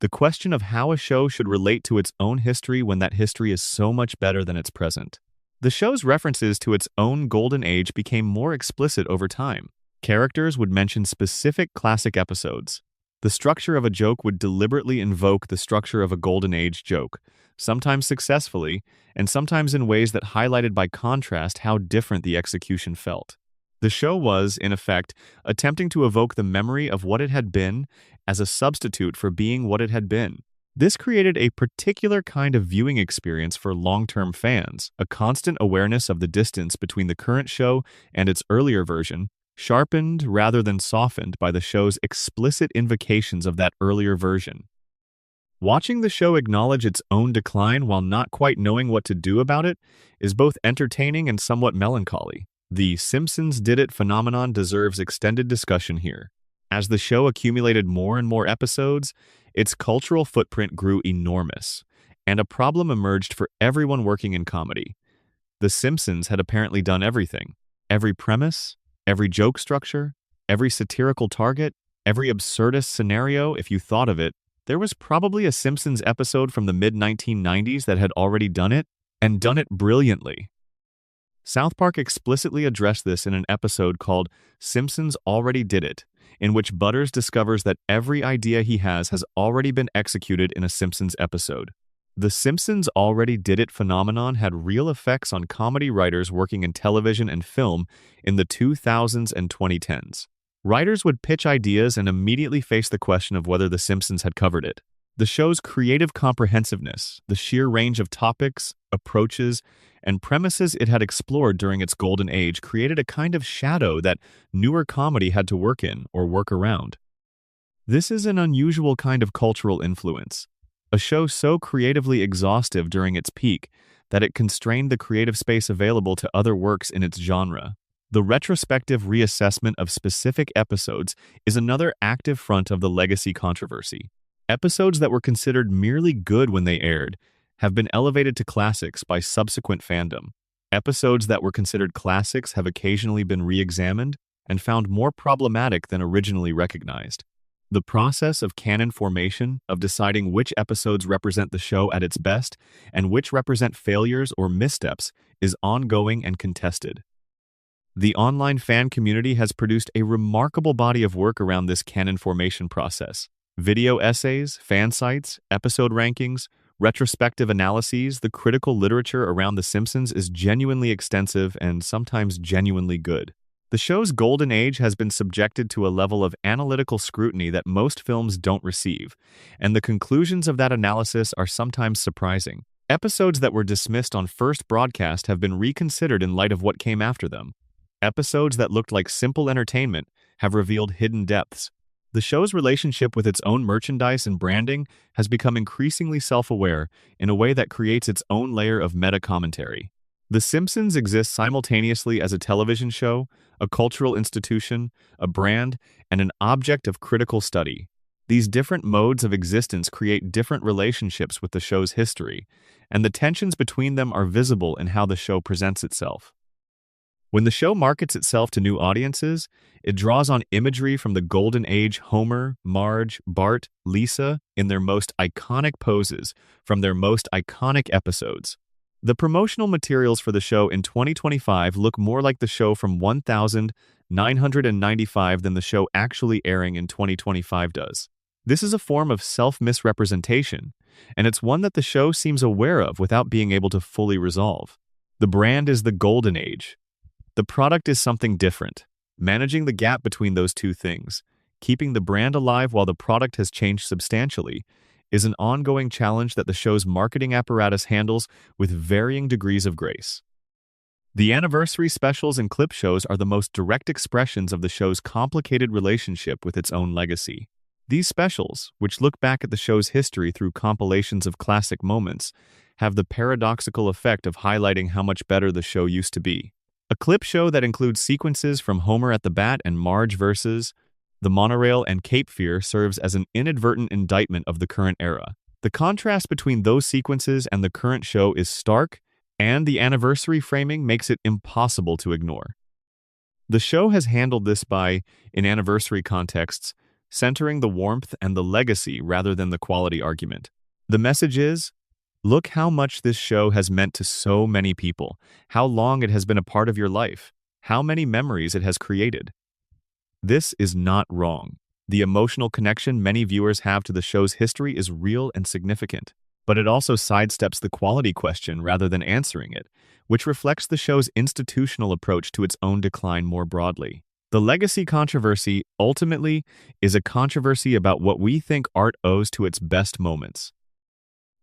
The question of how a show should relate to its own history when that history is so much better than its present. The show's references to its own golden age became more explicit over time. Characters would mention specific classic episodes. The structure of a joke would deliberately invoke the structure of a golden age joke, sometimes successfully, and sometimes in ways that highlighted by contrast how different the execution felt. The show was, in effect, attempting to evoke the memory of what it had been as a substitute for being what it had been. This created a particular kind of viewing experience for long-term fans, a constant awareness of the distance between the current show and its earlier version, sharpened rather than softened by the show's explicit invocations of that earlier version. Watching the show acknowledge its own decline while not quite knowing what to do about it is both entertaining and somewhat melancholy. The Simpsons did it phenomenon deserves extended discussion here. As the show accumulated more and more episodes, its cultural footprint grew enormous, and a problem emerged for everyone working in comedy. The Simpsons had apparently done everything. Every premise, every joke structure, every satirical target, every absurdist scenario, if you thought of it, there was probably a Simpsons episode from the mid-1990s that had already done it, and done it brilliantly. South Park explicitly addressed this in an episode called Simpsons Already Did It, in which Butters discovers that every idea he has already been executed in a Simpsons episode. The Simpsons Already Did It phenomenon had real effects on comedy writers working in television and film in the 2000s and 2010s. Writers would pitch ideas and immediately face the question of whether The Simpsons had covered it. The show's creative comprehensiveness, the sheer range of topics, approaches, and premises it had explored during its golden age created a kind of shadow that newer comedy had to work in or work around. This is an unusual kind of cultural influence, a show so creatively exhaustive during its peak that it constrained the creative space available to other works in its genre. The retrospective reassessment of specific episodes is another active front of the legacy controversy. Episodes that were considered merely good when they aired have been elevated to classics by subsequent fandom. Episodes that were considered classics have occasionally been re-examined and found more problematic than originally recognized. The process of canon formation, of deciding which episodes represent the show at its best and which represent failures or missteps, is ongoing and contested. The online fan community has produced a remarkable body of work around this canon formation process. Video essays, fan sites, episode rankings, retrospective analyses, the critical literature around The Simpsons is genuinely extensive and sometimes genuinely good. The show's golden age has been subjected to a level of analytical scrutiny that most films don't receive, and the conclusions of that analysis are sometimes surprising. Episodes that were dismissed on first broadcast have been reconsidered in light of what came after them. Episodes that looked like simple entertainment have revealed hidden depths. The show's relationship with its own merchandise and branding has become increasingly self-aware in a way that creates its own layer of meta-commentary. The Simpsons exists simultaneously as a television show, a cultural institution, a brand, and an object of critical study. These different modes of existence create different relationships with the show's history, and the tensions between them are visible in how the show presents itself. When the show markets itself to new audiences, it draws on imagery from the Golden Age Homer, Marge, Bart, Lisa in their most iconic poses from their most iconic episodes. The promotional materials for the show in 2025 look more like the show from 1995 than the show actually airing in 2025 does. This is a form of self-misrepresentation, and it's one that the show seems aware of without being able to fully resolve. The brand is the Golden Age. The product is something different. Managing the gap between those two things, keeping the brand alive while the product has changed substantially, is an ongoing challenge that the show's marketing apparatus handles with varying degrees of grace. The anniversary specials and clip shows are the most direct expressions of the show's complicated relationship with its own legacy. These specials, which look back at the show's history through compilations of classic moments, have the paradoxical effect of highlighting how much better the show used to be. A clip show that includes sequences from Homer at the Bat and Marge versus the monorail and Cape Fear serves as an inadvertent indictment of the current era. The contrast between those sequences and the current show is stark, and the anniversary framing makes it impossible to ignore. The show has handled this by, in anniversary contexts, centering the warmth and the legacy rather than the quality argument. The message is, look how much this show has meant to so many people, how long it has been a part of your life, how many memories it has created. This is not wrong. The emotional connection many viewers have to the show's history is real and significant, but it also sidesteps the quality question rather than answering it, which reflects the show's institutional approach to its own decline more broadly. The legacy controversy, ultimately, is a controversy about what we think art owes to its best moments.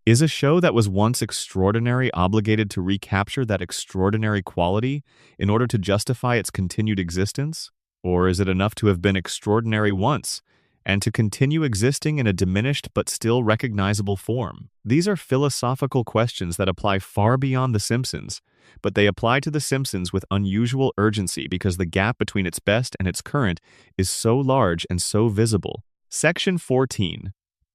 Is a show that was once extraordinary obligated to recapture that extraordinary quality in order to justify its continued existence? Or is it enough to have been extraordinary once and to continue existing in a diminished but still recognizable form? These are philosophical questions that apply far beyond The Simpsons, but they apply to The Simpsons with unusual urgency because the gap between its best and its current is so large and so visible. Section 14.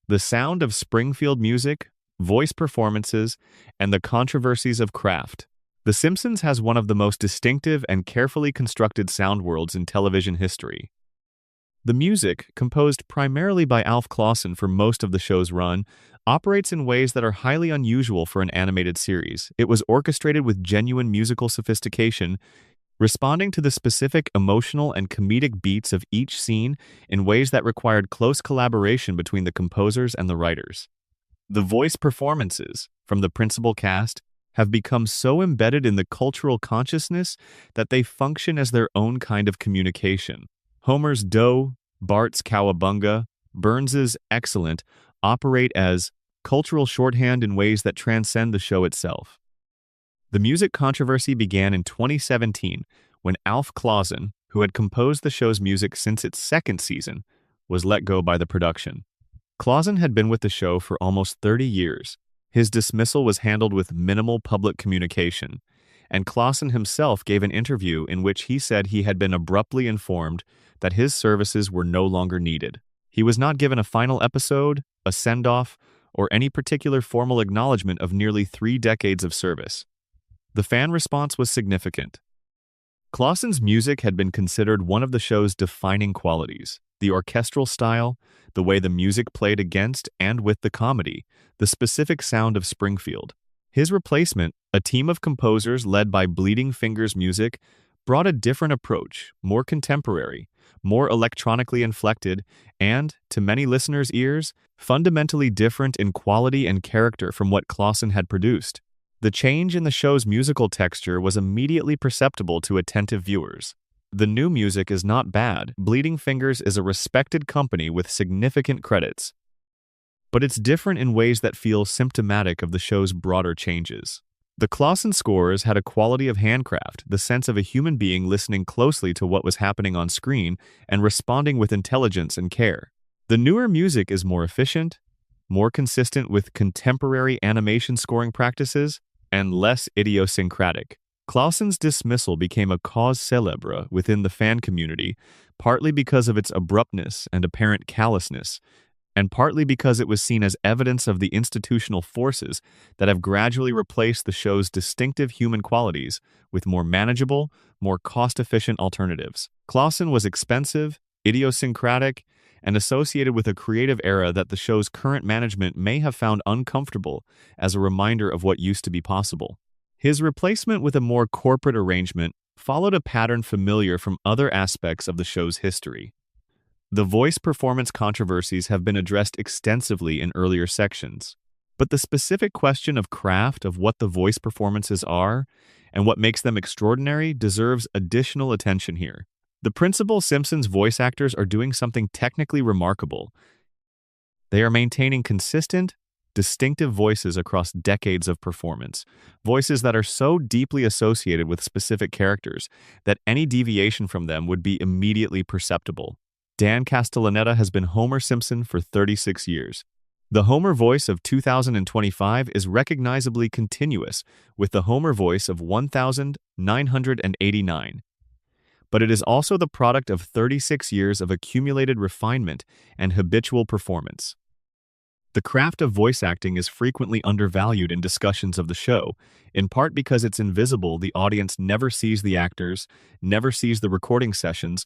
The sound of Springfield music, voice performances, and the controversies of craft. The Simpsons has one of the most distinctive and carefully constructed sound worlds in television history. The music, composed primarily by Alf Clausen for most of the show's run, operates in ways that are highly unusual for an animated series. It was orchestrated with genuine musical sophistication, responding to the specific emotional and comedic beats of each scene in ways that required close collaboration between the composers and the writers. The voice performances, from the principal cast, have become so embedded in the cultural consciousness that they function as their own kind of communication. Homer's "Doe," Bart's "Cowabunga," Burns's "Excellent" operate as cultural shorthand in ways that transcend the show itself. The music controversy began in 2017 when Alf Clausen, who had composed the show's music since its second season, was let go by the production. Clausen had been with the show for almost 30 years. His dismissal was handled with minimal public communication, and Clausen himself gave an interview in which he said he had been abruptly informed that his services were no longer needed. He was not given a final episode, a send-off, or any particular formal acknowledgement of nearly 3 decades of service. The fan response was significant. Clausen's music had been considered one of the show's defining qualities. The orchestral style, the way the music played against and with the comedy, the specific sound of Springfield. His replacement, a team of composers led by Bleeding Fingers Music, brought a different approach, more contemporary, more electronically inflected, and, to many listeners' ears, fundamentally different in quality and character from what Clausen had produced. The change in the show's musical texture was immediately perceptible to attentive viewers. The new music is not bad. Bleeding Fingers is a respected company with significant credits. but it's different in ways that feel symptomatic of the show's broader changes. The Clausen scores had a quality of handcraft, the sense of a human being listening closely to what was happening on screen and responding with intelligence and care. The newer music is more efficient, more consistent with contemporary animation scoring practices, and less idiosyncratic. Clausen's dismissal became a cause célèbre within the fan community, partly because of its abruptness and apparent callousness, and partly because it was seen as evidence of the institutional forces that have gradually replaced the show's distinctive human qualities with more manageable, more cost-efficient alternatives. Clausen was expensive, idiosyncratic, and associated with a creative era that the show's current management may have found uncomfortable as a reminder of what used to be possible. His replacement with a more corporate arrangement followed a pattern familiar from other aspects of the show's history. The voice performance controversies have been addressed extensively in earlier sections, but the specific question of craft of what the voice performances are and what makes them extraordinary deserves additional attention here. The principal Simpsons voice actors are doing something technically remarkable. They are maintaining consistent, distinctive voices across decades of performance, voices that are so deeply associated with specific characters that any deviation from them would be immediately perceptible. Dan Castellaneta has been Homer Simpson for 36 years. The Homer voice of 2025 is recognizably continuous with the Homer voice of 1989. But it is also the product of 36 years of accumulated refinement and habitual performance. The craft of voice acting is frequently undervalued in discussions of the show, in part because it's invisible. The audience never sees the actors, never sees the recording sessions,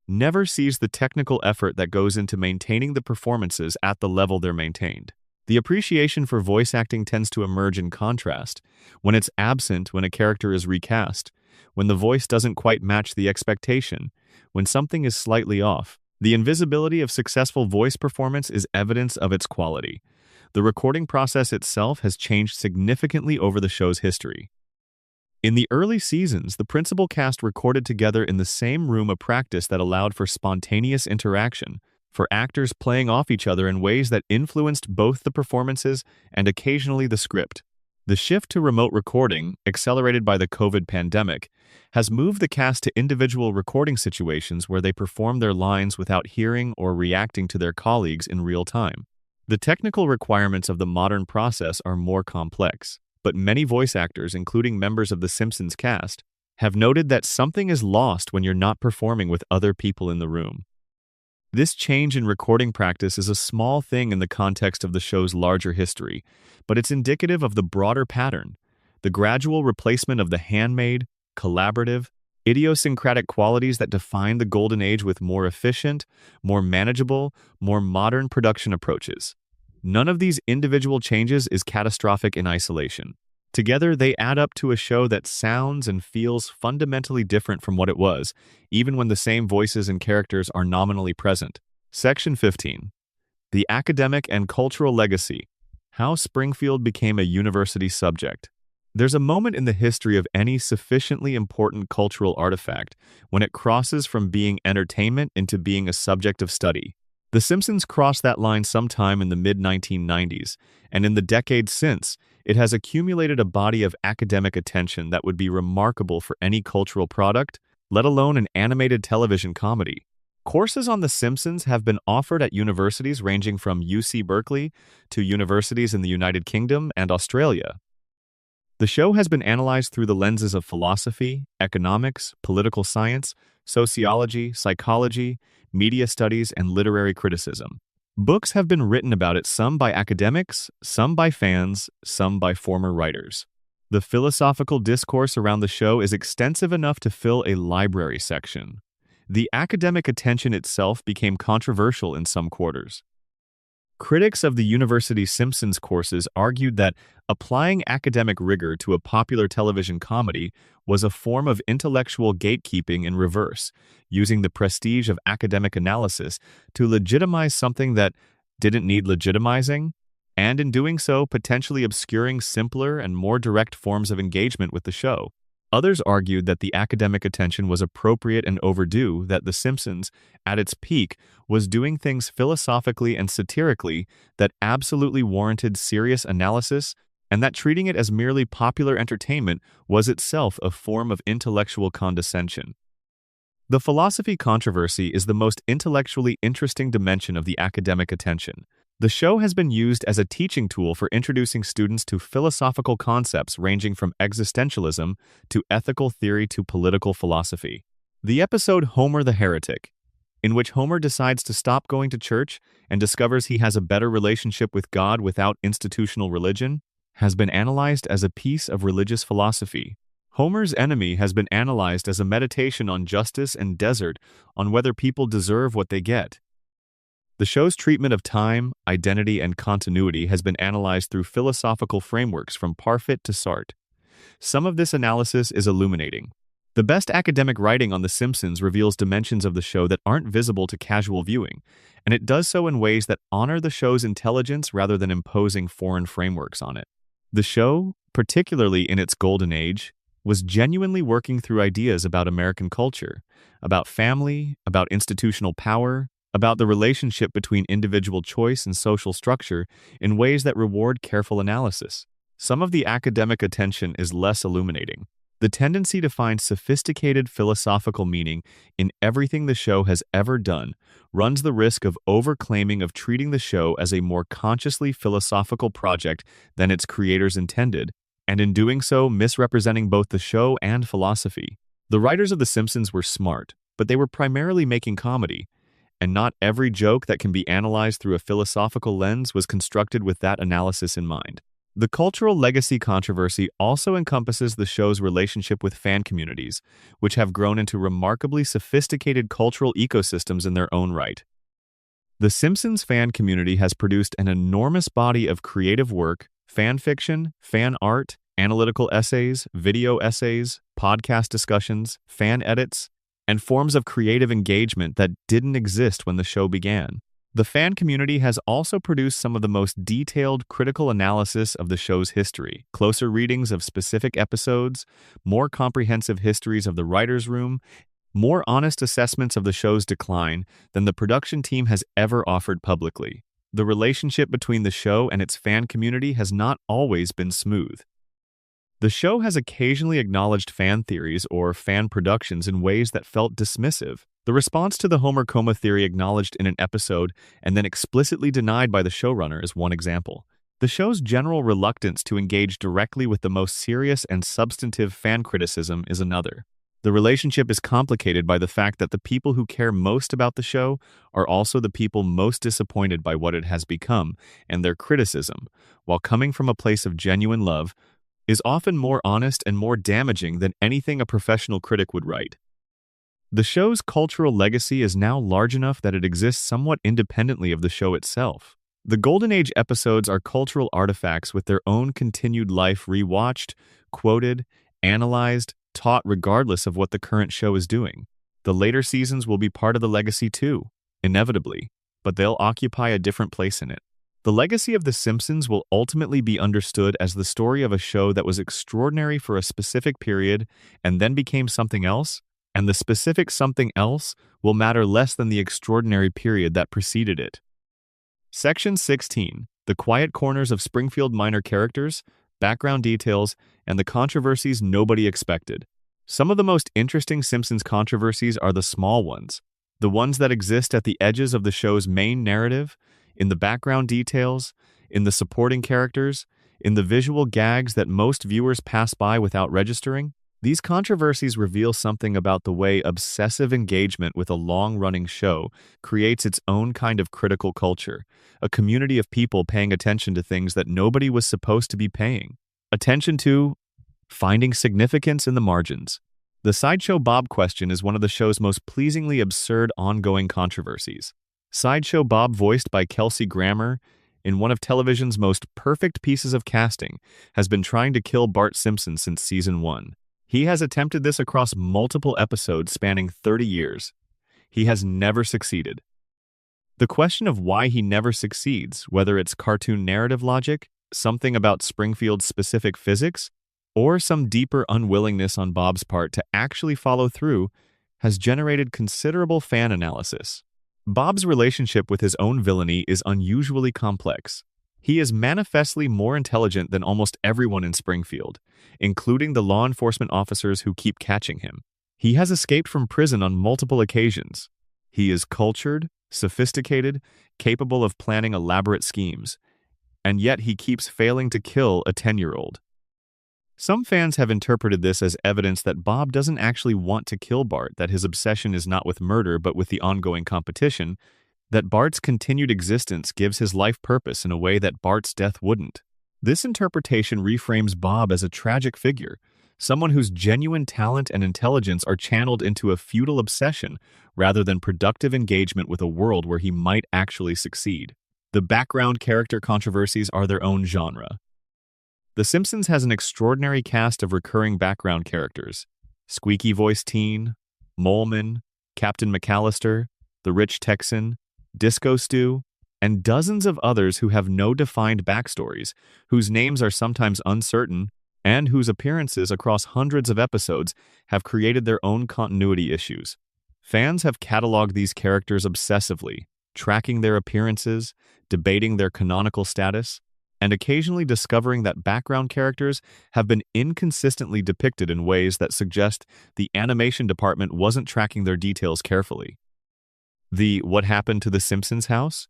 never sees the technical effort that goes into maintaining the performances at the level they're maintained. The appreciation for voice acting tends to emerge in contrast, when it's absent when a character is recast, when the voice doesn't quite match the expectation, when something is slightly off. The invisibility of successful voice performance is evidence of its quality. The recording process itself has changed significantly over the show's history. In the early seasons, the principal cast recorded together in the same room, a practice that allowed for spontaneous interaction, for actors playing off each other in ways that influenced both the performances and occasionally the script. The shift to remote recording, accelerated by the COVID pandemic, has moved the cast to individual recording situations where they perform their lines without hearing or reacting to their colleagues in real time. The technical requirements of the modern process are more complex, but many voice actors, including members of the Simpsons cast, have noted that something is lost when you're not performing with other people in the room. This change in recording practice is a small thing in the context of the show's larger history, but it's indicative of the broader pattern, the gradual replacement of the handmade, collaborative, idiosyncratic qualities that define the golden age with more efficient, more manageable, more modern production approaches. None of these individual changes is catastrophic in isolation. Together, they add up to a show that sounds and feels fundamentally different from what it was, even when the same voices and characters are nominally present. Section 15. The Academic and Cultural Legacy. How Springfield Became a University Subject. There's a moment in the history of any sufficiently important cultural artifact when it crosses from being entertainment into being a subject of study. The Simpsons crossed that line sometime in the mid-1990s, and in the decades since, it has accumulated a body of academic attention that would be remarkable for any cultural product, let alone an animated television comedy. Courses on The Simpsons have been offered at universities ranging from UC Berkeley to universities in the United Kingdom and Australia. The show has been analyzed through the lenses of philosophy, economics, political science, sociology, psychology, media studies, and literary criticism. Books have been written about it, some by academics, some by fans, some by former writers. The philosophical discourse around the show is extensive enough to fill a library section. The academic attention itself became controversial in some quarters. Critics of the university Simpsons courses argued that applying academic rigor to a popular television comedy was a form of intellectual gatekeeping in reverse, using the prestige of academic analysis to legitimize something that didn't need legitimizing, and in doing so potentially obscuring simpler and more direct forms of engagement with the show. Others argued that the academic attention was appropriate and overdue, that The Simpsons, at its peak, was doing things philosophically and satirically that absolutely warranted serious analysis, and that treating it as merely popular entertainment was itself a form of intellectual condescension. The philosophy controversy is the most intellectually interesting dimension of the academic attention. The show has been used as a teaching tool for introducing students to philosophical concepts ranging from existentialism to ethical theory to political philosophy. The episode Homer the Heretic, in which Homer decides to stop going to church and discovers he has a better relationship with God without institutional religion, has been analyzed as a piece of religious philosophy. Homer's Enemy has been analyzed as a meditation on justice and desert, on whether people deserve what they get. The show's treatment of time, identity, and continuity has been analyzed through philosophical frameworks from Parfit to Sartre. Some of this analysis is illuminating. The best academic writing on The Simpsons reveals dimensions of the show that aren't visible to casual viewing, and it does so in ways that honor the show's intelligence rather than imposing foreign frameworks on it. The show, particularly in its golden age, was genuinely working through ideas about American culture, about family, about institutional power, about the relationship between individual choice and social structure in ways that reward careful analysis. Some of the academic attention is less illuminating. The tendency to find sophisticated philosophical meaning in everything the show has ever done runs the risk of overclaiming of treating the show as a more consciously philosophical project than its creators intended, and in doing so misrepresenting both the show and philosophy. The writers of The Simpsons were smart, but they were primarily making comedy, and not every joke that can be analyzed through a philosophical lens was constructed with that analysis in mind. The cultural legacy controversy also encompasses the show's relationship with fan communities, which have grown into remarkably sophisticated cultural ecosystems in their own right. The Simpsons fan community has produced an enormous body of creative work, fan fiction, fan art, analytical essays, video essays, podcast discussions, fan edits, and forms of creative engagement that didn't exist when the show began. The fan community has also produced some of the most detailed critical analysis of the show's history, closer readings of specific episodes, more comprehensive histories of the writer's room, more honest assessments of the show's decline than the production team has ever offered publicly. The relationship between the show and its fan community has not always been smooth. The show has occasionally acknowledged fan theories or fan productions in ways that felt dismissive. The response to the Homer coma theory acknowledged in an episode and then explicitly denied by the showrunner is one example. The show's general reluctance to engage directly with the most serious and substantive fan criticism is another. The relationship is complicated by the fact that the people who care most about the show are also the people most disappointed by what it has become, and their criticism, while coming from a place of genuine love, is often more honest and more damaging than anything a professional critic would write. The show's cultural legacy is now large enough that it exists somewhat independently of the show itself. The Golden Age episodes are cultural artifacts with their own continued life rewatched, quoted, analyzed, taught regardless of what the current show is doing. The later seasons will be part of the legacy too, inevitably, but they'll occupy a different place in it. The legacy of The Simpsons will ultimately be understood as the story of a show that was extraordinary for a specific period and then became something else, and the specific something else will matter less than the extraordinary period that preceded it. Section 16. The Quiet Corners of Springfield Minor Characters, Background Details, and the Controversies Nobody Expected. Some of the most interesting Simpsons controversies are the small ones, the ones that exist at the edges of the show's main narrative, in the background details, in the supporting characters, in the visual gags that most viewers pass by without registering. These controversies reveal something about the way obsessive engagement with a long-running show creates its own kind of critical culture, a community of people paying attention to things that nobody was supposed to be paying attention to, finding significance in the margins. The Sideshow Bob question is one of the show's most pleasingly absurd ongoing controversies. Sideshow Bob, voiced by Kelsey Grammer, in one of television's most perfect pieces of casting, has been trying to kill Bart Simpson since season 1. He has attempted this across multiple episodes spanning 30 years. He has never succeeded. The question of why he never succeeds, whether it's cartoon narrative logic, something about Springfield's specific physics, or some deeper unwillingness on Bob's part to actually follow through, has generated considerable fan analysis. Bob's relationship with his own villainy is unusually complex. He is manifestly more intelligent than almost everyone in Springfield, including the law enforcement officers who keep catching him. He has escaped from prison on multiple occasions. He is cultured, sophisticated, capable of planning elaborate schemes, and yet he keeps failing to kill a 10-year-old. Some fans have interpreted this as evidence that Bob doesn't actually want to kill Bart, that his obsession is not with murder but with the ongoing competition, that Bart's continued existence gives his life purpose in a way that Bart's death wouldn't. This interpretation reframes Bob as a tragic figure, someone whose genuine talent and intelligence are channeled into a futile obsession rather than productive engagement with a world where he might actually succeed. The background character controversies are their own genre. The Simpsons has an extraordinary cast of recurring background characters: squeaky-voiced teen, Moleman, Captain McAllister, the rich Texan, Disco Stew, and dozens of others who have no defined backstories, whose names are sometimes uncertain, and whose appearances across hundreds of episodes have created their own continuity issues. Fans have cataloged these characters obsessively, tracking their appearances, debating their canonical status, and occasionally discovering that background characters have been inconsistently depicted in ways that suggest the animation department wasn't tracking their details carefully. The "what happened to the Simpsons house?"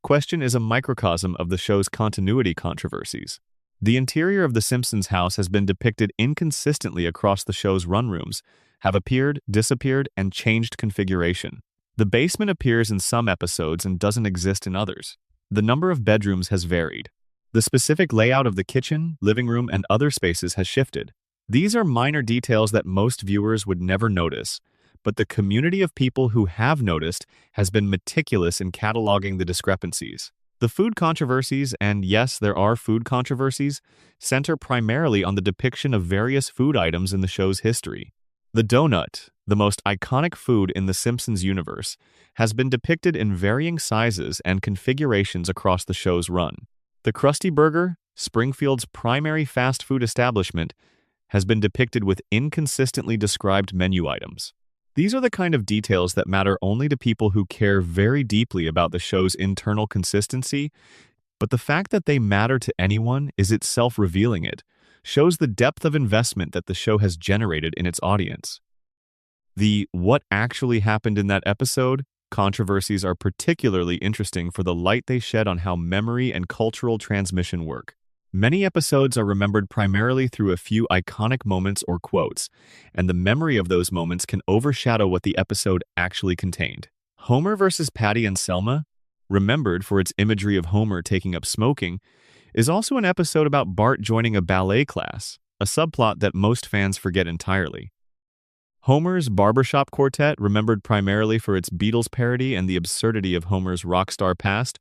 question is a microcosm of the show's continuity controversies. The interior of the Simpsons house has been depicted inconsistently across the show's run rooms, have appeared, disappeared, and changed configuration. The basement appears in some episodes and doesn't exist in others. The number of bedrooms has varied. The specific layout of the kitchen, living room, and other spaces has shifted. These are minor details that most viewers would never notice, but the community of people who have noticed has been meticulous in cataloging the discrepancies. The food controversies, and yes, there are food controversies, center primarily on the depiction of various food items in the show's history. The donut, the most iconic food in the Simpsons universe, has been depicted in varying sizes and configurations across the show's run. The Krusty Burger, Springfield's primary fast food establishment, has been depicted with inconsistently described menu items. These are the kind of details that matter only to people who care very deeply about the show's internal consistency, but the fact that they matter to anyone is itself revealing it, shows the depth of investment that the show has generated in its audience. The "what actually happened in that episode?" controversies are particularly interesting for the light they shed on how memory and cultural transmission work. Many episodes are remembered primarily through a few iconic moments or quotes, and the memory of those moments can overshadow what the episode actually contained. Homer vs. Patty and Selma, remembered for its imagery of Homer taking up smoking, is also an episode about Bart joining a ballet class, a subplot that most fans forget entirely. Homer's Barbershop Quartet, remembered primarily for its Beatles parody and the absurdity of Homer's rock star past,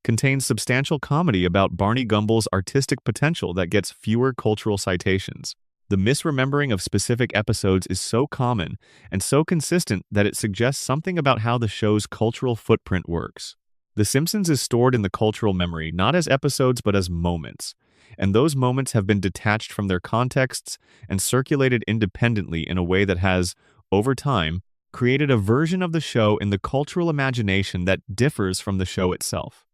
contains substantial comedy about Barney Gumbel's artistic potential that gets fewer cultural citations. The misremembering of specific episodes is so common and so consistent that it suggests something about how the show's cultural footprint works. The Simpsons is stored in the cultural memory not as episodes but as moments, and those moments have been detached from their contexts and circulated independently in a way that has, over time, created a version of the show in the cultural imagination that differs from the show itself.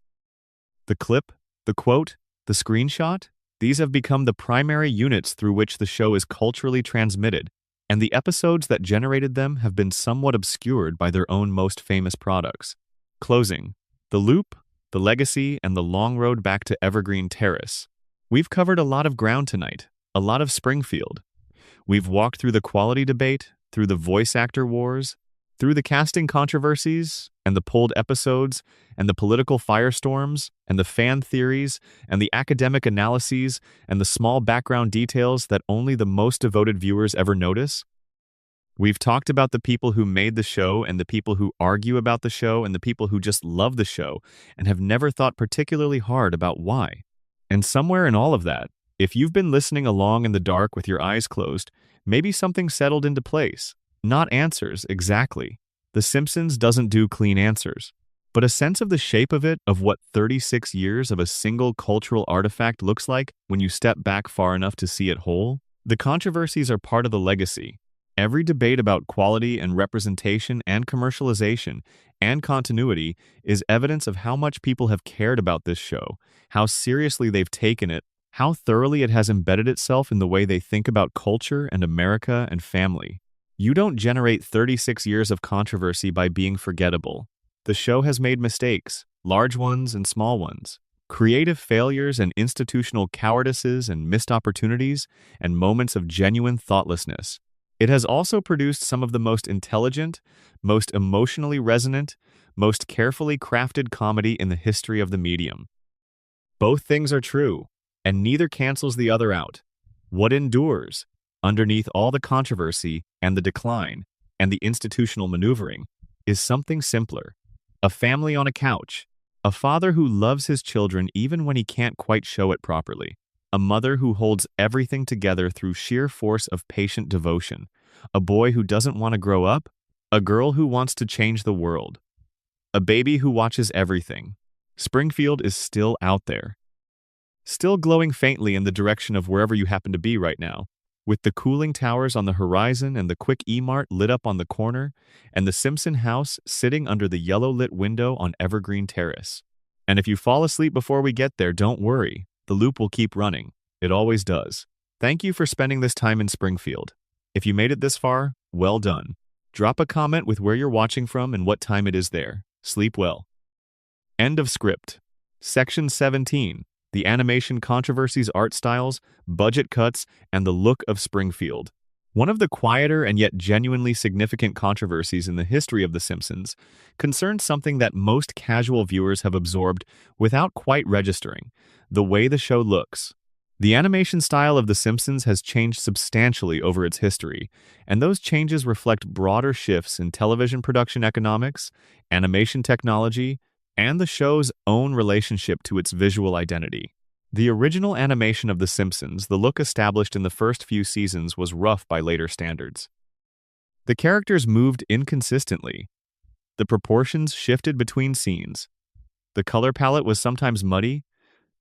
The clip, the quote, the screenshot, these have become the primary units through which the show is culturally transmitted, and the episodes that generated them have been somewhat obscured by their own most famous products. Closing. The Loop, The Legacy, and The Long Road Back to Evergreen Terrace. We've covered a lot of ground tonight, a lot of Springfield. We've walked through the quality debate, through the voice actor wars, through the casting controversies, and the pulled episodes, and the political firestorms, and the fan theories, and the academic analyses, and the small background details that only the most devoted viewers ever notice. We've talked about the people who made the show, and the people who argue about the show, and the people who just love the show, and have never thought particularly hard about why. And somewhere in all of that, if you've been listening along in the dark with your eyes closed, maybe something settled into place. Not answers, exactly. The Simpsons doesn't do clean answers, but a sense of the shape of it, of what 36 years of a single cultural artifact looks like when you step back far enough to see it whole. The controversies are part of the legacy. Every debate about quality and representation and commercialization and continuity is evidence of how much people have cared about this show, how seriously they've taken it, how thoroughly it has embedded itself in the way they think about culture and America and family. You don't generate 36 years of controversy by being forgettable. The show has made mistakes, large ones and small ones, creative failures and institutional cowardices and missed opportunities and moments of genuine thoughtlessness. It has also produced some of the most intelligent, most emotionally resonant, most carefully crafted comedy in the history of the medium. Both things are true, and neither cancels the other out. What endures, underneath all the controversy and the decline and the institutional maneuvering, is something simpler. A family on a couch, a father who loves his children even when he can't quite show it properly, a mother who holds everything together through sheer force of patient devotion, a boy who doesn't want to grow up, a girl who wants to change the world, a baby who watches everything. Springfield is still out there, still glowing faintly in the direction of wherever you happen to be right now, with the cooling towers on the horizon and the quick E-Mart lit up on the corner, and the Simpson house sitting under the yellow-lit window on Evergreen Terrace. And if you fall asleep before we get there, don't worry. The loop will keep running. It always does. Thank you for spending this time in Springfield. If you made it this far, well done. Drop a comment with where you're watching from and what time it is there. Sleep well. End of script. Section 17. The animation controversies, art styles, budget cuts, and the look of Springfield. One of the quieter and yet genuinely significant controversies in the history of The Simpsons concerns something that most casual viewers have absorbed without quite registering: the way the show looks. The animation style of The Simpsons has changed substantially over its history, and those changes reflect broader shifts in television production economics, animation technology, and the show's own relationship to its visual identity. The original animation of The Simpsons, the look established in the first few seasons, was rough by later standards. The characters moved inconsistently. The proportions shifted between scenes. The color palette was sometimes muddy,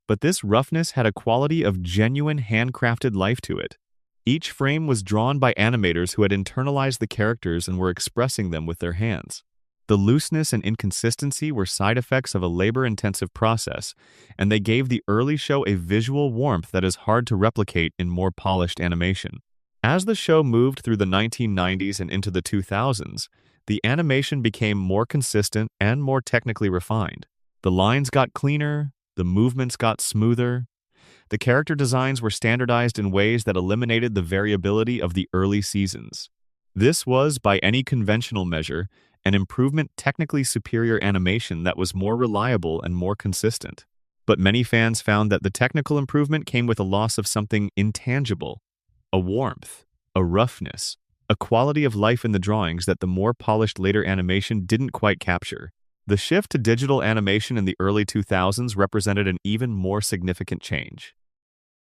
but this roughness had a quality of genuine handcrafted life to it. Each frame was drawn by animators who had internalized the characters and were expressing them with their hands. The looseness and inconsistency were side effects of a labor-intensive process, and they gave the early show a visual warmth that is hard to replicate in more polished animation. As the show moved through the 1990s and into the 2000s, the animation became more consistent and more technically refined. The lines got cleaner, the movements got smoother. The character designs were standardized in ways that eliminated the variability of the early seasons. This was, by any conventional measure, an improvement, technically superior animation that was more reliable and more consistent. But many fans found that the technical improvement came with a loss of something intangible: a warmth, a roughness, a quality of life in the drawings that the more polished later animation didn't quite capture. The shift to digital animation in the early 2000s represented an even more significant change.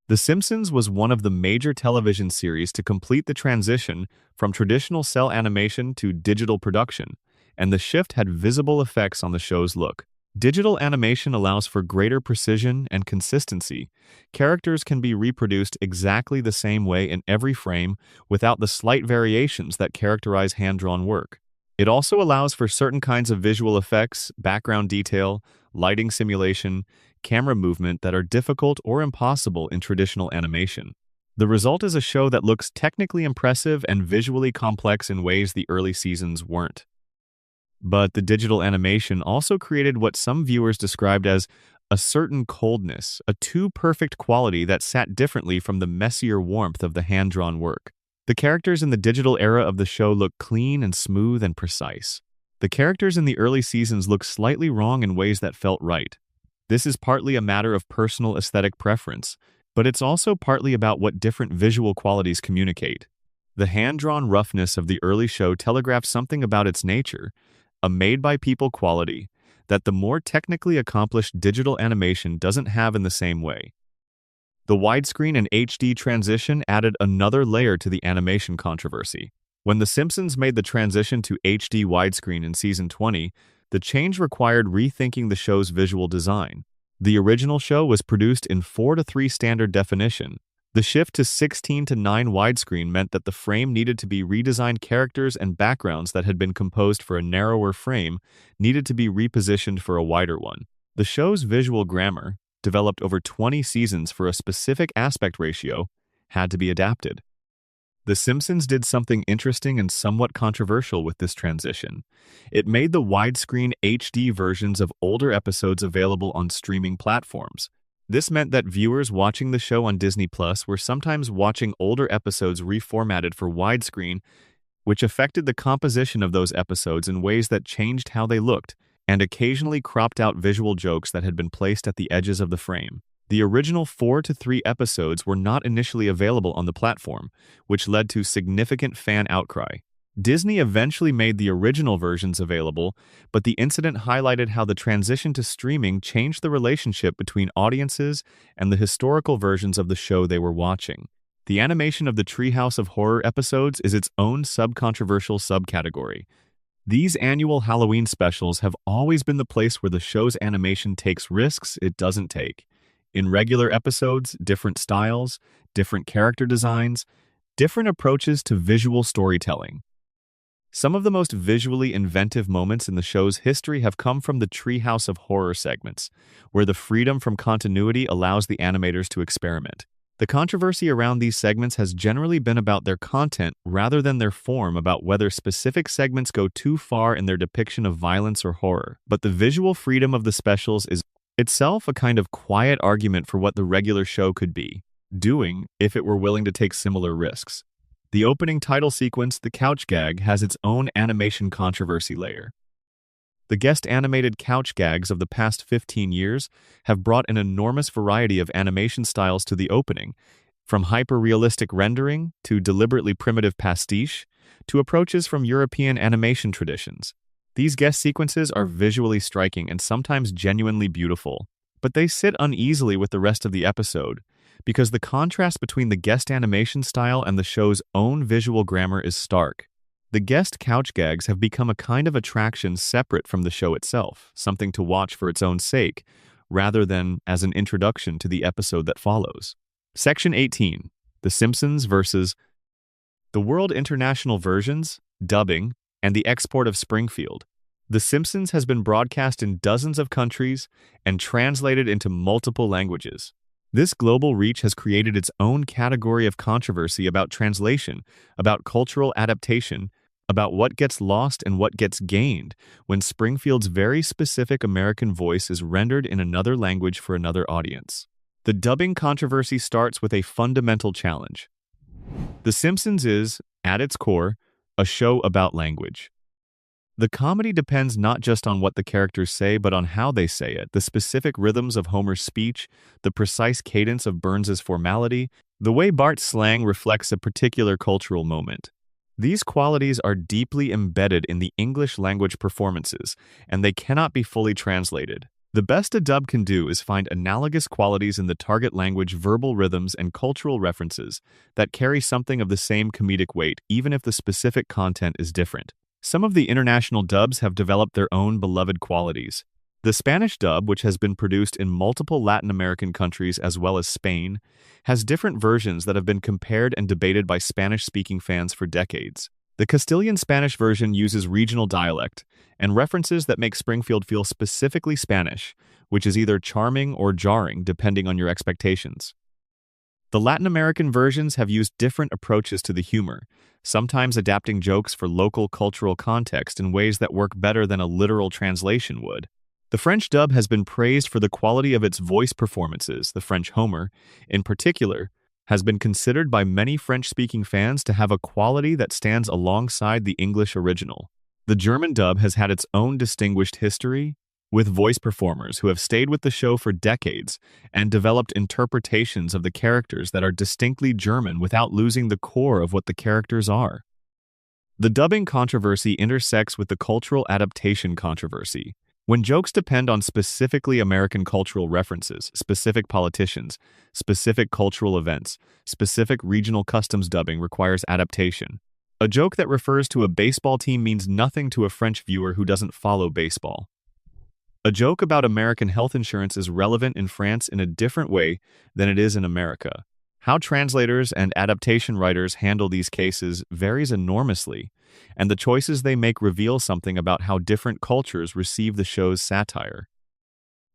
The Simpsons was one of the major television series to complete the transition from traditional cell animation to digital production, and the shift had visible effects on the show's look. Digital animation allows for greater precision and consistency. Characters can be reproduced exactly the same way in every frame without the slight variations that characterize hand-drawn work. It also allows for certain kinds of visual effects, background detail, lighting simulation, camera movement that are difficult or impossible in traditional animation. The result is a show that looks technically impressive and visually complex in ways the early seasons weren't. But the digital animation also created what some viewers described as a certain coldness, a too perfect quality that sat differently from the messier warmth of the hand-drawn work. The characters in the digital era of the show look clean and smooth and precise. The characters in the early seasons look slightly wrong in ways that felt right. This is partly a matter of personal aesthetic preference, but it's also partly about what different visual qualities communicate. The hand-drawn roughness of the early show telegraphed something about its nature, a made-by-people quality, that the more technically accomplished digital animation doesn't have in the same way. The widescreen and HD transition added another layer to the animation controversy. When The Simpsons made the transition to HD widescreen in Season 20, the change required rethinking the show's visual design. The original show was produced in 4:3 standard definition, The shift to 16:9 widescreen meant that the frame needed to be redesigned. Characters and backgrounds that had been composed for a narrower frame needed to be repositioned for a wider one. The show's visual grammar, developed over 20 seasons for a specific aspect ratio, had to be adapted. The Simpsons did something interesting and somewhat controversial with this transition. It made the widescreen HD versions of older episodes available on streaming platforms. This meant that viewers watching the show on Disney Plus were sometimes watching older episodes reformatted for widescreen, which affected the composition of those episodes in ways that changed how they looked, and occasionally cropped out visual jokes that had been placed at the edges of the frame. The original 4 to 3 episodes were not initially available on the platform, which led to significant fan outcry. Disney eventually made the original versions available, but the incident highlighted how the transition to streaming changed the relationship between audiences and the historical versions of the show they were watching. The animation of the Treehouse of Horror episodes is its own sub-controversial subcategory. These annual Halloween specials have always been the place where the show's animation takes risks it doesn't take. In regular episodes, different styles, different character designs, different approaches to visual storytelling. Some of the most visually inventive moments in the show's history have come from the Treehouse of Horror segments, where the freedom from continuity allows the animators to experiment. The controversy around these segments has generally been about their content rather than their form, about whether specific segments go too far in their depiction of violence or horror. But the visual freedom of the specials is itself a kind of quiet argument for what the regular show could be doing if it were willing to take similar risks. The opening title sequence, the couch gag, has its own animation controversy layer. The guest animated couch gags of the past 15 years have brought an enormous variety of animation styles to the opening, from hyper-realistic rendering to deliberately primitive pastiche to approaches from European animation traditions. These guest sequences are visually striking and sometimes genuinely beautiful, but they sit uneasily with the rest of the episode because the contrast between the guest animation style and the show's own visual grammar is stark. The guest couch gags have become a kind of attraction separate from the show itself, something to watch for its own sake, rather than as an introduction to the episode that follows. Section 18. The Simpsons versus the World International Versions, Dubbing, and the Export of Springfield. The Simpsons has been broadcast in dozens of countries and translated into multiple languages. This global reach has created its own category of controversy about translation, about cultural adaptation, about what gets lost and what gets gained when Springfield's very specific American voice is rendered in another language for another audience. The dubbing controversy starts with a fundamental challenge. The Simpsons is, at its core, a show about language. The comedy depends not just on what the characters say, but on how they say it, the specific rhythms of Homer's speech, the precise cadence of Burns's formality, the way Bart's slang reflects a particular cultural moment. These qualities are deeply embedded in the English language performances, and they cannot be fully translated. The best a dub can do is find analogous qualities in the target language, verbal rhythms, and cultural references that carry something of the same comedic weight, even if the specific content is different. Some of the international dubs have developed their own beloved qualities. The Spanish dub, which has been produced in multiple Latin American countries as well as Spain, has different versions that have been compared and debated by Spanish-speaking fans for decades. The Castilian Spanish version uses regional dialect and references that make Springfield feel specifically Spanish, which is either charming or jarring depending on your expectations. The Latin American versions have used different approaches to the humor, sometimes adapting jokes for local cultural context in ways that work better than a literal translation would. The French dub has been praised for the quality of its voice performances. The French Homer, in particular, has been considered by many French-speaking fans to have a quality that stands alongside the English original. The German dub has had its own distinguished history, with voice performers who have stayed with the show for decades and developed interpretations of the characters that are distinctly German without losing the core of what the characters are. The dubbing controversy intersects with the cultural adaptation controversy. When jokes depend on specifically American cultural references, specific politicians, specific cultural events, specific regional customs, dubbing requires adaptation. A joke that refers to a baseball team means nothing to a French viewer who doesn't follow baseball. A joke about American health insurance is relevant in France in a different way than it is in America. How translators and adaptation writers handle these cases varies enormously, and the choices they make reveal something about how different cultures receive the show's satire.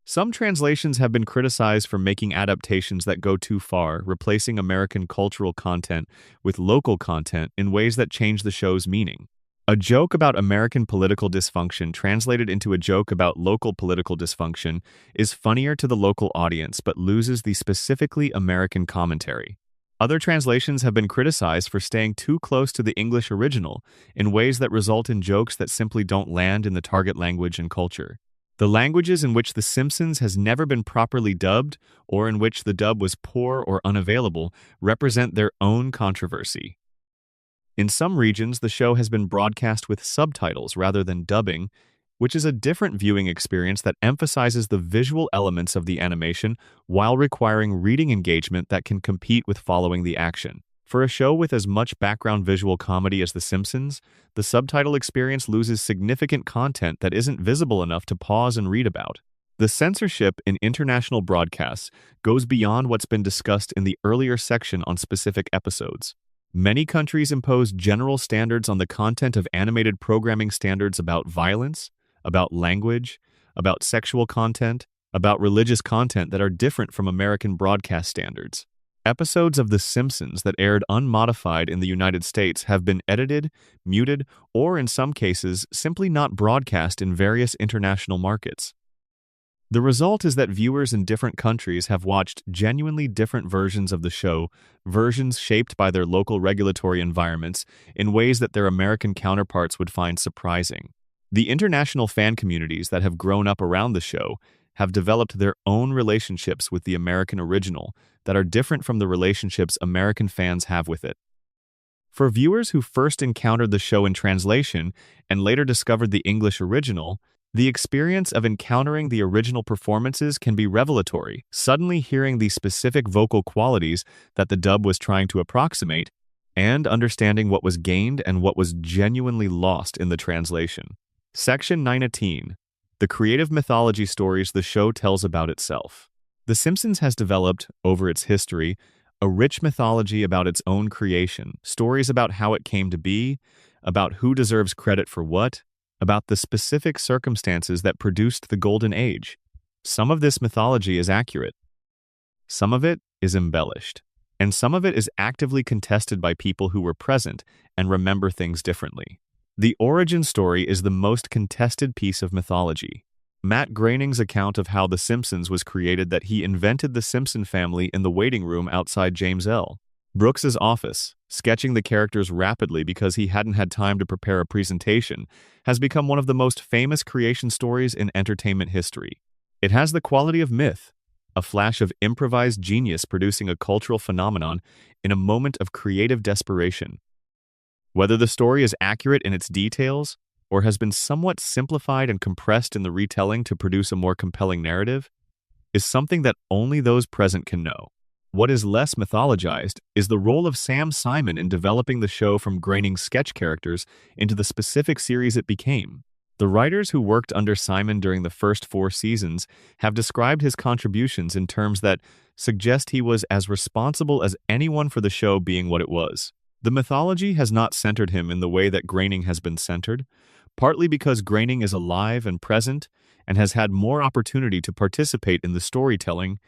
Some translations have been criticized for making adaptations that go too far, replacing American cultural content with local content in ways that change the show's meaning. A joke about American political dysfunction translated into a joke about local political dysfunction is funnier to the local audience but loses the specifically American commentary. Other translations have been criticized for staying too close to the English original in ways that result in jokes that simply don't land in the target language and culture. The languages in which The Simpsons has never been properly dubbed or in which the dub was poor or unavailable represent their own controversy. In some regions, the show has been broadcast with subtitles rather than dubbing, which is a different viewing experience that emphasizes the visual elements of the animation while requiring reading engagement that can compete with following the action. For a show with as much background visual comedy as The Simpsons, the subtitle experience loses significant content that isn't visible enough to pause and read about. The censorship in international broadcasts goes beyond what's been discussed in the earlier section on specific episodes. Many countries impose general standards on the content of animated programming standards about violence, about language, about sexual content, about religious content that are different from American broadcast standards. Episodes of The Simpsons that aired unmodified in the United States have been edited, muted, or in some cases, simply not broadcast in various international markets. The result is that viewers in different countries have watched genuinely different versions of the show, versions shaped by their local regulatory environments in ways that their American counterparts would find surprising. The international fan communities that have grown up around the show have developed their own relationships with the American original that are different from the relationships American fans have with it. For viewers who first encountered the show in translation and later discovered the English original, the experience of encountering the original performances can be revelatory, suddenly hearing the specific vocal qualities that the dub was trying to approximate, and understanding what was gained and what was genuinely lost in the translation. Section 19. The creative mythology stories the show tells about itself. The Simpsons has developed, over its history, a rich mythology about its own creation, stories about how it came to be, about who deserves credit for what, about the specific circumstances that produced the Golden Age. Some of this mythology is accurate. Some of it is embellished. And some of it is actively contested by people who were present and remember things differently. The origin story is the most contested piece of mythology. Matt Groening's account of how The Simpsons was created that he invented the Simpson family in the waiting room outside James L. Brooks's office, sketching the characters rapidly because he hadn't had time to prepare a presentation, has become one of the most famous creation stories in entertainment history. It has the quality of myth, a flash of improvised genius producing a cultural phenomenon in a moment of creative desperation. Whether the story is accurate in its details or has been somewhat simplified and compressed in the retelling to produce a more compelling narrative, is something that only those present can know. What is less mythologized is the role of Sam Simon in developing the show from Groening's sketch characters into the specific series it became. The writers who worked under Simon during the first 4 seasons have described his contributions in terms that suggest he was as responsible as anyone for the show being what it was. The mythology has not centered him in the way that Groening has been centered, partly because Groening is alive and present and has had more opportunity to participate in the storytelling,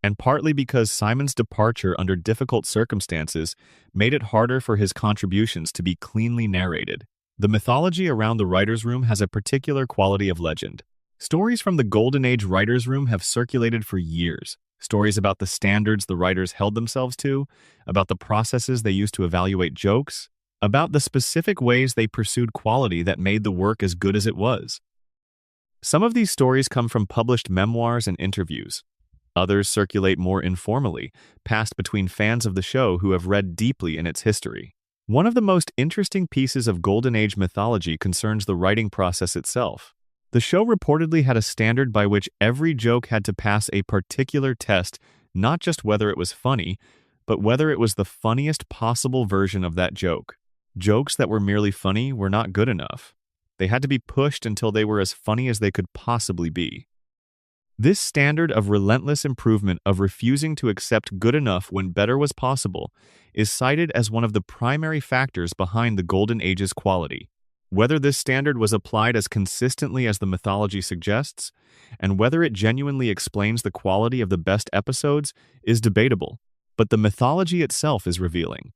and partly because Simon's departure under difficult circumstances made it harder for his contributions to be cleanly narrated. The mythology around the writer's room has a particular quality of legend. Stories from the Golden Age writer's room have circulated for years. Stories about the standards the writers held themselves to, about the processes they used to evaluate jokes, about the specific ways they pursued quality that made the work as good as it was. Some of these stories come from published memoirs and interviews. Others circulate more informally, passed between fans of the show who have read deeply in its history. One of the most interesting pieces of Golden Age mythology concerns the writing process itself. The show reportedly had a standard by which every joke had to pass a particular test, not just whether it was funny, but whether it was the funniest possible version of that joke. Jokes that were merely funny were not good enough. They had to be pushed until they were as funny as they could possibly be. This standard of relentless improvement, of refusing to accept good enough when better was possible, is cited as one of the primary factors behind the Golden Age's quality. Whether this standard was applied as consistently as the mythology suggests, and whether it genuinely explains the quality of the best episodes, is debatable, but the mythology itself is revealing.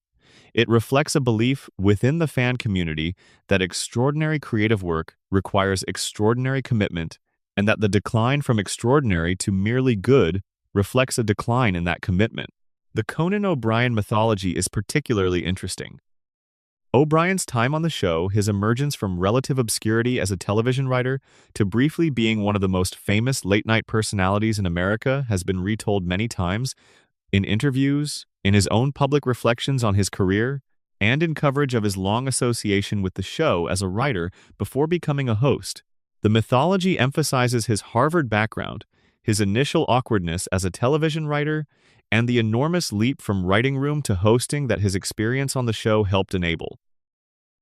It reflects a belief within the fan community that extraordinary creative work requires extraordinary commitment, and that the decline from extraordinary to merely good reflects a decline in that commitment. The Conan O'Brien mythology is particularly interesting. O'Brien's time on the show, his emergence from relative obscurity as a television writer to briefly being one of the most famous late-night personalities in America, has been retold many times in interviews, in his own public reflections on his career, and in coverage of his long association with the show as a writer before becoming a host. The mythology emphasizes his Harvard background, his initial awkwardness as a television writer, and the enormous leap from writing room to hosting that his experience on the show helped enable.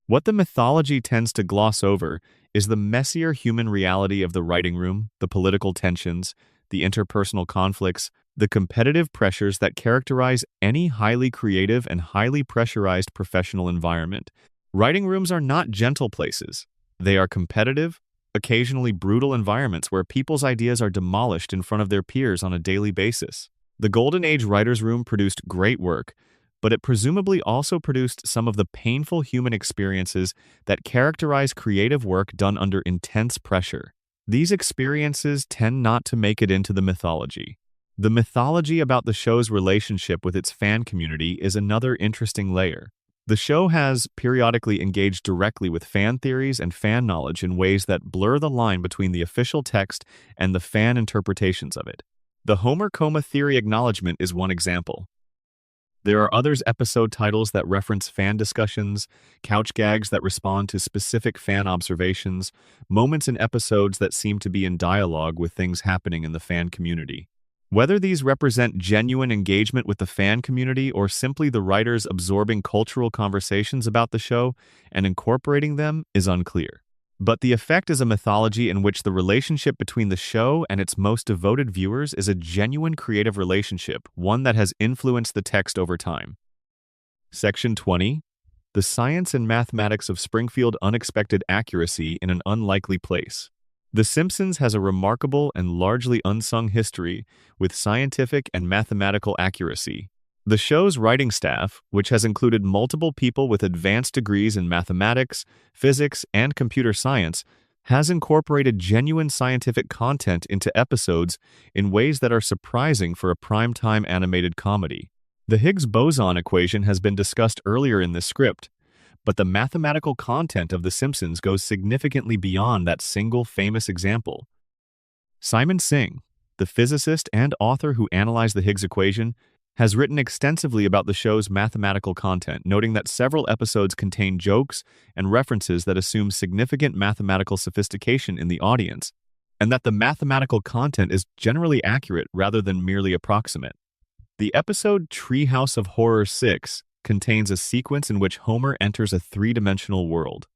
What the mythology tends to gloss over is the messier human reality of the writing room, the political tensions, the interpersonal conflicts, the competitive pressures that characterize any highly creative and highly pressurized professional environment. Writing rooms are not gentle places. They are competitive, occasionally brutal environments where people's ideas are demolished in front of their peers on a daily basis. The Golden Age writer's room produced great work, but it presumably also produced some of the painful human experiences that characterize creative work done under intense pressure. These experiences tend not to make it into the mythology. The mythology about the show's relationship with its fan community is another interesting layer. The show has periodically engaged directly with fan theories and fan knowledge in ways that blur the line between the official text and the fan interpretations of it. The Homer coma theory acknowledgement is one example. There are others episode titles that reference fan discussions, couch gags that respond to specific fan observations, moments in episodes that seem to be in dialogue with things happening in the fan community. Whether these represent genuine engagement with the fan community or simply the writers absorbing cultural conversations about the show and incorporating them is unclear. But the effect is a mythology in which the relationship between the show and its most devoted viewers is a genuine creative relationship, one that has influenced the text over time. Section 20. The Science and Mathematics of Springfield Unexpected Accuracy in an Unlikely Place. The Simpsons has a remarkable and largely unsung history with scientific and mathematical accuracy. The show's writing staff, which has included multiple people with advanced degrees in mathematics, physics, and computer science, has incorporated genuine scientific content into episodes in ways that are surprising for a primetime animated comedy. The Higgs boson equation has been discussed earlier in this script, but the mathematical content of The Simpsons goes significantly beyond that single famous example. Simon Singh, the physicist and author who analyzed the Higgs equation, has written extensively about the show's mathematical content, noting that several episodes contain jokes and references that assume significant mathematical sophistication in the audience, and that the mathematical content is generally accurate rather than merely approximate. The episode Treehouse of Horror 6 contains a sequence in which Homer enters a three-dimensional world.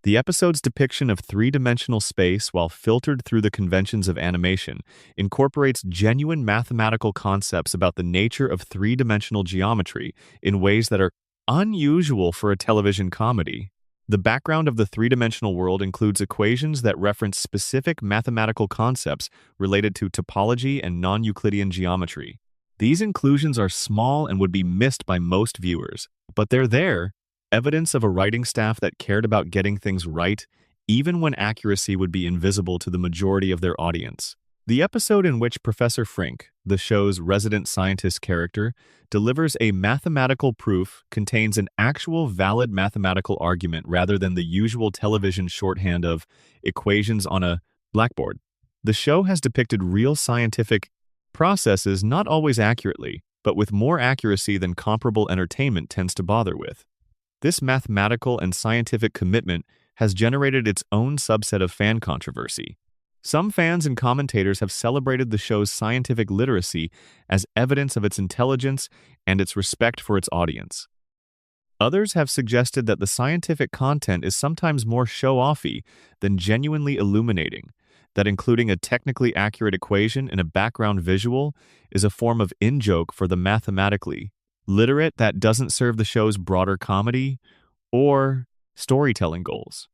The episode's depiction of three-dimensional space, while filtered through the conventions of animation, incorporates genuine mathematical concepts about the nature of three-dimensional geometry in ways that are unusual for a television comedy. The background of the three-dimensional world includes equations that reference specific mathematical concepts related to topology and non-Euclidean geometry. These inclusions are small and would be missed by most viewers, but they're there, evidence of a writing staff that cared about getting things right, even when accuracy would be invisible to the majority of their audience. The episode in which Professor Frink, the show's resident scientist character, delivers a mathematical proof contains an actual valid mathematical argument rather than the usual television shorthand of equations on a blackboard. The show has depicted real scientific processes not always accurately, but with more accuracy than comparable entertainment tends to bother with. This mathematical and scientific commitment has generated its own subset of fan controversy. Some fans and commentators have celebrated the show's scientific literacy as evidence of its intelligence and its respect for its audience. Others have suggested that the scientific content is sometimes more show-offy than genuinely illuminating, that including a technically accurate equation in a background visual is a form of in-joke for the mathematically literate that doesn't serve the show's broader comedy or storytelling goals.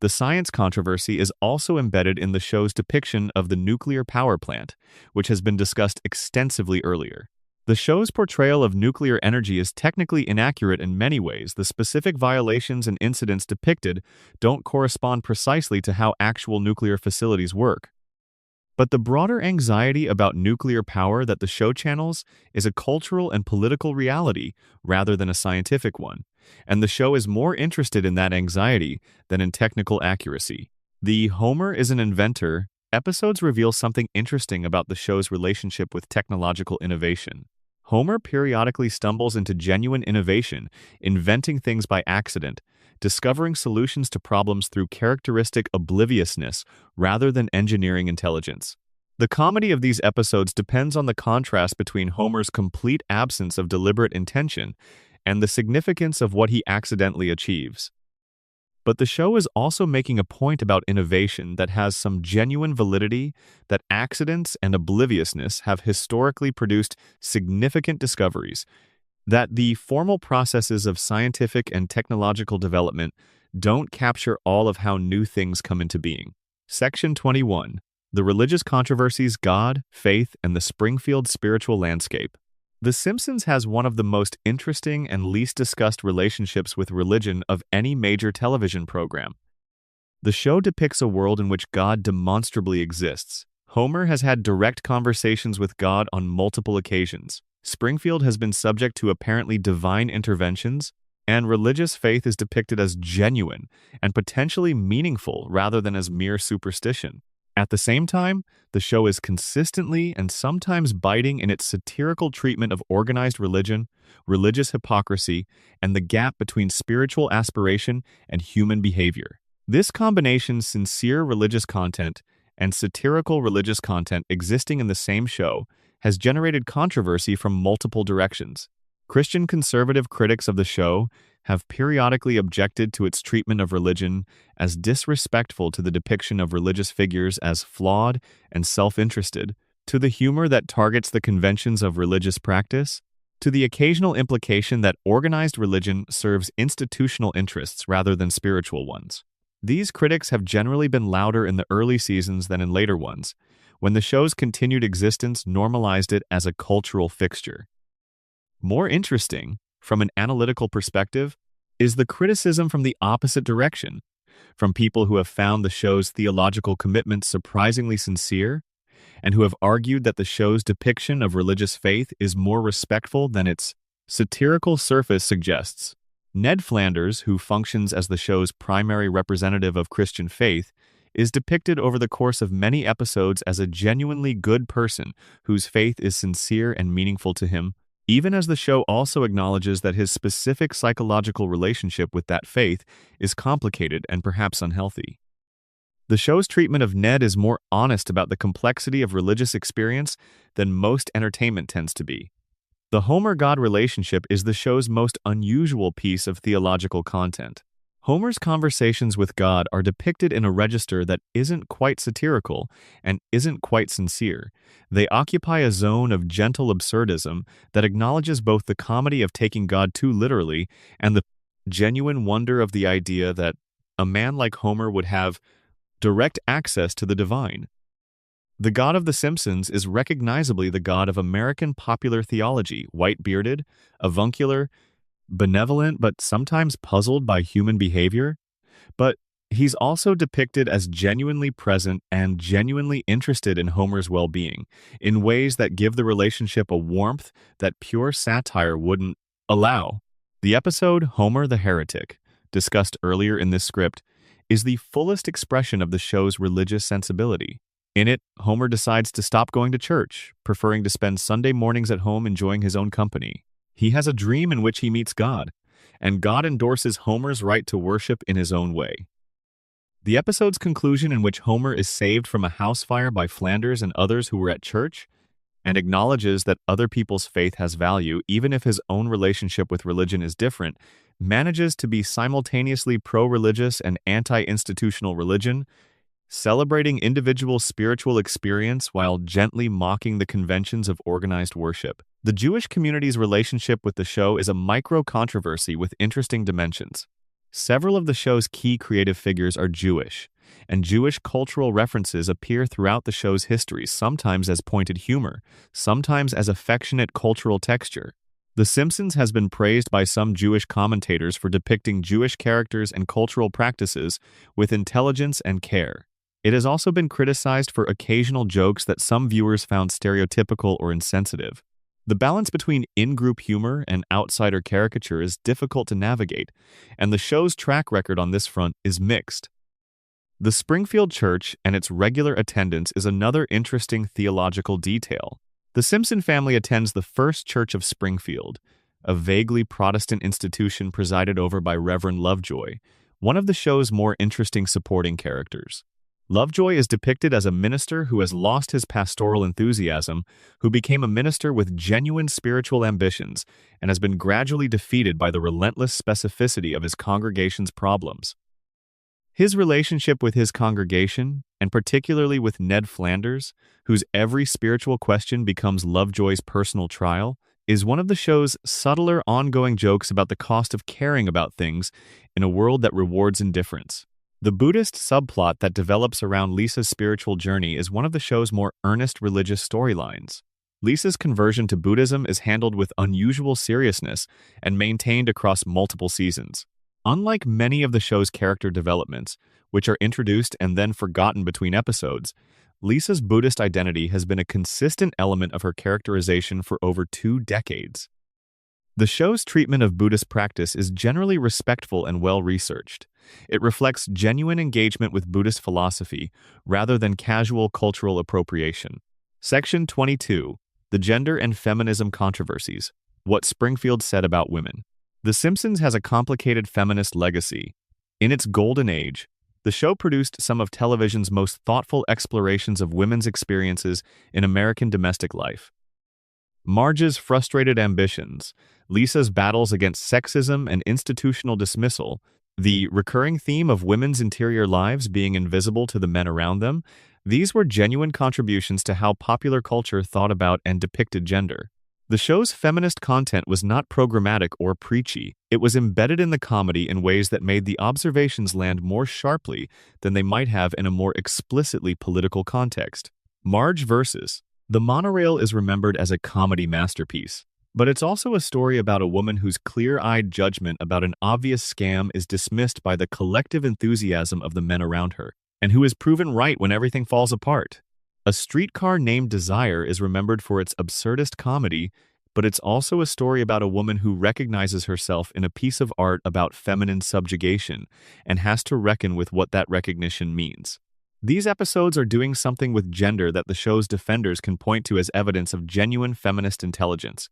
The science controversy is also embedded in the show's depiction of the nuclear power plant, which has been discussed extensively earlier. The show's portrayal of nuclear energy is technically inaccurate in many ways. The specific violations and incidents depicted don't correspond precisely to how actual nuclear facilities work. But the broader anxiety about nuclear power that the show channels is a cultural and political reality rather than a scientific one, and the show is more interested in that anxiety than in technical accuracy. The Homer is an inventor episodes reveal something interesting about the show's relationship with technological innovation. Homer periodically stumbles into genuine innovation, inventing things by accident, discovering solutions to problems through characteristic obliviousness rather than engineering intelligence. The comedy of these episodes depends on the contrast between Homer's complete absence of deliberate intention and the significance of what he accidentally achieves. But the show is also making a point about innovation that has some genuine validity, that accidents and obliviousness have historically produced significant discoveries, that the formal processes of scientific and technological development don't capture all of how new things come into being. Section 21. The Religious Controversies, God, Faith, and the Springfield Spiritual Landscape. The Simpsons has one of the most interesting and least discussed relationships with religion of any major television program. The show depicts a world in which God demonstrably exists. Homer has had direct conversations with God on multiple occasions. Springfield has been subject to apparently divine interventions, and religious faith is depicted as genuine and potentially meaningful rather than as mere superstition. At the same time, the show is consistently and sometimes biting in its satirical treatment of organized religion, religious hypocrisy, and the gap between spiritual aspiration and human behavior. This combination, sincere religious content and satirical religious content existing in the same show, has generated controversy from multiple directions. Christian conservative critics of the show have periodically objected to its treatment of religion as disrespectful, to the depiction of religious figures as flawed and self-interested, to the humor that targets the conventions of religious practice, to the occasional implication that organized religion serves institutional interests rather than spiritual ones. These critics have generally been louder in the early seasons than in later ones, when the show's continued existence normalized it as a cultural fixture. More interesting, from an analytical perspective, is the criticism from the opposite direction, from people who have found the show's theological commitment surprisingly sincere, and who have argued that the show's depiction of religious faith is more respectful than its satirical surface suggests. Ned Flanders, who functions as the show's primary representative of Christian faith, is depicted over the course of many episodes as a genuinely good person whose faith is sincere and meaningful to him, even as the show also acknowledges that his specific psychological relationship with that faith is complicated and perhaps unhealthy. The show's treatment of Ned is more honest about the complexity of religious experience than most entertainment tends to be. The Homer-God relationship is the show's most unusual piece of theological content. Homer's conversations with God are depicted in a register that isn't quite satirical and isn't quite sincere. They occupy a zone of gentle absurdism that acknowledges both the comedy of taking God too literally and the genuine wonder of the idea that a man like Homer would have direct access to the divine. The God of The Simpsons is recognizably the God of American popular theology, white-bearded, avuncular, benevolent, but sometimes puzzled by human behavior. But he's also depicted as genuinely present and genuinely interested in Homer's well-being, in ways that give the relationship a warmth that pure satire wouldn't allow. The episode Homer the Heretic, discussed earlier in this script, is the fullest expression of the show's religious sensibility. In it, Homer decides to stop going to church, preferring to spend Sunday mornings at home enjoying his own company. He has a dream in which he meets God, and God endorses Homer's right to worship in his own way. The episode's conclusion, in which Homer is saved from a house fire by Flanders and others who were at church, and acknowledges that other people's faith has value even if his own relationship with religion is different, manages to be simultaneously pro-religious and anti-institutional religion, celebrating individual spiritual experience while gently mocking the conventions of organized worship. The Jewish community's relationship with the show is a micro-controversy with interesting dimensions. Several of the show's key creative figures are Jewish, and Jewish cultural references appear throughout the show's history, sometimes as pointed humor, sometimes as affectionate cultural texture. The Simpsons has been praised by some Jewish commentators for depicting Jewish characters and cultural practices with intelligence and care. It has also been criticized for occasional jokes that some viewers found stereotypical or insensitive. The balance between in-group humor and outsider caricature is difficult to navigate, and the show's track record on this front is mixed. The Springfield Church and its regular attendance is another interesting theological detail. The Simpson family attends the First Church of Springfield, a vaguely Protestant institution presided over by Reverend Lovejoy, one of the show's more interesting supporting characters. Lovejoy is depicted as a minister who has lost his pastoral enthusiasm, who became a minister with genuine spiritual ambitions and has been gradually defeated by the relentless specificity of his congregation's problems. His relationship with his congregation, and particularly with Ned Flanders, whose every spiritual question becomes Lovejoy's personal trial, is one of the show's subtler ongoing jokes about the cost of caring about things in a world that rewards indifference. The Buddhist subplot that develops around Lisa's spiritual journey is one of the show's more earnest religious storylines. Lisa's conversion to Buddhism is handled with unusual seriousness and maintained across multiple seasons. Unlike many of the show's character developments, which are introduced and then forgotten between episodes, Lisa's Buddhist identity has been a consistent element of her characterization for over 2 decades. The show's treatment of Buddhist practice is generally respectful and well-researched. It reflects genuine engagement with Buddhist philosophy rather than casual cultural appropriation. Section 22. The Gender and Feminism Controversies. What Springfield Said About Women. The Simpsons has a complicated feminist legacy. In its golden age, the show produced some of television's most thoughtful explorations of women's experiences in American domestic life. Marge's frustrated ambitions, Lisa's battles against sexism and institutional dismissal, the recurring theme of women's interior lives being invisible to the men around them, these were genuine contributions to how popular culture thought about and depicted gender. The show's feminist content was not programmatic or preachy. It was embedded in the comedy in ways that made the observations land more sharply than they might have in a more explicitly political context. Marge versus. The Monorail is remembered as a comedy masterpiece, but it's also a story about a woman whose clear-eyed judgment about an obvious scam is dismissed by the collective enthusiasm of the men around her, and who is proven right when everything falls apart. A Streetcar Named Desire is remembered for its absurdist comedy, but it's also a story about a woman who recognizes herself in a piece of art about feminine subjugation and has to reckon with what that recognition means. These episodes are doing something with gender that the show's defenders can point to as evidence of genuine feminist intelligence.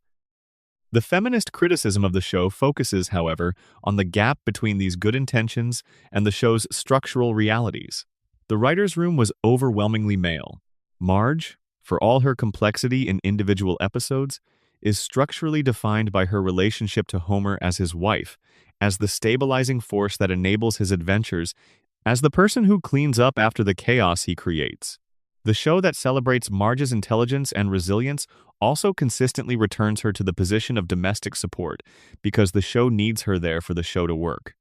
The feminist criticism of the show focuses, however, on the gap between these good intentions and the show's structural realities. The writer's room was overwhelmingly male. Marge, for all her complexity in individual episodes, is structurally defined by her relationship to Homer as his wife, as the stabilizing force that enables his adventures, as the person who cleans up after the chaos he creates. The show that celebrates Marge's intelligence and resilience also consistently returns her to the position of domestic support because the show needs her there for the show to work.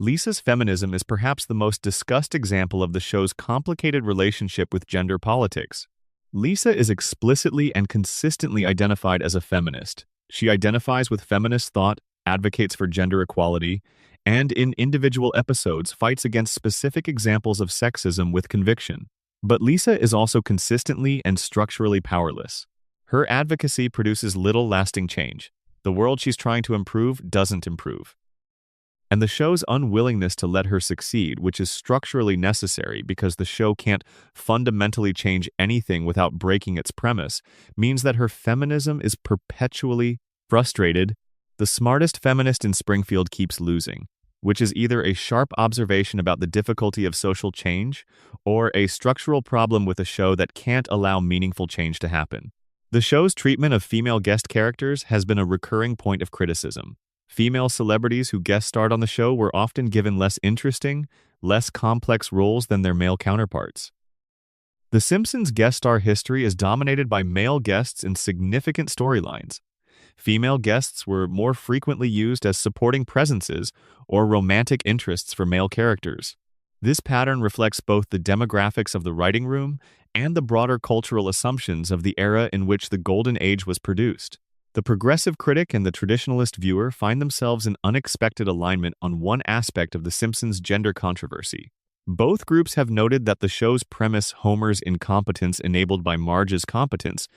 Lisa's feminism is perhaps the most discussed example of the show's complicated relationship with gender politics. Lisa is explicitly and consistently identified as a feminist. She identifies with feminist thought, advocates for gender equality, and in individual episodes fights against specific examples of sexism with conviction. But Lisa is also consistently and structurally powerless. Her advocacy produces little lasting change. The world she's trying to improve doesn't improve. And the show's unwillingness to let her succeed, which is structurally necessary because the show can't fundamentally change anything without breaking its premise, means that her feminism is perpetually frustrated. The smartest feminist in Springfield keeps losing, which is either a sharp observation about the difficulty of social change or a structural problem with a show that can't allow meaningful change to happen. The show's treatment of female guest characters has been a recurring point of criticism. Female celebrities who guest starred on the show were often given less interesting, less complex roles than their male counterparts. The Simpsons guest star history is dominated by male guests in significant storylines. Female guests were more frequently used as supporting presences or romantic interests for male characters. This pattern reflects both the demographics of the writing room and the broader cultural assumptions of the era in which the Golden Age was produced. The progressive critic and the traditionalist viewer find themselves in unexpected alignment on one aspect of The Simpsons' gender controversy. Both groups have noted that the show's premise, Homer's incompetence enabled by Marge's competence,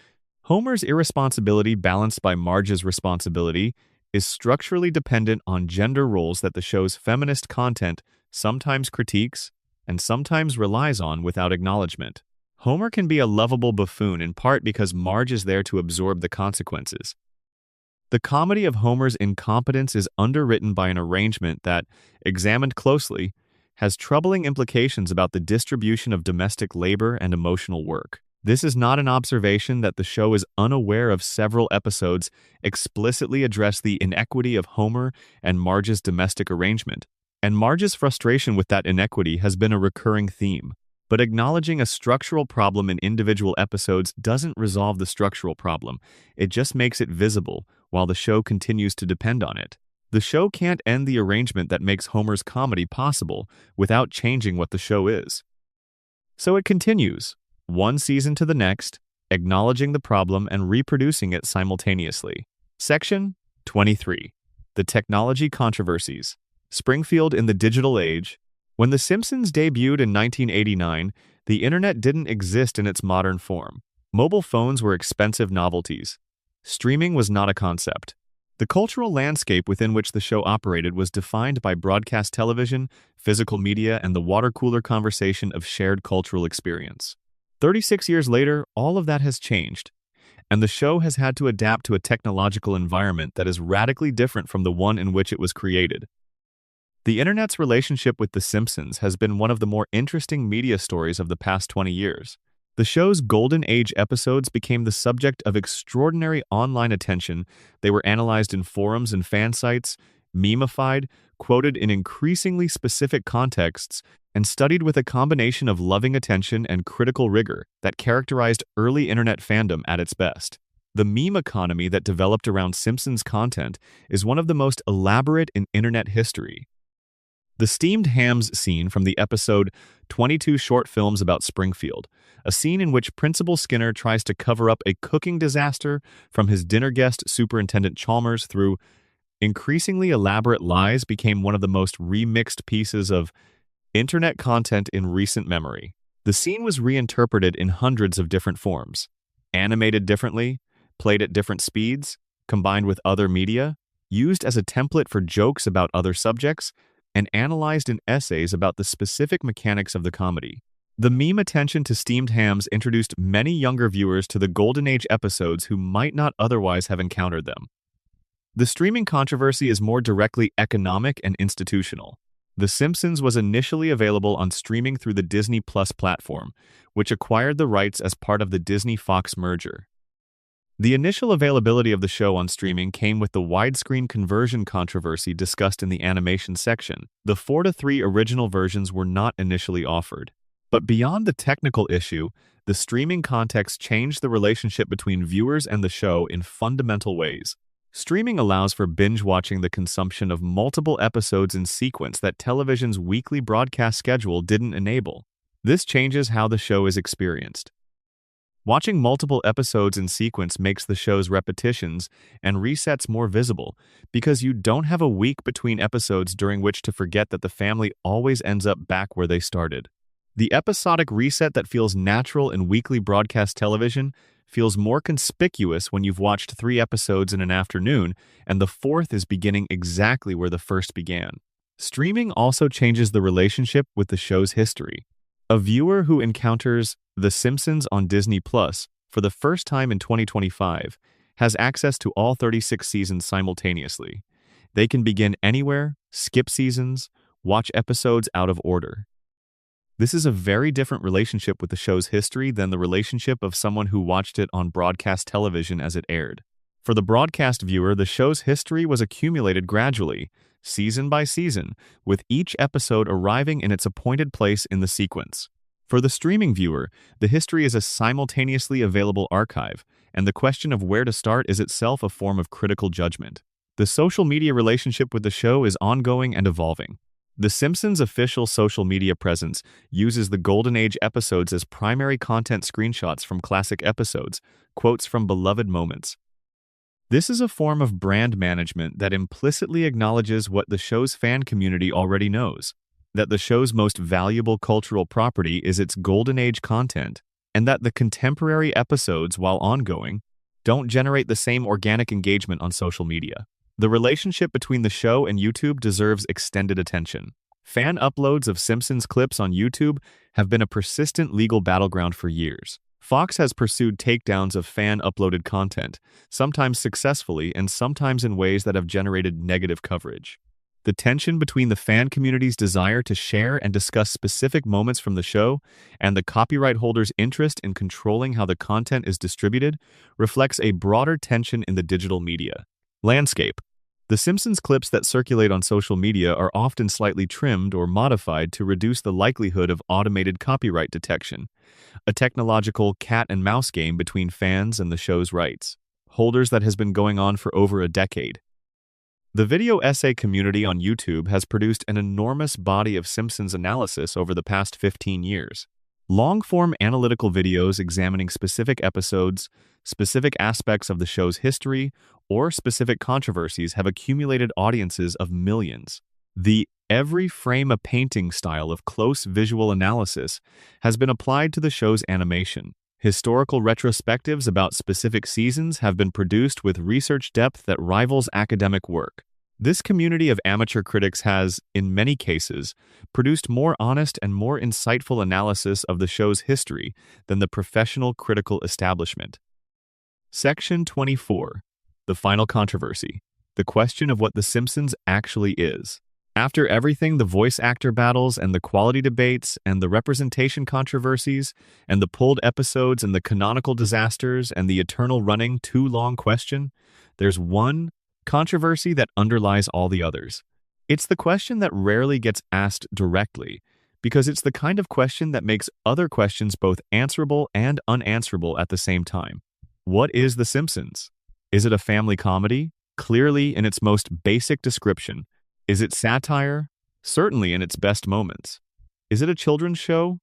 Homer's irresponsibility balanced by Marge's responsibility, is structurally dependent on gender roles that the show's feminist content sometimes critiques and sometimes relies on without acknowledgement. Homer can be a lovable buffoon in part because Marge is there to absorb the consequences. The comedy of Homer's incompetence is underwritten by an arrangement that, examined closely, has troubling implications about the distribution of domestic labor and emotional work. This is not an observation that the show is unaware of. Several episodes explicitly address the inequity of Homer and Marge's domestic arrangement, and Marge's frustration with that inequity has been a recurring theme. But acknowledging a structural problem in individual episodes doesn't resolve the structural problem, it just makes it visible while the show continues to depend on it. The show can't end the arrangement that makes Homer's comedy possible without changing what the show is. So it continues, one season to the next, acknowledging the problem and reproducing it simultaneously. Section 23. The Technology Controversies. Springfield in the Digital Age. When The Simpsons debuted in 1989, the internet didn't exist in its modern form. Mobile phones were expensive novelties. Streaming was not a concept. The cultural landscape within which the show operated was defined by broadcast television, physical media, and the water cooler conversation of shared cultural experience. 36 years later, all of that has changed, and the show has had to adapt to a technological environment that is radically different from the one in which it was created. The internet's relationship with The Simpsons has been one of the more interesting media stories of the past 20 years. The show's Golden Age episodes became the subject of extraordinary online attention. They were analyzed in forums and fan sites, memified, quoted in increasingly specific contexts, and studied with a combination of loving attention and critical rigor that characterized early internet fandom at its best. The meme economy that developed around Simpsons content is one of the most elaborate in internet history. The steamed hams scene from the episode 22 Short Films About Springfield, a scene in which Principal Skinner tries to cover up a cooking disaster from his dinner guest Superintendent Chalmers through increasingly elaborate lies, became one of the most remixed pieces of internet content in recent memory. The scene was reinterpreted in hundreds of different forms, animated differently, played at different speeds, combined with other media, used as a template for jokes about other subjects, and analyzed in essays about the specific mechanics of the comedy. The meme attention to steamed hams introduced many younger viewers to the Golden Age episodes who might not otherwise have encountered them. The streaming controversy is more directly economic and institutional. The Simpsons was initially available on streaming through the Disney Plus platform, which acquired the rights as part of the Disney-Fox merger. The initial availability of the show on streaming came with the widescreen conversion controversy discussed in the animation section. The 4:3 original versions were not initially offered. But beyond the technical issue, the streaming context changed the relationship between viewers and the show in fundamental ways. Streaming allows for binge-watching the consumption of multiple episodes in sequence that television's weekly broadcast schedule didn't enable. This changes how the show is experienced. Watching multiple episodes in sequence makes the show's repetitions and resets more visible because you don't have a week between episodes during which to forget that the family always ends up back where they started. The episodic reset that feels natural in weekly broadcast television feels more conspicuous when you've watched 3 episodes in an afternoon and the 4th is beginning exactly where the first began. Streaming also changes the relationship with the show's history. A viewer who encounters The Simpsons on Disney Plus for the first time in 2025 has access to all 36 seasons simultaneously. They can begin anywhere, skip seasons, watch episodes out of order. This is a very different relationship with the show's history than the relationship of someone who watched it on broadcast television as it aired. For the broadcast viewer, the show's history was accumulated gradually, season by season, with each episode arriving in its appointed place in the sequence. For the streaming viewer, the history is a simultaneously available archive, and the question of where to start is itself a form of critical judgment. The social media relationship with the show is ongoing and evolving. The Simpsons' official social media presence uses the Golden Age episodes as primary content screenshots from classic episodes, quotes from beloved moments. This is a form of brand management that implicitly acknowledges what the show's fan community already knows, that the show's most valuable cultural property is its Golden Age content, and that the contemporary episodes, while ongoing, don't generate the same organic engagement on social media. The relationship between the show and YouTube deserves extended attention. Fan uploads of Simpsons clips on YouTube have been a persistent legal battleground for years. Fox has pursued takedowns of fan-uploaded content, sometimes successfully and sometimes in ways that have generated negative coverage. The tension between the fan community's desire to share and discuss specific moments from the show and the copyright holder's interest in controlling how the content is distributed reflects a broader tension in the digital media landscape. The Simpsons clips that circulate on social media are often slightly trimmed or modified to reduce the likelihood of automated copyright detection, a technological cat-and-mouse game between fans and the show's rights holders that has been going on for over a decade. The video essay community on YouTube has produced an enormous body of Simpsons analysis over the past 15 years. Long-form analytical videos examining specific episodes, specific aspects of the show's history, or specific controversies have accumulated audiences of millions. The every frame a painting style of close visual analysis has been applied to the show's animation. Historical retrospectives about specific seasons have been produced with research depth that rivals academic work. This community of amateur critics has, in many cases, produced more honest and more insightful analysis of the show's history than the professional critical establishment. Section 24. The final controversy. The question of what The Simpsons actually is. After everything, the voice actor battles and the quality debates and the representation controversies and the pulled episodes and the canonical disasters and the eternal running too long question, there's one controversy that underlies all the others. It's the question that rarely gets asked directly, because it's the kind of question that makes other questions both answerable and unanswerable at the same time. What is The Simpsons? Is it a family comedy? Clearly in its most basic description. Is it satire? Certainly in its best moments. Is it a children's show?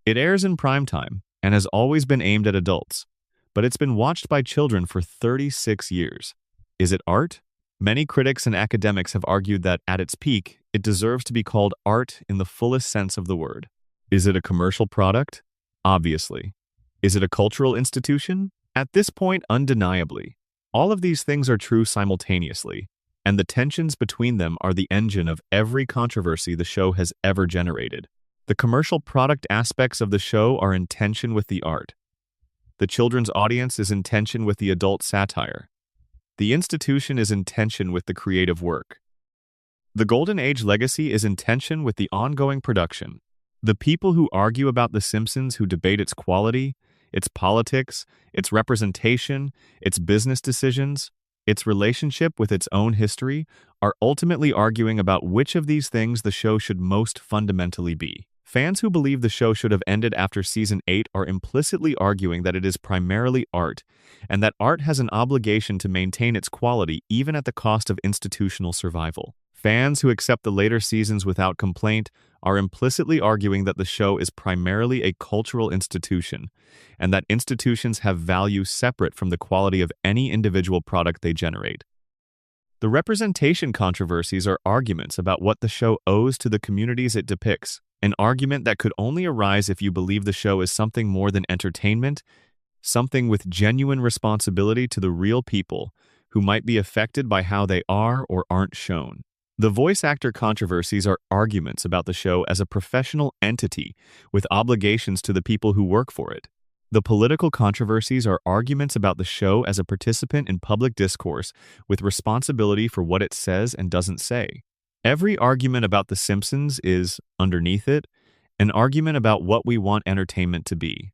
It airs in prime time and has always been aimed at adults, but it's been watched by children for 36 years. Is it art? Many critics and academics have argued that, at its peak, it deserves to be called art in the fullest sense of the word. Is it a commercial product? Obviously. Is it a cultural institution? At this point, undeniably. All of these things are true simultaneously, and the tensions between them are the engine of every controversy the show has ever generated. The commercial product aspects of the show are in tension with the art. The children's audience is in tension with the adult satire. The institution is in tension with the creative work. The Golden Age legacy is in tension with the ongoing production. The people who argue about The Simpsons, who debate its quality, its politics, its representation, its business decisions, its relationship with its own history, are ultimately arguing about which of these things the show should most fundamentally be. Fans who believe the show should have ended after Season 8 are implicitly arguing that it is primarily art, and that art has an obligation to maintain its quality even at the cost of institutional survival. Fans who accept the later seasons without complaint are implicitly arguing that the show is primarily a cultural institution, and that institutions have value separate from the quality of any individual product they generate. The representation controversies are arguments about what the show owes to the communities it depicts, an argument that could only arise if you believe the show is something more than entertainment, something with genuine responsibility to the real people who might be affected by how they are or aren't shown. The voice actor controversies are arguments about the show as a professional entity with obligations to the people who work for it. The political controversies are arguments about the show as a participant in public discourse with responsibility for what it says and doesn't say. Every argument about The Simpsons is, underneath it, an argument about what we want entertainment to be.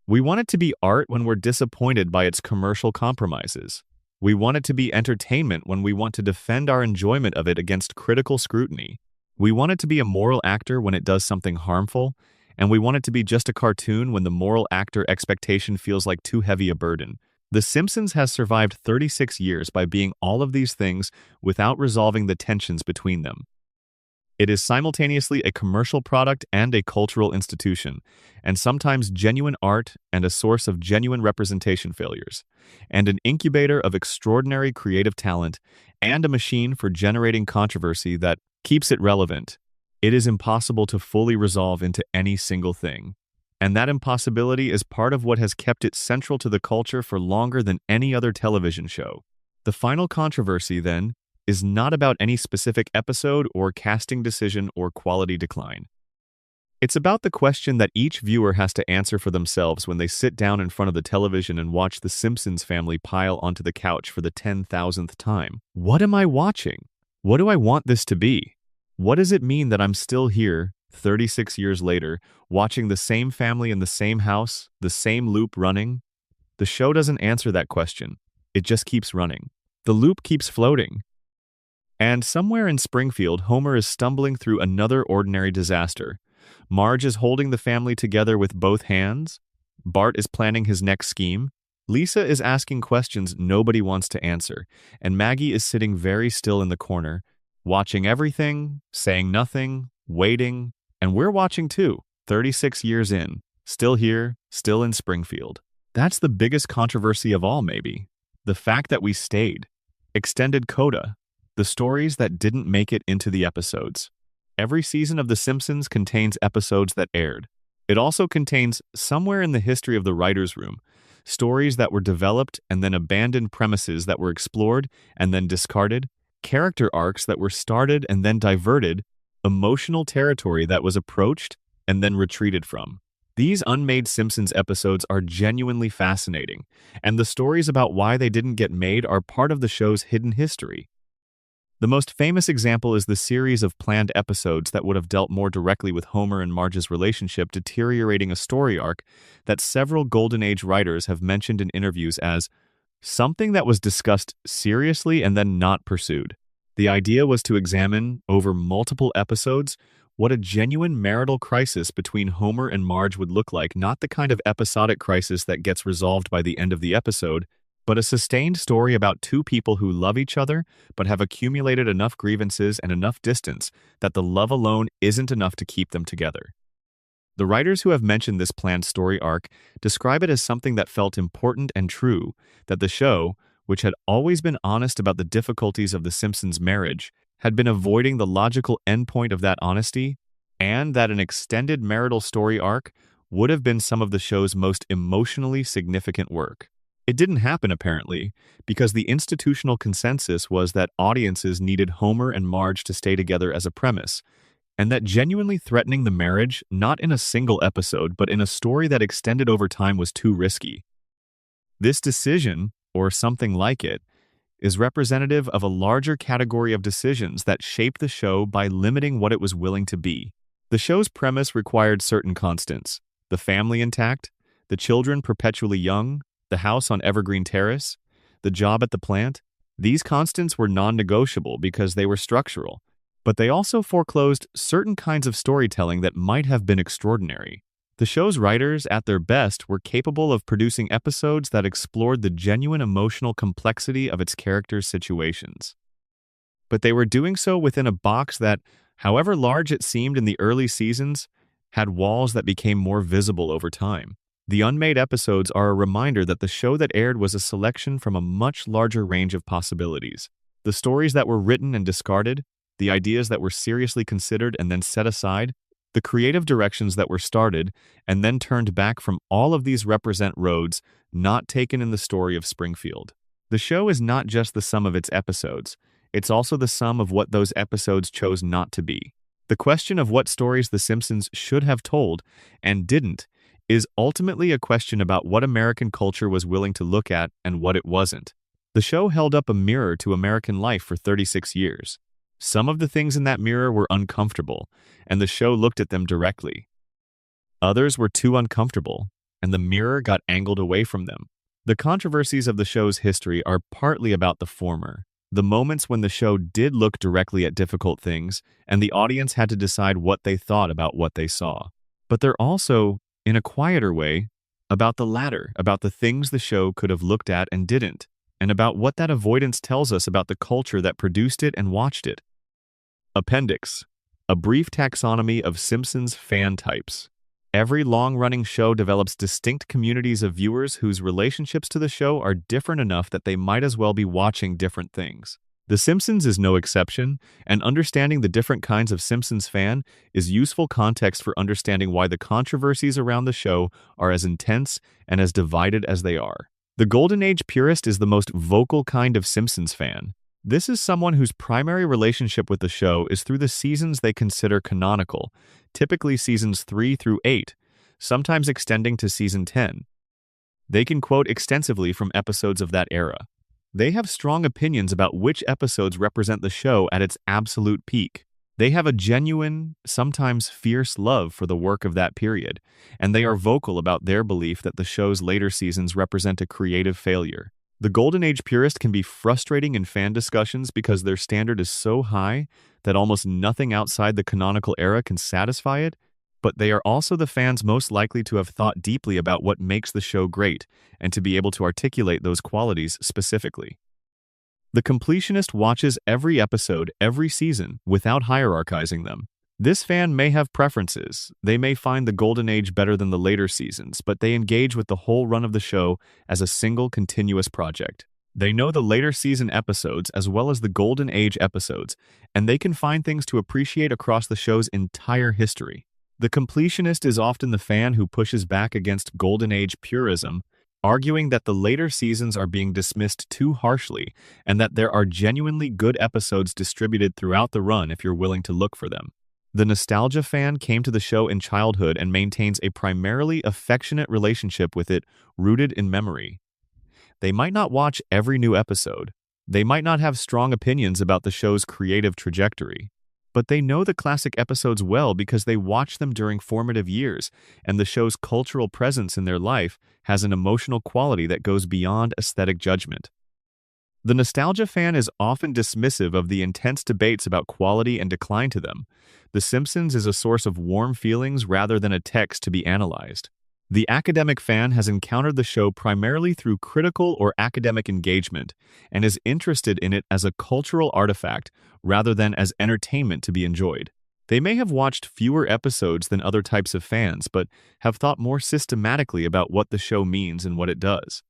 We want it to be art when we're disappointed by its commercial compromises. We want it to be entertainment when we want to defend our enjoyment of it against critical scrutiny. We want it to be a moral actor when it does something harmful, and we want it to be just a cartoon when the moral actor expectation feels like too heavy a burden. The Simpsons has survived 36 years by being all of these things without resolving the tensions between them. It is simultaneously a commercial product and a cultural institution, and sometimes genuine art and a source of genuine representation failures, and an incubator of extraordinary creative talent, and a machine for generating controversy that keeps it relevant. It is impossible to fully resolve into any single thing, and that impossibility is part of what has kept it central to the culture for longer than any other television show. The final controversy, then, is not about any specific episode or casting decision or quality decline. It's about the question that each viewer has to answer for themselves when they sit down in front of the television and watch the Simpsons family pile onto the couch for the 10,000th time. What am I watching? What do I want this to be? What does it mean that I'm still here, 36 years later, watching the same family in the same house, the same loop running? The show doesn't answer that question. It just keeps running. The loop keeps floating. And somewhere in Springfield, Homer is stumbling through another ordinary disaster. Marge is holding the family together with both hands. Bart is planning his next scheme. Lisa is asking questions nobody wants to answer. And Maggie is sitting very still in the corner, watching everything, saying nothing, waiting. And we're watching too, 36 years in. Still here, still in Springfield. That's the biggest controversy of all, maybe. The fact that we stayed. Extended coda. The stories that didn't make it into the episodes. Every season of The Simpsons contains episodes that aired. It also contains, somewhere in the history of the writer's room, stories that were developed and then abandoned, premises that were explored and then discarded, character arcs that were started and then diverted, emotional territory that was approached and then retreated from. These unmade Simpsons episodes are genuinely fascinating, and the stories about why they didn't get made are part of the show's hidden history. The most famous example is the series of planned episodes that would have dealt more directly with Homer and Marge's relationship deteriorating a story arc that several Golden Age writers have mentioned in interviews as something that was discussed seriously and then not pursued. The idea was to examine, over multiple episodes, what a genuine marital crisis between Homer and Marge would look like, not the kind of episodic crisis that gets resolved by the end of the episode, but a sustained story about two people who love each other but have accumulated enough grievances and enough distance that the love alone isn't enough to keep them together. The writers who have mentioned this planned story arc describe it as something that felt important and true, that the show, which had always been honest about the difficulties of the Simpsons' marriage, had been avoiding the logical endpoint of that honesty, and that an extended marital story arc would have been some of the show's most emotionally significant work. It didn't happen, apparently, because the institutional consensus was that audiences needed Homer and Marge to stay together as a premise, and that genuinely threatening the marriage, not in a single episode, but in a story that extended over time, was too risky. This decision, or something like it, is representative of a larger category of decisions that shaped the show by limiting what it was willing to be. The show's premise required certain constants: the family intact, the children perpetually young, the house on Evergreen Terrace, the job at the plant. These constants were non-negotiable because they were structural, but they also foreclosed certain kinds of storytelling that might have been extraordinary. The show's writers, at their best, were capable of producing episodes that explored the genuine emotional complexity of its characters' situations. But they were doing so within a box that, however large it seemed in the early seasons, had walls that became more visible over time. The unmade episodes are a reminder that the show that aired was a selection from a much larger range of possibilities. The stories that were written and discarded, the ideas that were seriously considered and then set aside, the creative directions that were started and then turned back from, all of these represent roads not taken in the story of Springfield. The show is not just the sum of its episodes, it's also the sum of what those episodes chose not to be. The question of what stories The Simpsons should have told and didn't is ultimately a question about what American culture was willing to look at and what it wasn't. The show held up a mirror to American life for 36 years. Some of the things in that mirror were uncomfortable, and the show looked at them directly. Others were too uncomfortable, and the mirror got angled away from them. The controversies of the show's history are partly about the former, the moments when the show did look directly at difficult things, and the audience had to decide what they thought about what they saw. But they're also, in a quieter way, about the latter, about the things the show could have looked at and didn't, and about what that avoidance tells us about the culture that produced it and watched it. Appendix: a brief taxonomy of Simpsons fan types. Every long-running show develops distinct communities of viewers whose relationships to the show are different enough that they might as well be watching different things. The Simpsons is no exception, and understanding the different kinds of Simpsons fan is useful context for understanding why the controversies around the show are as intense and as divided as they are. The Golden Age purist is the most vocal kind of Simpsons fan. This is someone whose primary relationship with the show is through the seasons they consider canonical, typically seasons 3 through 8, sometimes extending to season 10. They can quote extensively from episodes of that era. They have strong opinions about which episodes represent the show at its absolute peak. They have a genuine, sometimes fierce love for the work of that period, and they are vocal about their belief that the show's later seasons represent a creative failure. The Golden Age purist can be frustrating in fan discussions because their standard is so high that almost nothing outside the canonical era can satisfy it, but they are also the fans most likely to have thought deeply about what makes the show great and to be able to articulate those qualities specifically. The completionist watches every episode, every season, without hierarchizing them. This fan may have preferences. They may find the Golden Age better than the later seasons, but they engage with the whole run of the show as a single continuous project. They know the later season episodes as well as the Golden Age episodes, and they can find things to appreciate across the show's entire history. The completionist is often the fan who pushes back against Golden Age purism, arguing that the later seasons are being dismissed too harshly and that there are genuinely good episodes distributed throughout the run if you're willing to look for them. The nostalgia fan came to the show in childhood and maintains a primarily affectionate relationship with it rooted in memory. They might not watch every new episode. They might not have strong opinions about the show's creative trajectory. But they know the classic episodes well because they watched them during formative years, and the show's cultural presence in their life has an emotional quality that goes beyond aesthetic judgment. The nostalgia fan is often dismissive of the intense debates about quality and decline to them. The Simpsons is a source of warm feelings rather than a text to be analyzed. The academic fan has encountered the show primarily through critical or academic engagement and is interested in it as a cultural artifact rather than as entertainment to be enjoyed. They may have watched fewer episodes than other types of fans, but have thought more systematically about what the show means and what it does.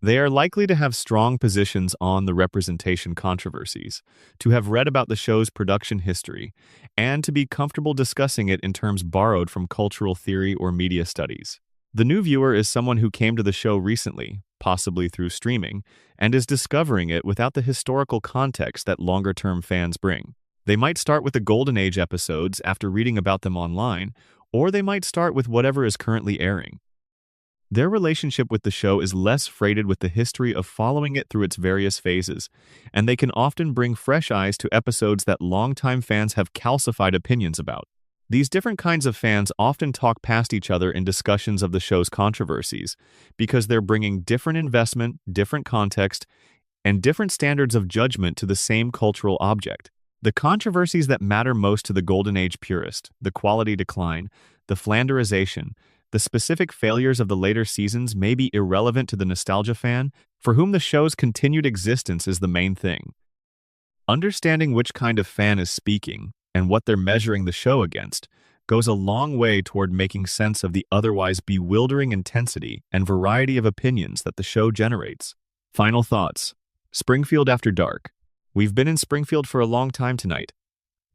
They are likely to have strong positions on the representation controversies, to have read about the show's production history, and to be comfortable discussing it in terms borrowed from cultural theory or media studies. The new viewer is someone who came to the show recently, possibly through streaming, and is discovering it without the historical context that longer-term fans bring. They might start with the Golden Age episodes after reading about them online, or they might start with whatever is currently airing. Their relationship with the show is less freighted with the history of following it through its various phases, and they can often bring fresh eyes to episodes that longtime fans have calcified opinions about. These different kinds of fans often talk past each other in discussions of the show's controversies because they're bringing different investment, different context, and different standards of judgment to the same cultural object. The controversies that matter most to the Golden Age purist, the quality decline, the Flanderization, the specific failures of the later seasons may be irrelevant to the nostalgia fan, for whom the show's continued existence is the main thing. Understanding which kind of fan is speaking and what they're measuring the show against goes a long way toward making sense of the otherwise bewildering intensity and variety of opinions that the show generates. Final thoughts. Springfield after dark. We've been in Springfield for a long time tonight.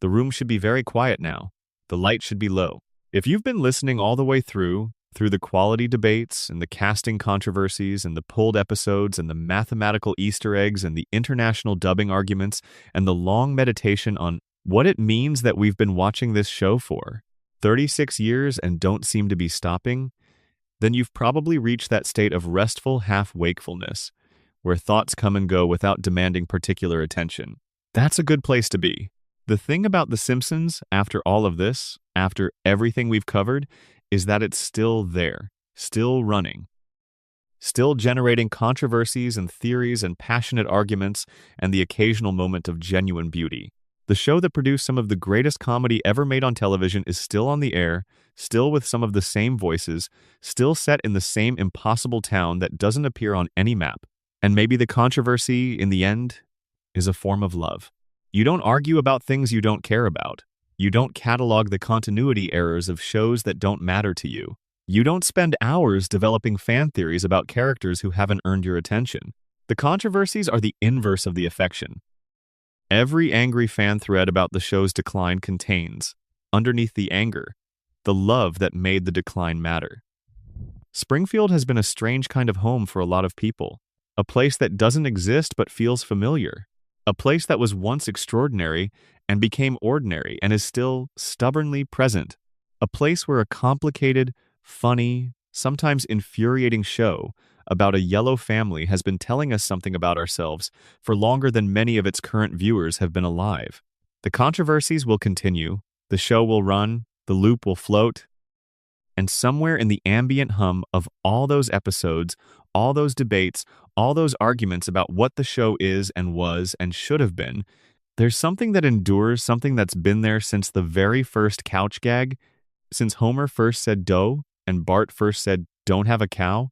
The room should be very quiet now. The light should be low. If you've been listening all the way through the quality debates and the casting controversies and the pulled episodes and the mathematical Easter eggs and the international dubbing arguments and the long meditation on what it means that we've been watching this show for 36 years and don't seem to be stopping, then you've probably reached that state of restful half-wakefulness where thoughts come and go without demanding particular attention. That's a good place to be. The thing about The Simpsons, after all of this, after everything we've covered, is that it's still there. still running, still generating controversies and theories and passionate arguments and the occasional moment of genuine beauty. The show that produced some of the greatest comedy ever made on television is still on the air, still with some of the same voices, still set in the same impossible town that doesn't appear on any map. And maybe the controversy, in the end, is a form of love. You don't argue about things you don't care about. You don't catalog the continuity errors of shows that don't matter to you. You don't spend hours developing fan theories about characters who haven't earned your attention. The controversies are the inverse of the affection. Every angry fan thread about the show's decline contains, underneath the anger, the love that made the decline matter. Springfield has been a strange kind of home for a lot of people. A place that doesn't exist but feels familiar. A place that was once extraordinary and became ordinary and is still stubbornly present. A place where a complicated, funny, sometimes infuriating show about a yellow family has been telling us something about ourselves for longer than many of its current viewers have been alive. The controversies will continue, the show will run, the loop will float, and somewhere in the ambient hum of all those episodes, all those debates, all those arguments about what the show is and was and should have been, there's something that endures, something that's been there since the very first couch gag, since Homer first said dough and Bart first said don't have a cow.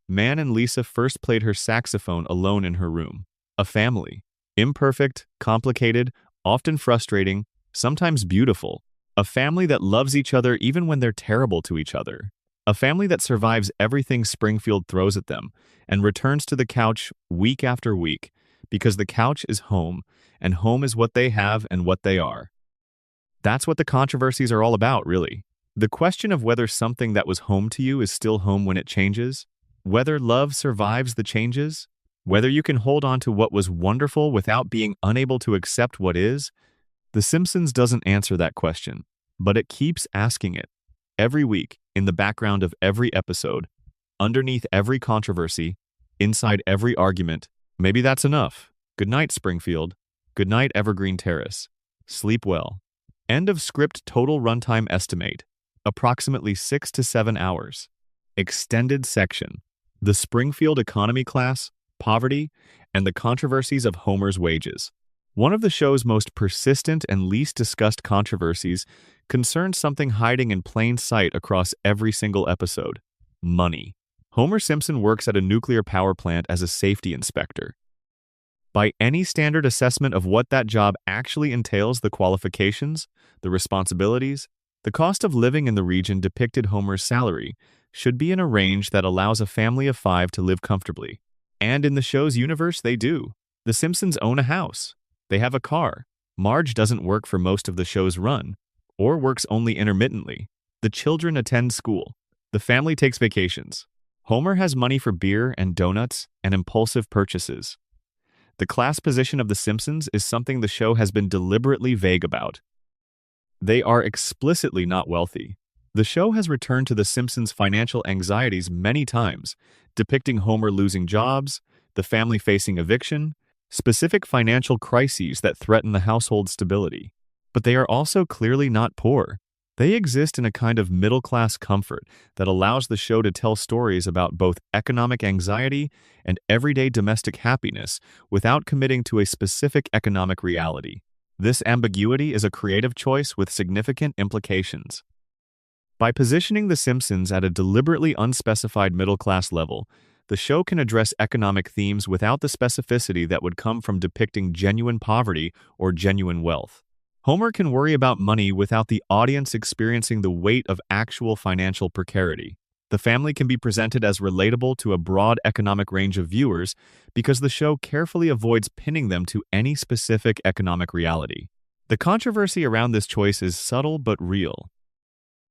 Man and Lisa first played her saxophone alone in her room. A family. Imperfect, complicated, often frustrating, sometimes beautiful. A family that loves each other even when they're terrible to each other. A family that survives everything Springfield throws at them and returns to the couch week after week because the couch is home and home is what they have and what they are. That's what the controversies are all about, really. The question of whether something that was home to you is still home when it changes, whether love survives the changes, whether you can hold on to what was wonderful without being unable to accept what is. The Simpsons doesn't answer that question, but it keeps asking it. Every week, in the background of every episode, underneath every controversy, inside every argument. Maybe that's enough. Good night, Springfield. Good night, Evergreen Terrace. Sleep well. End of script. Total runtime estimate. Approximately 6 to 7 hours. Extended section. The Springfield economy class, poverty, and the controversies of Homer's wages. One of the show's most persistent and least discussed controversies concerns something hiding in plain sight across every single episode: money. Homer Simpson works at a nuclear power plant as a safety inspector. By any standard assessment of what that job actually entails, the qualifications, the responsibilities, the cost of living in the region depicted, Homer's salary should be in a range that allows a family of 5 to live comfortably. And in the show's universe, they do. The Simpsons own a house. They have a car. Marge doesn't work for most of the show's run, or works only intermittently. The children attend school. The family takes vacations. Homer has money for beer and donuts and impulsive purchases. The class position of the Simpsons is something the show has been deliberately vague about. They are explicitly not wealthy. The show has returned to the Simpsons' financial anxieties many times, depicting Homer losing jobs, the family facing eviction, specific financial crises that threaten the household's stability. But they are also clearly not poor. They exist in a kind of middle-class comfort that allows the show to tell stories about both economic anxiety and everyday domestic happiness without committing to a specific economic reality. This ambiguity is a creative choice with significant implications. By positioning The Simpsons at a deliberately unspecified middle-class level, the show can address economic themes without the specificity that would come from depicting genuine poverty or genuine wealth. Homer can worry about money without the audience experiencing the weight of actual financial precarity. The family can be presented as relatable to a broad economic range of viewers because the show carefully avoids pinning them to any specific economic reality. The controversy around this choice is subtle but real.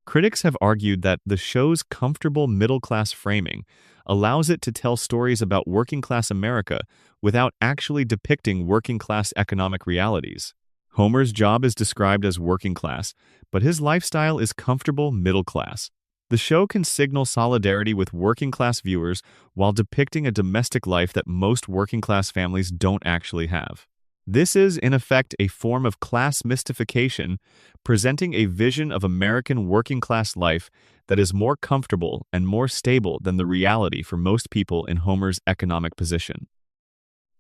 Critics have argued that the show's comfortable middle-class framing allows it to tell stories about working-class America without actually depicting working-class economic realities. Homer's job is described as working class, but his lifestyle is comfortable middle class. The show can signal solidarity with working-class viewers while depicting a domestic life that most working-class families don't actually have. This is, in effect, a form of class mystification, presenting a vision of American working-class life that is more comfortable and more stable than the reality for most people in Homer's economic position.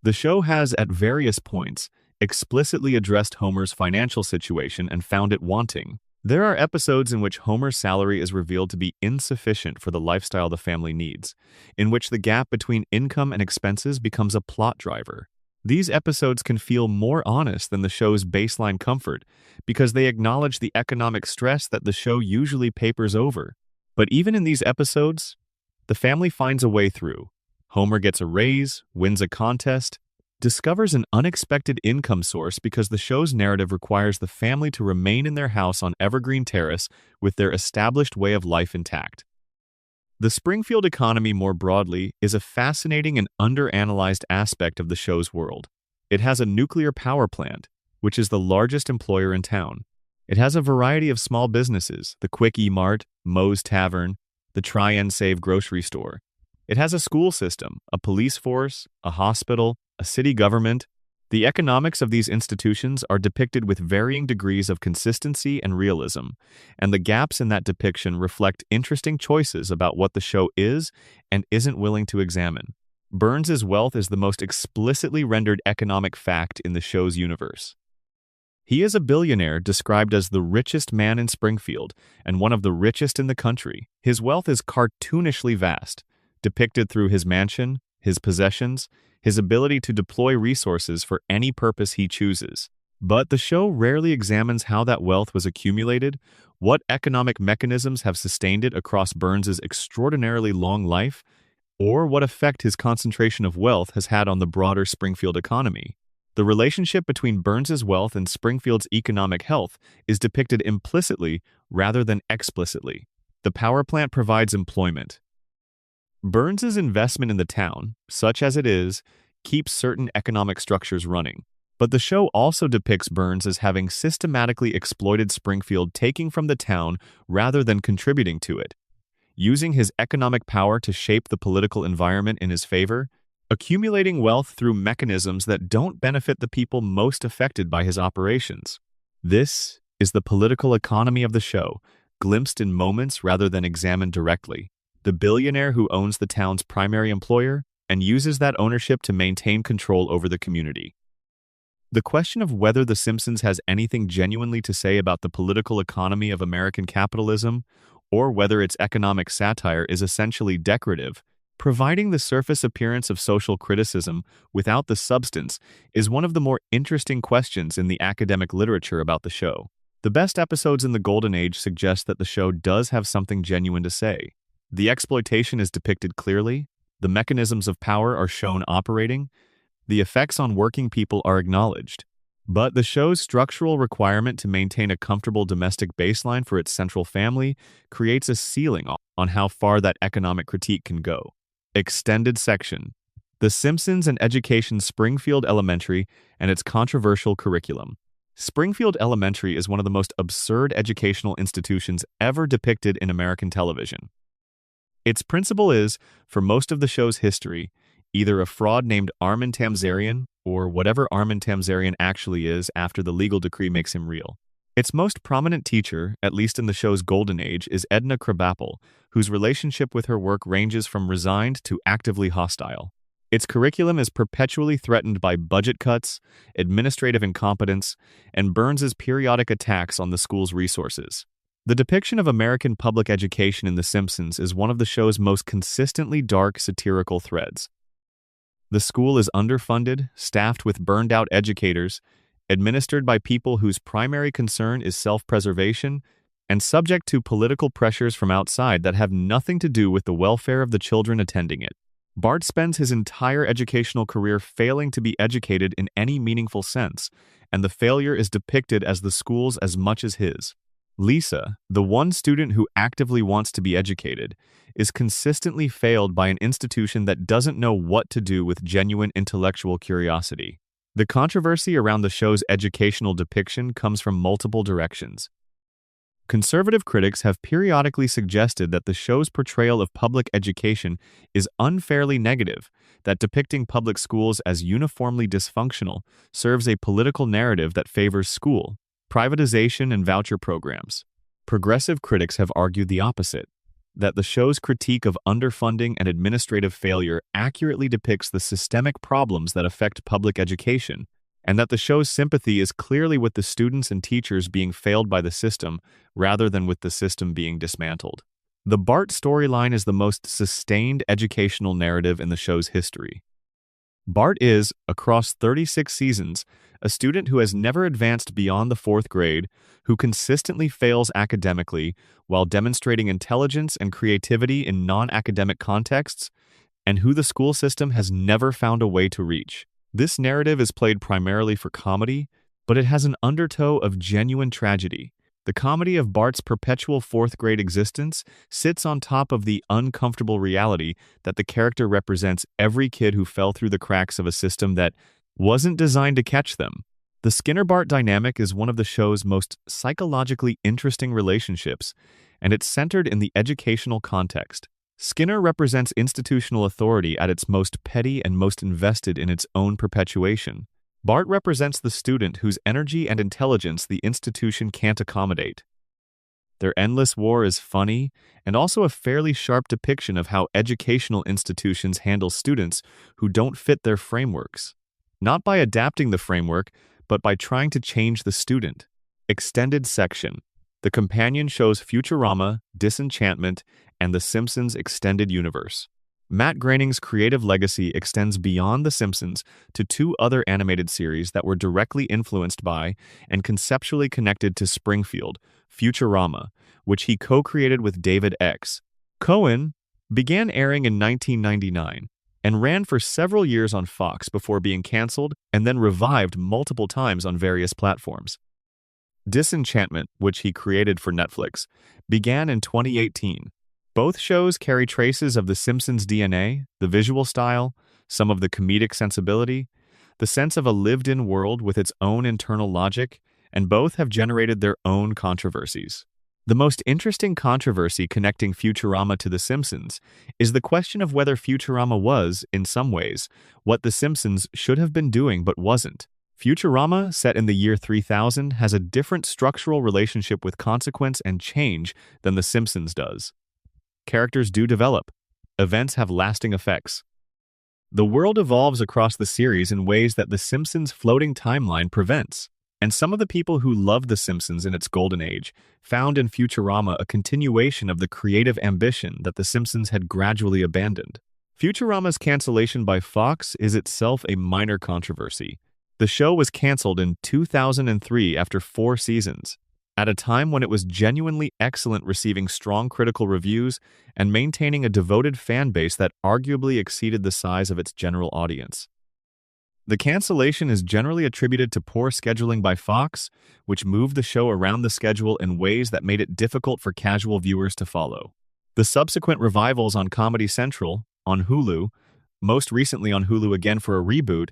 The show has, at various points, explicitly addressed Homer's financial situation and found it wanting. There are episodes in which Homer's salary is revealed to be insufficient for the lifestyle the family needs, in which the gap between income and expenses becomes a plot driver. These episodes can feel more honest than the show's baseline comfort because they acknowledge the economic stress that the show usually papers over. But even in these episodes, the family finds a way through. Homer gets a raise, wins a contest, discovers an unexpected income source because the show's narrative requires the family to remain in their house on Evergreen Terrace with their established way of life intact. The Springfield economy more broadly is a fascinating and underanalyzed aspect of the show's world. It has a nuclear power plant, which is the largest employer in town. It has a variety of small businesses, the Quick E-Mart, Moe's Tavern, the Try and Save grocery store. It has a school system, a police force, a hospital, a city government. The economics of these institutions are depicted with varying degrees of consistency and realism, and the gaps in that depiction reflect interesting choices about what the show is and isn't willing to examine. Burns's wealth is the most explicitly rendered economic fact in the show's universe. He is a billionaire described as the richest man in Springfield and one of the richest in the country. His wealth is cartoonishly vast, depicted through his mansion, his possessions, his ability to deploy resources for any purpose he chooses. But the show rarely examines how that wealth was accumulated, what economic mechanisms have sustained it across Burns's extraordinarily long life, or what effect his concentration of wealth has had on the broader Springfield economy. The relationship between Burns's wealth and Springfield's economic health is depicted implicitly rather than explicitly. The power plant provides employment. Burns's investment in the town, such as it is, keeps certain economic structures running. But the show also depicts Burns as having systematically exploited Springfield, taking from the town rather than contributing to it, using his economic power to shape the political environment in his favor, accumulating wealth through mechanisms that don't benefit the people most affected by his operations. This is the political economy of the show, glimpsed in moments rather than examined directly. The billionaire who owns the town's primary employer and uses that ownership to maintain control over the community. The question of whether The Simpsons has anything genuinely to say about the political economy of American capitalism, or whether its economic satire is essentially decorative, providing the surface appearance of social criticism without the substance, is one of the more interesting questions in the academic literature about the show. The best episodes in the Golden Age suggest that the show does have something genuine to say. The exploitation is depicted clearly, the mechanisms of power are shown operating, the effects on working people are acknowledged. But the show's structural requirement to maintain a comfortable domestic baseline for its central family creates a ceiling on how far that economic critique can go. Extended section: The Simpsons and Education, Springfield Elementary and its controversial curriculum. Springfield Elementary is one of the most absurd educational institutions ever depicted in American television. Its principal is, for most of the show's history, either a fraud named Armin Tamzarian or whatever Armin Tamzarian actually is after the legal decree makes him real. Its most prominent teacher, at least in the show's golden age, is Edna Krabappel, whose relationship with her work ranges from resigned to actively hostile. Its curriculum is perpetually threatened by budget cuts, administrative incompetence, and Burns's periodic attacks on the school's resources. The depiction of American public education in The Simpsons is one of the show's most consistently dark satirical threads. The school is underfunded, staffed with burned-out educators, administered by people whose primary concern is self-preservation, and subject to political pressures from outside that have nothing to do with the welfare of the children attending it. Bart spends his entire educational career failing to be educated in any meaningful sense, and the failure is depicted as the school's as much as his. Lisa, the one student who actively wants to be educated, is consistently failed by an institution that doesn't know what to do with genuine intellectual curiosity. The controversy around the show's educational depiction comes from multiple directions. Conservative critics have periodically suggested that the show's portrayal of public education is unfairly negative, that depicting public schools as uniformly dysfunctional serves a political narrative that favors school, privatization, and voucher programs. Progressive critics have argued the opposite, that the show's critique of underfunding and administrative failure accurately depicts the systemic problems that affect public education, and that the show's sympathy is clearly with the students and teachers being failed by the system rather than with the system being dismantled. The Bart storyline is the most sustained educational narrative in the show's history. Bart is, across 36 seasons, a student who has never advanced beyond the fourth grade, who consistently fails academically while demonstrating intelligence and creativity in non-academic contexts, and who the school system has never found a way to reach. This narrative is played primarily for comedy, but it has an undertow of genuine tragedy. The comedy of Bart's perpetual fourth-grade existence sits on top of the uncomfortable reality that the character represents every kid who fell through the cracks of a system that wasn't designed to catch them. The Skinner-Bart dynamic is one of the show's most psychologically interesting relationships, and it's centered in the educational context. Skinner represents institutional authority at its most petty and most invested in its own perpetuation. Bart represents the student whose energy and intelligence the institution can't accommodate. Their endless war is funny and also a fairly sharp depiction of how educational institutions handle students who don't fit their frameworks. Not by adapting the framework, but by trying to change the student. Extended section. The companion shows Futurama, Disenchantment, and The Simpsons Extended Universe. Matt Groening's creative legacy extends beyond The Simpsons to two other animated series that were directly influenced by and conceptually connected to Springfield, Futurama, which he co-created with David X. Cohen, began airing in 1999 and ran for several years on Fox before being canceled and then revived multiple times on various platforms. Disenchantment, which he created for Netflix, began in 2018. Both shows carry traces of The Simpsons' DNA, the visual style, some of the comedic sensibility, the sense of a lived-in world with its own internal logic, and both have generated their own controversies. The most interesting controversy connecting Futurama to The Simpsons is the question of whether Futurama was, in some ways, what The Simpsons should have been doing but wasn't. Futurama, set in the year 3000, has a different structural relationship with consequence and change than The Simpsons does. Characters do develop. Events have lasting effects. The world evolves across the series in ways that The Simpsons' floating timeline prevents. And some of the people who loved The Simpsons in its golden age found in Futurama a continuation of the creative ambition that The Simpsons had gradually abandoned. Futurama's cancellation by Fox is itself a minor controversy. The show was canceled in 2003 after 4 seasons, at a time when it was genuinely excellent, receiving strong critical reviews and maintaining a devoted fan base that arguably exceeded the size of its general audience. The cancellation is generally attributed to poor scheduling by Fox, which moved the show around the schedule in ways that made it difficult for casual viewers to follow. The subsequent revivals on Comedy Central, on Hulu, most recently on Hulu again for a reboot,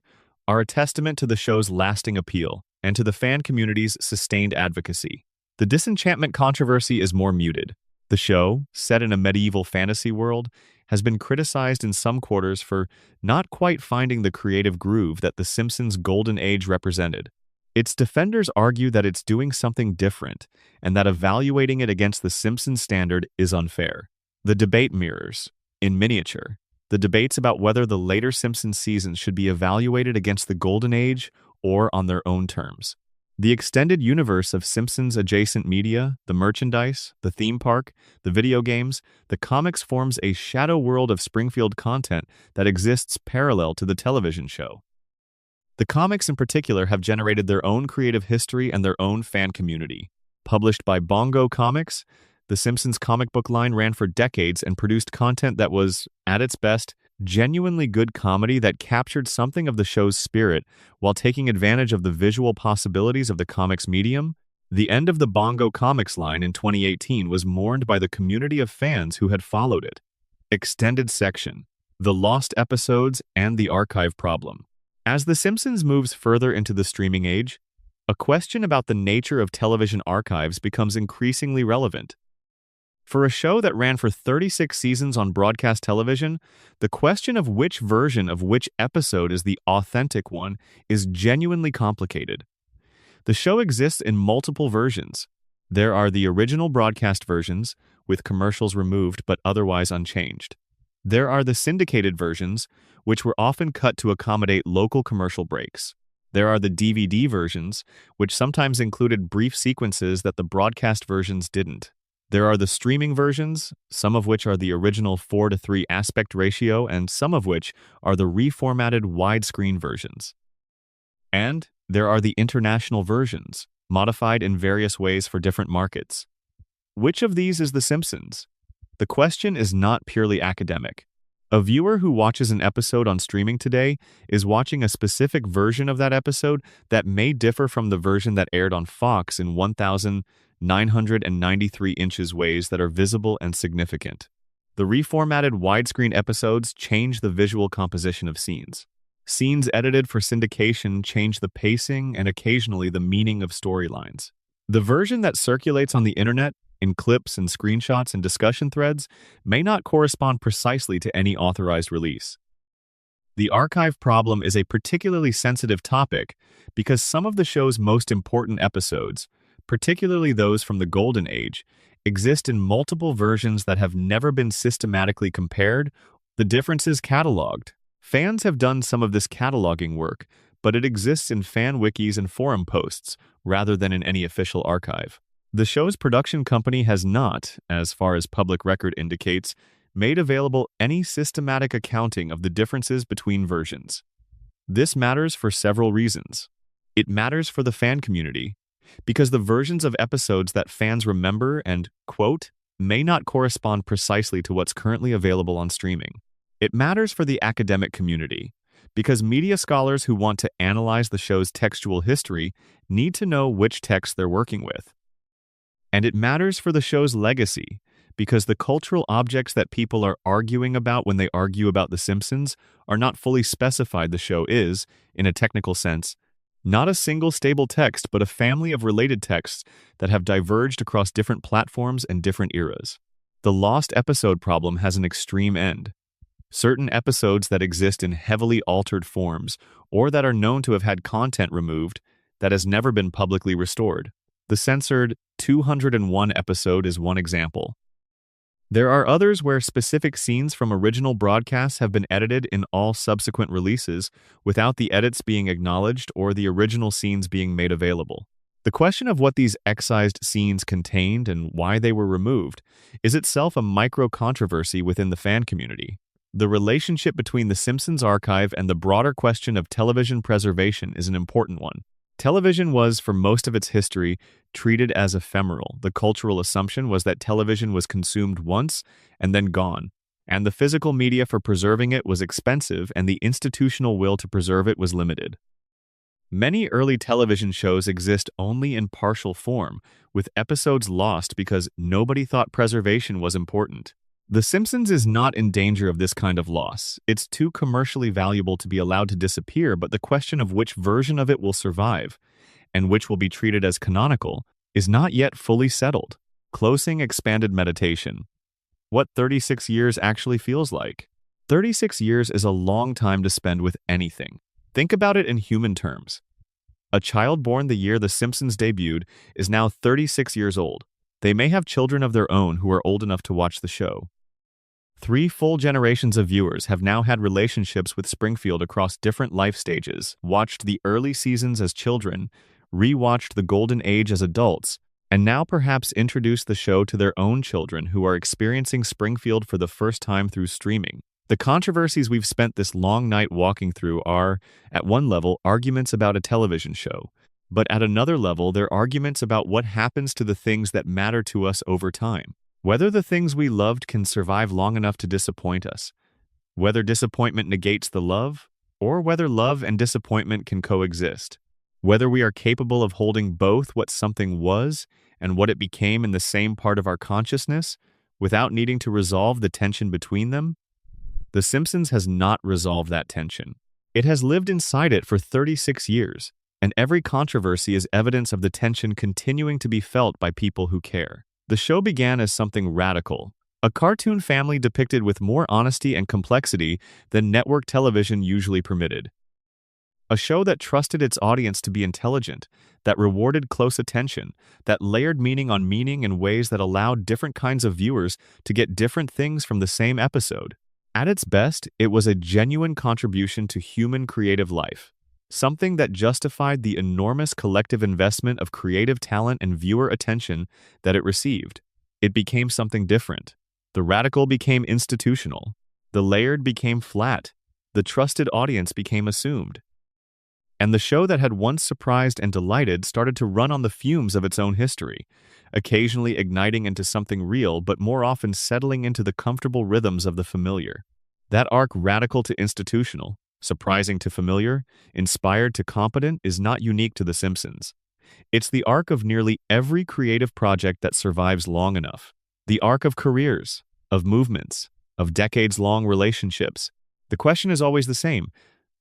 are a testament to the show's lasting appeal and to the fan community's sustained advocacy. The Disenchantment controversy is more muted. The show, set in a medieval fantasy world, has been criticized in some quarters for not quite finding the creative groove that The Simpsons' golden age represented. Its defenders argue that it's doing something different and that evaluating it against The Simpsons standard is unfair. The debate mirrors, in miniature, the debates about whether the later Simpsons seasons should be evaluated against the golden age or on their own terms. The extended universe of Simpsons adjacent media, the merchandise, the theme park, the video games, the comics forms a shadow world of Springfield content that exists parallel to the television show. The comics in particular have generated their own creative history and their own fan community. Published by Bongo Comics, the Simpsons comic book line ran for decades and produced content that was, at its best, genuinely good comedy that captured something of the show's spirit while taking advantage of the visual possibilities of the comics medium. The end of the Bongo Comics line in 2018 was mourned by the community of fans who had followed it. Extended section: The Lost Episodes and the Archive Problem. As The Simpsons moves further into the streaming age, a question about the nature of television archives becomes increasingly relevant. For a show that ran for 36 seasons on broadcast television, the question of which version of which episode is the authentic one is genuinely complicated. The show exists in multiple versions. There are the original broadcast versions, with commercials removed but otherwise unchanged. There are the syndicated versions, which were often cut to accommodate local commercial breaks. There are the DVD versions, which sometimes included brief sequences that the broadcast versions didn't. There are the streaming versions, some of which are the original 4:3 aspect ratio and some of which are the reformatted widescreen versions. And there are the international versions, modified in various ways for different markets. Which of these is The Simpsons? The question is not purely academic. A viewer who watches an episode on streaming today is watching a specific version of that episode that may differ from the version that aired on Fox in 1,993 inches ways that are visible and significant. The reformatted widescreen episodes change the visual composition of scenes. Scenes edited for syndication change the pacing and occasionally the meaning of storylines. The version that circulates on the internet, in clips and screenshots and discussion threads, may not correspond precisely to any authorized release. The archive problem is a particularly sensitive topic because some of the show's most important episodes, particularly those from the Golden Age, exist in multiple versions that have never been systematically compared, the differences cataloged. Fans have done some of this cataloging work, but it exists in fan wikis and forum posts rather than in any official archive. The show's production company has not, as far as public record indicates, made available any systematic accounting of the differences between versions. This matters for several reasons. It matters for the fan community, because the versions of episodes that fans remember and, quote, may not correspond precisely to what's currently available on streaming. It matters for the academic community, because media scholars who want to analyze the show's textual history need to know which text they're working with. And it matters for the show's legacy, because the cultural objects that people are arguing about when they argue about The Simpsons are not fully specified. The show is, in a technical sense, not a single stable text, but a family of related texts that have diverged across different platforms and different eras. The lost episode problem has an extreme end. Certain episodes that exist in heavily altered forms, or that are known to have had content removed, that has never been publicly restored. The censored 201 episode is one example. There are others where specific scenes from original broadcasts have been edited in all subsequent releases without the edits being acknowledged or the original scenes being made available. The question of what these excised scenes contained and why they were removed is itself a micro-controversy within the fan community. The relationship between The Simpsons archive and the broader question of television preservation is an important one. Television was, for most of its history, treated as ephemeral. The cultural assumption was that television was consumed once and then gone, and the physical media for preserving it was expensive and the institutional will to preserve it was limited. Many early television shows exist only in partial form, with episodes lost because nobody thought preservation was important. The Simpsons is not in danger of this kind of loss. It's too commercially valuable to be allowed to disappear, but the question of which version of it will survive, and which will be treated as canonical, is not yet fully settled. Closing expanded meditation. What 36 years actually feels like. 36 years is a long time to spend with anything. Think about it in human terms. A child born the year The Simpsons debuted is now 36 years old. They may have children of their own who are old enough to watch the show. 3 full generations of viewers have now had relationships with Springfield across different life stages, watched the early seasons as children, re-watched the Golden Age as adults, and now perhaps introduced the show to their own children who are experiencing Springfield for the first time through streaming. The controversies we've spent this long night walking through are, at one level, arguments about a television show, but at another level, they're arguments about what happens to the things that matter to us over time. Whether the things we loved can survive long enough to disappoint us, whether disappointment negates the love, or whether love and disappointment can coexist, whether we are capable of holding both what something was and what it became in the same part of our consciousness without needing to resolve the tension between them. The Simpsons has not resolved that tension. It has lived inside it for 36 years. and every controversy is evidence of the tension continuing to be felt by people who care. The show began as something radical, a cartoon family depicted with more honesty and complexity than network television usually permitted. A show that trusted its audience to be intelligent, that rewarded close attention, that layered meaning on meaning in ways that allowed different kinds of viewers to get different things from the same episode. At its best, it was a genuine contribution to human creative life, something that justified the enormous collective investment of creative talent and viewer attention that it received. It became something different. The radical became institutional. The layered became flat. The trusted audience became assumed. And the show that had once surprised and delighted started to run on the fumes of its own history, occasionally igniting into something real but more often settling into the comfortable rhythms of the familiar. That arc, radical to institutional, surprising to familiar, inspired to competent, is not unique to The Simpsons. It's the arc of nearly every creative project that survives long enough. The arc of careers, of movements, of decades-long relationships. The question is always the same.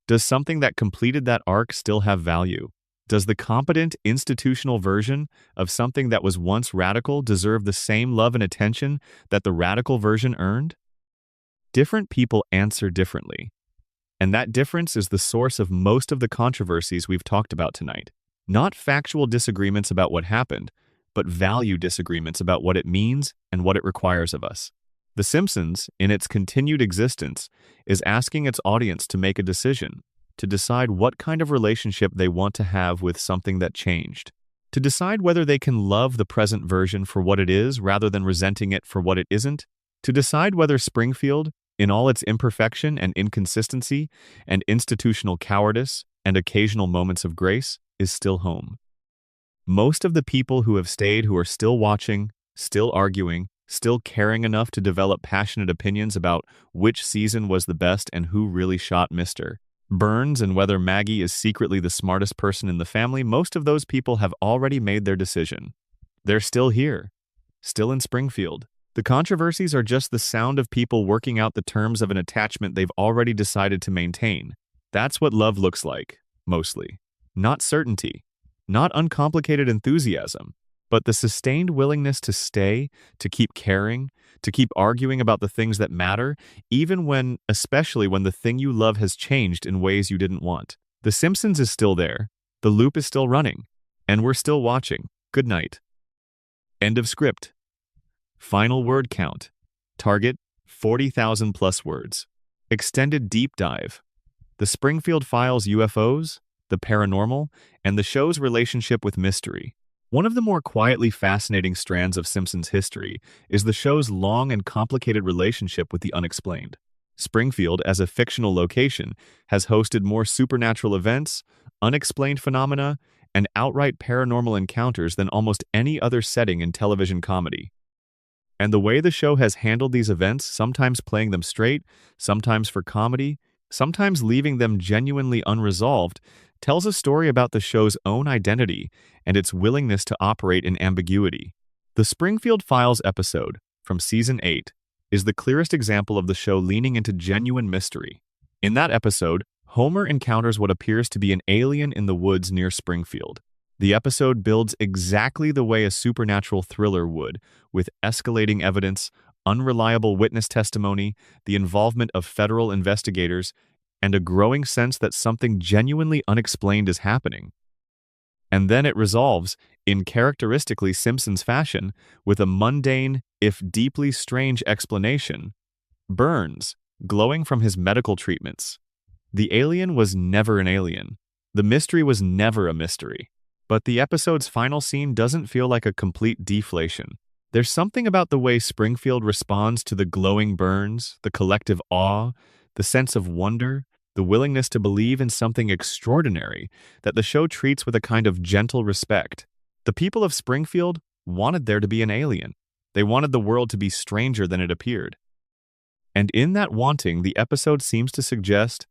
Does something that completed that arc still have value? Does the competent institutional version of something that was once radical deserve the same love and attention that the radical version earned? Different people answer differently. And that difference is the source of most of the controversies we've talked about tonight. Not factual disagreements about what happened, but value disagreements about what it means and what it requires of us. The Simpsons, in its continued existence, is asking its audience to make a decision, to decide what kind of relationship they want to have with something that changed, to decide whether they can love the present version for what it is rather than resenting it for what it isn't, to decide whether Springfield, in all its imperfection and inconsistency and institutional cowardice and occasional moments of grace, is still home. Most of the people who have stayed, who are still watching, still arguing, still caring enough to develop passionate opinions about which season was the best and who really shot Mr. Burns and whether Maggie is secretly the smartest person in the family, most of those people have already made their decision. They're still here, still in Springfield. The controversies are just the sound of people working out the terms of an attachment they've already decided to maintain. That's what love looks like, mostly. Not certainty, not uncomplicated enthusiasm, but the sustained willingness to stay, to keep caring, to keep arguing about the things that matter, even when, especially when the thing you love has changed in ways you didn't want. The Simpsons is still there, the loop is still running, and we're still watching. Good night. End of script. Final word count. Target, 40,000 plus words. Extended deep dive. The Springfield Files UFOs, the paranormal, and the show's relationship with mystery. One of the more quietly fascinating strands of Simpsons history is the show's long and complicated relationship with the unexplained. Springfield, as a fictional location, has hosted more supernatural events, unexplained phenomena, and outright paranormal encounters than almost any other setting in television comedy. And the way the show has handled these events, sometimes playing them straight, sometimes for comedy, sometimes leaving them genuinely unresolved, tells a story about the show's own identity and its willingness to operate in ambiguity. The Springfield Files episode, from Season 8, is the clearest example of the show leaning into genuine mystery. In that episode, Homer encounters what appears to be an alien in the woods near Springfield. The episode builds exactly the way a supernatural thriller would, with escalating evidence, unreliable witness testimony, the involvement of federal investigators, and a growing sense that something genuinely unexplained is happening. And then it resolves, in characteristically Simpsons fashion, with a mundane, if deeply strange explanation. Burns, glowing from his medical treatments. The alien was never an alien. The mystery was never a mystery. But the episode's final scene doesn't feel like a complete deflation. There's something about the way Springfield responds to the glowing Burns, the collective awe, the sense of wonder, the willingness to believe in something extraordinary that the show treats with a kind of gentle respect. The people of Springfield wanted there to be an alien. They wanted the world to be stranger than it appeared. And in that wanting, the episode seems to suggest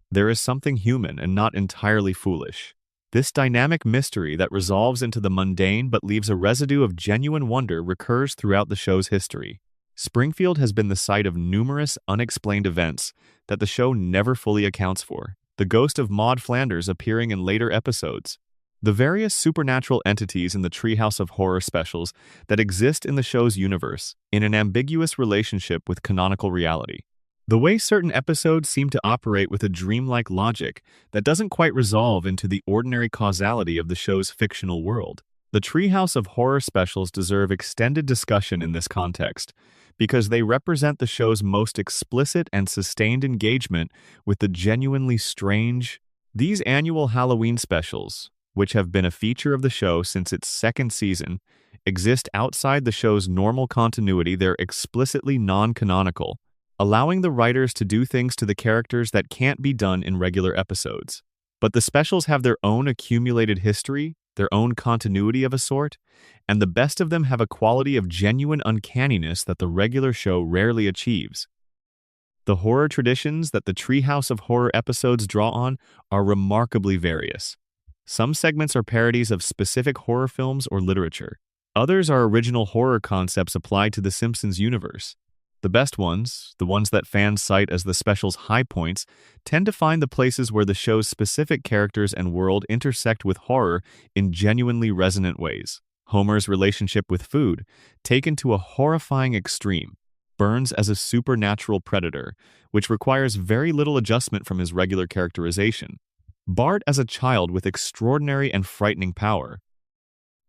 there is something human and not entirely foolish. This dynamic mystery that resolves into the mundane but leaves a residue of genuine wonder recurs throughout the show's history. Springfield has been the site of numerous unexplained events that the show never fully accounts for. the ghost of Maud Flanders appearing in later episodes. The various supernatural entities in the Treehouse of Horror specials that exist in the show's universe in an ambiguous relationship with canonical reality. The way certain episodes seem to operate with a dreamlike logic that doesn't quite resolve into the ordinary causality of the show's fictional world. The Treehouse of Horror specials deserve extended discussion in this context because they represent the show's most explicit and sustained engagement with the genuinely strange. These annual Halloween specials, which have been a feature of the show since its second season, exist outside the show's normal continuity. They're explicitly non-canonical, allowing the writers to do things to the characters that can't be done in regular episodes. But the specials have their own accumulated history, their own continuity of a sort, and the best of them have a quality of genuine uncanniness that the regular show rarely achieves. The horror traditions that the Treehouse of Horror episodes draw on are remarkably various. Some segments are parodies of specific horror films or literature. Others are original horror concepts applied to the Simpsons universe. The best ones, the ones that fans cite as the special's high points, tend to find the places where the show's specific characters and world intersect with horror in genuinely resonant ways. Homer's relationship with food, taken to a horrifying extreme, Burns as a supernatural predator, which requires very little adjustment from his regular characterization. Bart as a child with extraordinary and frightening power.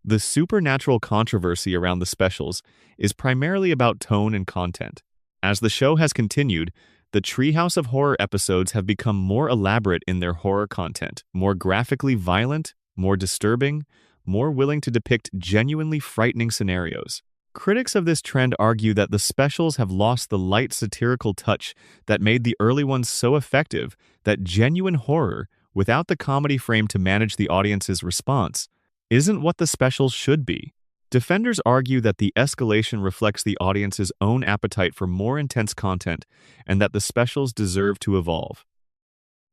The supernatural controversy around the specials is primarily about tone and content. As the show has continued, the Treehouse of Horror episodes have become more elaborate in their horror content, more graphically violent, more disturbing, more willing to depict genuinely frightening scenarios. Critics of this trend argue that the specials have lost the light satirical touch that made the early ones so effective that genuine horror, without the comedy frame to manage the audience's response, isn't what the specials should be. Defenders argue that the escalation reflects the audience's own appetite for more intense content and that the specials deserve to evolve.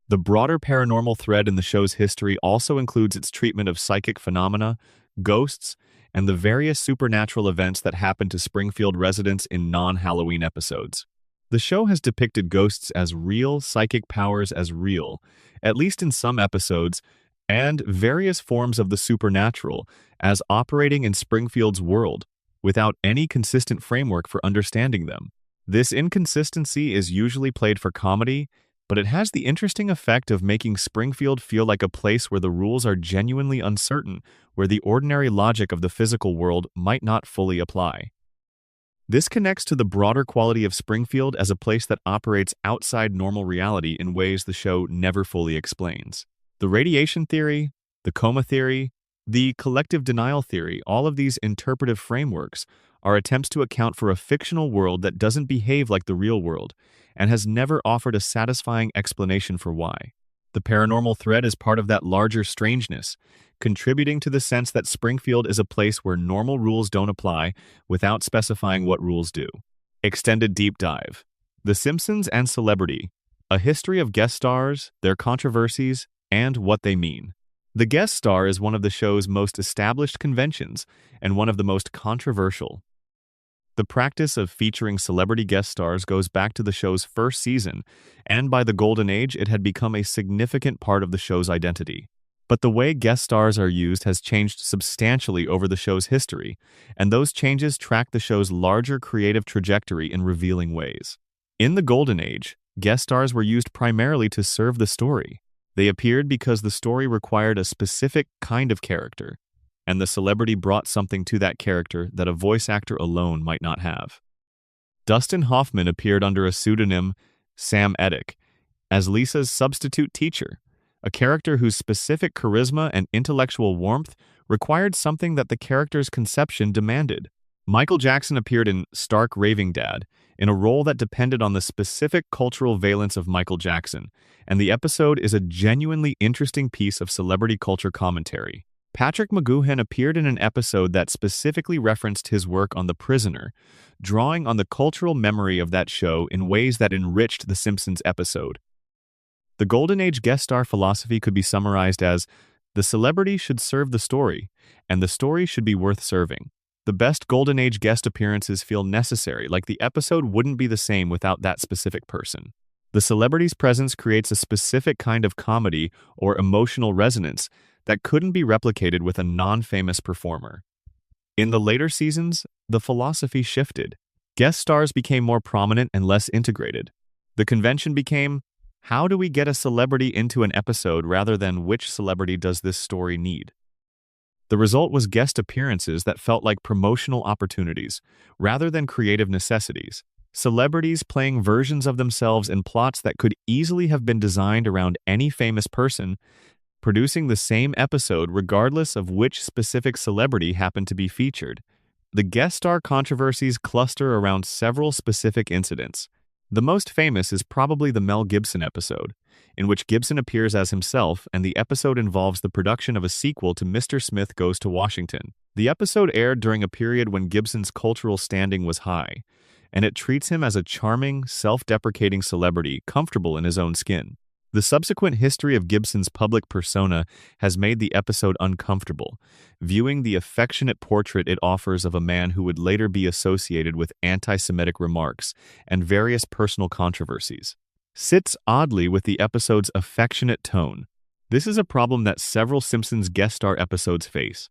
The broader paranormal thread in the show's history also includes its treatment of psychic phenomena, ghosts, and the various supernatural events that happen to Springfield residents in non-Halloween episodes. The show has depicted ghosts as real, psychic powers as real, at least in some episodes, and various forms of the supernatural as operating in Springfield's world, without any consistent framework for understanding them. This inconsistency is usually played for comedy, but it has the interesting effect of making Springfield feel like a place where the rules are genuinely uncertain, where the ordinary logic of the physical world might not fully apply. This connects to the broader quality of Springfield as a place that operates outside normal reality in ways the show never fully explains. The radiation theory, the coma theory, the collective denial theory, all of these interpretive frameworks are attempts to account for a fictional world that doesn't behave like the real world and has never offered a satisfying explanation for why. The paranormal thread is part of that larger strangeness, contributing to the sense that Springfield is a place where normal rules don't apply without specifying what rules do. Extended deep dive. The Simpsons and Celebrity, a history of guest stars, their controversies, and what they mean. The guest star is one of the show's most established conventions and one of the most controversial. The practice of featuring celebrity guest stars goes back to the show's first season, and by the Golden Age, it had become a significant part of the show's identity. But the way guest stars are used has changed substantially over the show's history, and those changes track the show's larger creative trajectory in revealing ways. In the Golden Age, guest stars were used primarily to serve the story. They appeared because the story required a specific kind of character, and the celebrity brought something to that character that a voice actor alone might not have. Dustin Hoffman appeared under a pseudonym, Sam Eddick, as Lisa's substitute teacher, a character whose specific charisma and intellectual warmth required something that the character's conception demanded. Michael Jackson appeared in Stark Raving Dad, in a role that depended on the specific cultural valence of Michael Jackson, and the episode is a genuinely interesting piece of celebrity culture commentary. Patrick McGoohan appeared in an episode that specifically referenced his work on The Prisoner, drawing on the cultural memory of that show in ways that enriched the Simpsons episode. The Golden Age guest star philosophy could be summarized as, the celebrity should serve the story, and the story should be worth serving. The best Golden Age guest appearances feel necessary, like the episode wouldn't be the same without that specific person. The celebrity's presence creates a specific kind of comedy or emotional resonance that couldn't be replicated with a non-famous performer. In the later seasons, the philosophy shifted. Guest stars became more prominent and less integrated. The convention became, how do we get a celebrity into an episode rather than which celebrity does this story need? The result was guest appearances that felt like promotional opportunities, rather than creative necessities. Celebrities playing versions of themselves in plots that could easily have been designed around any famous person, producing the same episode regardless of which specific celebrity happened to be featured. The guest star controversies cluster around several specific incidents. The most famous is probably the Mel Gibson episode, in which Gibson appears as himself, and the episode involves the production of a sequel to Mr. Smith Goes to Washington. The episode aired during a period when Gibson's cultural standing was high, and it treats him as a charming, self-deprecating celebrity comfortable in his own skin. The subsequent history of Gibson's public persona has made the episode uncomfortable, viewing the affectionate portrait it offers of a man who would later be associated with anti-Semitic remarks and various personal controversies. Sits oddly with the episode's affectionate tone. This is a problem that several Simpsons guest star episodes face.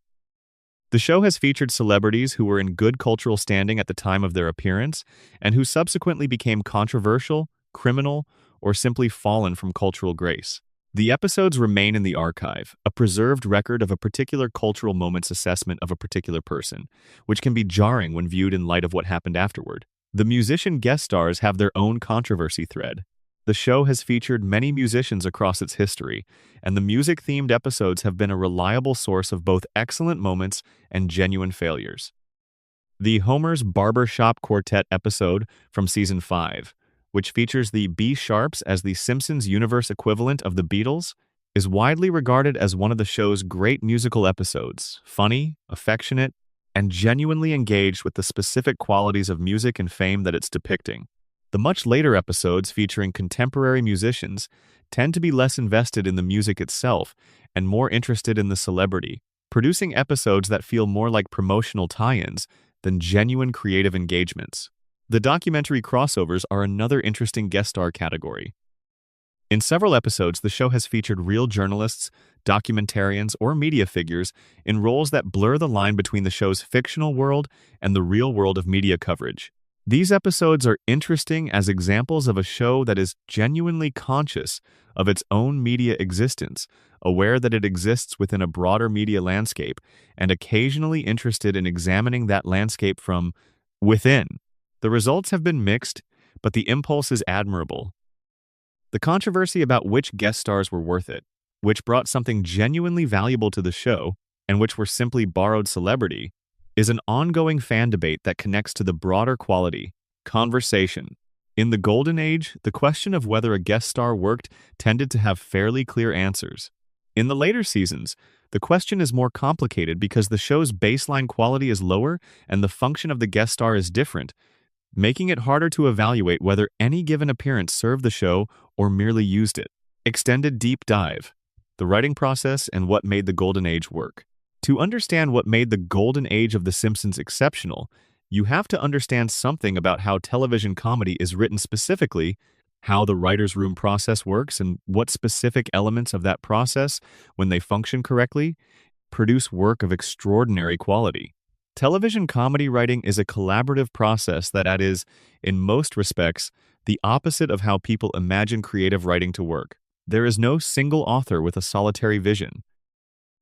The show has featured celebrities who were in good cultural standing at the time of their appearance and who subsequently became controversial, criminal, or simply fallen from cultural grace. The episodes remain in the archive, a preserved record of a particular cultural moment's assessment of a particular person, which can be jarring when viewed in light of what happened afterward. The musician guest stars have their own controversy thread. The show has featured many musicians across its history, and the music-themed episodes have been a reliable source of both excellent moments and genuine failures. The Homer's Barbershop Quartet episode from Season 5, which features the B Sharps as the Simpsons universe equivalent of the Beatles, is widely regarded as one of the show's great musical episodes, funny, affectionate, and genuinely engaged with the specific qualities of music and fame that it's depicting. The much later episodes featuring contemporary musicians tend to be less invested in the music itself and more interested in the celebrity, producing episodes that feel more like promotional tie-ins than genuine creative engagements. The documentary crossovers are another interesting guest star category. In several episodes, the show has featured real journalists, documentarians, or media figures in roles that blur the line between the show's fictional world and the real world of media coverage. These episodes are interesting as examples of a show that is genuinely conscious of its own media existence, aware that it exists within a broader media landscape, and occasionally interested in examining that landscape from within. The results have been mixed, but the impulse is admirable. The controversy about which guest stars were worth it, which brought something genuinely valuable to the show, and which were simply borrowed celebrity, is an ongoing fan debate that connects to the broader quality, conversation. In the Golden Age, the question of whether a guest star worked tended to have fairly clear answers. In the later seasons, the question is more complicated because the show's baseline quality is lower and the function of the guest star is different, making it harder to evaluate whether any given appearance served the show or merely used it. Extended deep dive. The writing process and what made the Golden Age work. To understand what made the Golden Age of The Simpsons exceptional, you have to understand something about how television comedy is written specifically, how the writer's room process works, and what specific elements of that process, when they function correctly, produce work of extraordinary quality. Television comedy writing is a collaborative process that is, in most respects, the opposite of how people imagine creative writing to work. There is no single author with a solitary vision.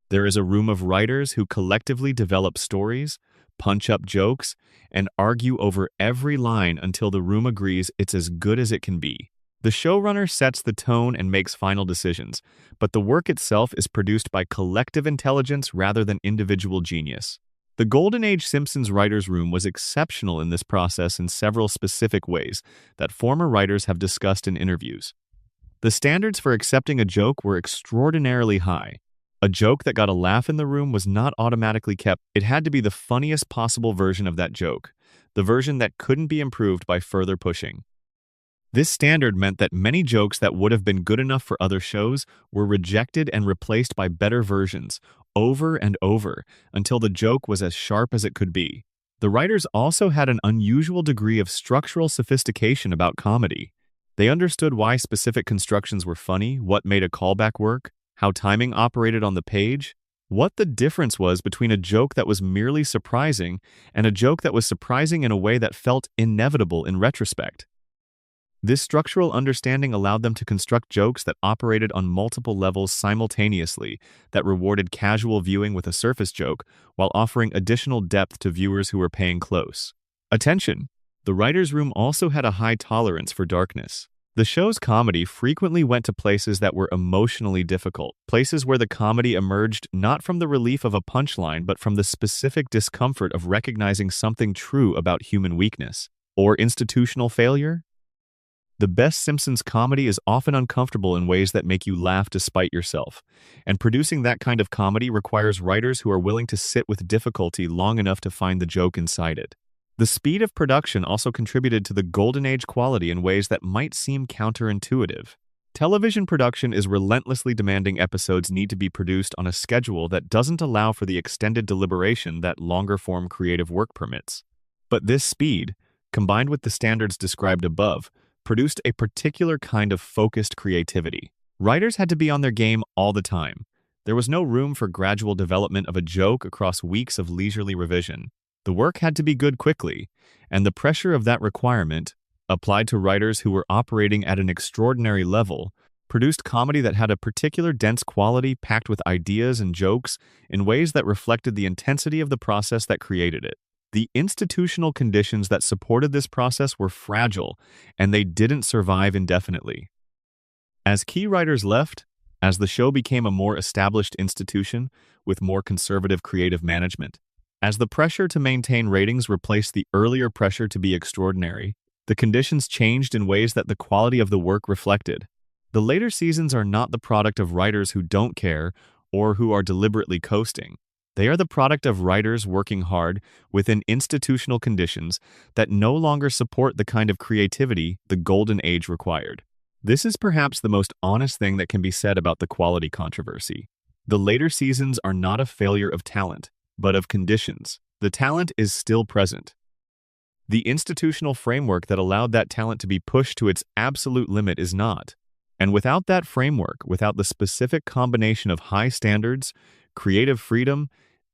There is a room of writers who collectively develop stories, punch up jokes, and argue over every line until the room agrees it's as good as it can be. The showrunner sets the tone and makes final decisions, but the work itself is produced by collective intelligence rather than individual genius. The Golden Age Simpsons writers' room was exceptional in this process in several specific ways that former writers have discussed in interviews. The standards for accepting a joke were extraordinarily high. A joke that got a laugh in the room was not automatically kept. It had to be the funniest possible version of that joke, the version that couldn't be improved by further pushing. This standard meant that many jokes that would have been good enough for other shows were rejected and replaced by better versions, over and over, until the joke was as sharp as it could be. The writers also had an unusual degree of structural sophistication about comedy. They understood why specific constructions were funny, what made a callback work, how timing operated on the page, what the difference was between a joke that was merely surprising and a joke that was surprising in a way that felt inevitable in retrospect. This structural understanding allowed them to construct jokes that operated on multiple levels simultaneously, that rewarded casual viewing with a surface joke while offering additional depth to viewers who were paying close attention. The writer's room also had a high tolerance for darkness. The show's comedy frequently went to places that were emotionally difficult, places where the comedy emerged not from the relief of a punchline but from the specific discomfort of recognizing something true about human weakness or institutional failure. The best Simpsons comedy is often uncomfortable in ways that make you laugh despite yourself, and producing that kind of comedy requires writers who are willing to sit with difficulty long enough to find the joke inside it. The speed of production also contributed to the golden age quality in ways that might seem counterintuitive. Television production is relentlessly demanding. Episodes need to be produced on a schedule that doesn't allow for the extended deliberation that longer-form creative work permits. But this speed, combined with the standards described above, produced a particular kind of focused creativity. Writers had to be on their game all the time. There was no room for gradual development of a joke across weeks of leisurely revision. The work had to be good quickly, and the pressure of that requirement, applied to writers who were operating at an extraordinary level, produced comedy that had a particular dense quality packed with ideas and jokes in ways that reflected the intensity of the process that created it. The institutional conditions that supported this process were fragile, and they didn't survive indefinitely. As key writers left, as the show became a more established institution with more conservative creative management, as the pressure to maintain ratings replaced the earlier pressure to be extraordinary, the conditions changed in ways that the quality of the work reflected. The later seasons are not the product of writers who don't care or who are deliberately coasting. They are the product of writers working hard within institutional conditions that no longer support the kind of creativity the golden age required. This is perhaps the most honest thing that can be said about the quality controversy. The later seasons are not a failure of talent, but of conditions. The talent is still present. The institutional framework that allowed that talent to be pushed to its absolute limit is not. And without that framework, without the specific combination of high standards, creative freedom,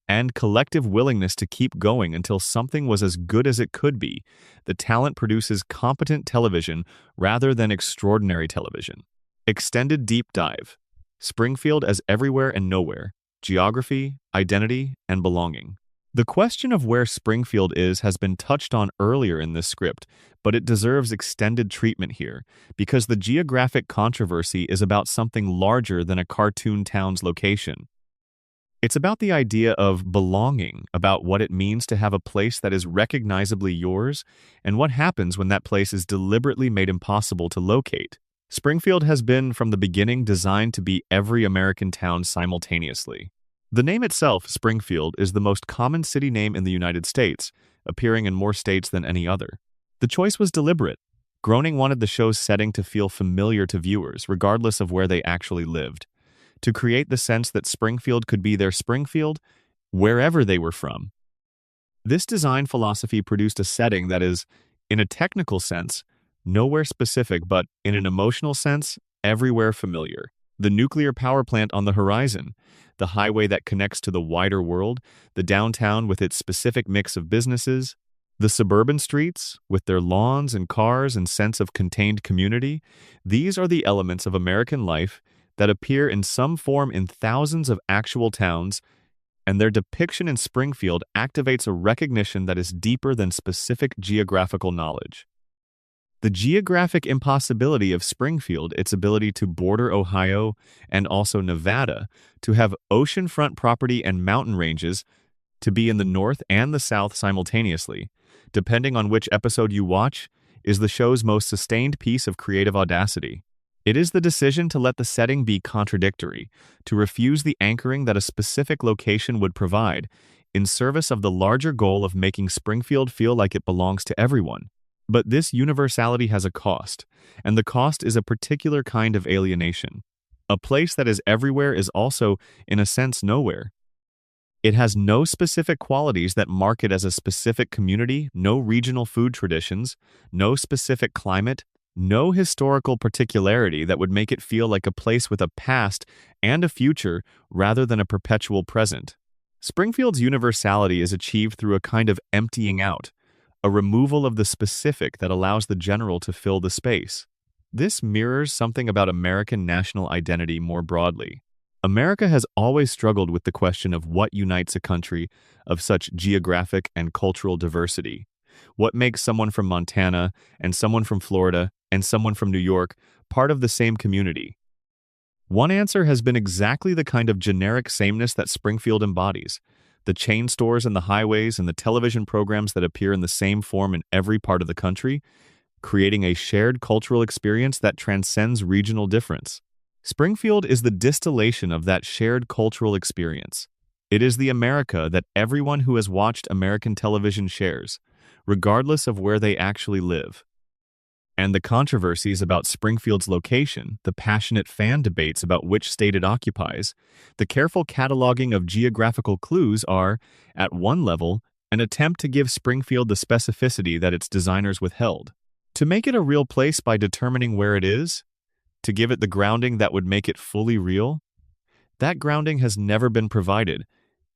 and collective willingness to keep going until something was as good as it could be, the talent produces competent television rather than extraordinary television. Extended deep dive. Springfield as everywhere and nowhere. Geography, identity, and belonging. The question of where Springfield is has been touched on earlier in this script, but it deserves extended treatment here, because the geographic controversy is about something larger than a cartoon town's location. It's about the idea of belonging, about what it means to have a place that is recognizably yours, and what happens when that place is deliberately made impossible to locate. Springfield has been, from the beginning, designed to be every American town simultaneously. The name itself, Springfield, is the most common city name in the United States, appearing in more states than any other. The choice was deliberate. Groening wanted the show's setting to feel familiar to viewers, regardless of where they actually lived, to create the sense that Springfield could be their Springfield, wherever they were from. This design philosophy produced a setting that is, in a technical sense, nowhere specific, but in an emotional sense, everywhere familiar. The nuclear power plant on the horizon, the highway that connects to the wider world, the downtown with its specific mix of businesses, the suburban streets with their lawns and cars and sense of contained community. These are the elements of American life that appear in some form in thousands of actual towns, and their depiction in Springfield activates a recognition that is deeper than specific geographical knowledge. The geographic impossibility of Springfield, its ability to border Ohio and also Nevada, to have oceanfront property and mountain ranges, to be in the north and the south simultaneously, depending on which episode you watch, is the show's most sustained piece of creative audacity. It is the decision to let the setting be contradictory, to refuse the anchoring that a specific location would provide, in service of the larger goal of making Springfield feel like it belongs to everyone. But this universality has a cost, and the cost is a particular kind of alienation. A place that is everywhere is also, in a sense, nowhere. It has no specific qualities that mark it as a specific community, no regional food traditions, no specific climate, No historical particularity that would make it feel like a place with a past and a future rather than a perpetual present. Springfield's universality is achieved through a kind of emptying out, a removal of the specific that allows the general to fill the space. This mirrors something about American national identity more broadly. America has always struggled with the question of what unites a country of such geographic and cultural diversity. What makes someone from Montana and someone from Florida and someone from New York part of the same community? One answer has been exactly the kind of generic sameness that Springfield embodies. The chain stores and the highways and the television programs that appear in the same form in every part of the country, creating a shared cultural experience that transcends regional difference. Springfield is the distillation of that shared cultural experience. It is the America that everyone who has watched American television shares, regardless of where they actually live. And the controversies about Springfield's location, the passionate fan debates about which state it occupies, the careful cataloging of geographical clues are, at one level, an attempt to give Springfield the specificity that its designers withheld. To make it a real place by determining where it is, to give it the grounding that would make it fully real, that grounding has never been provided,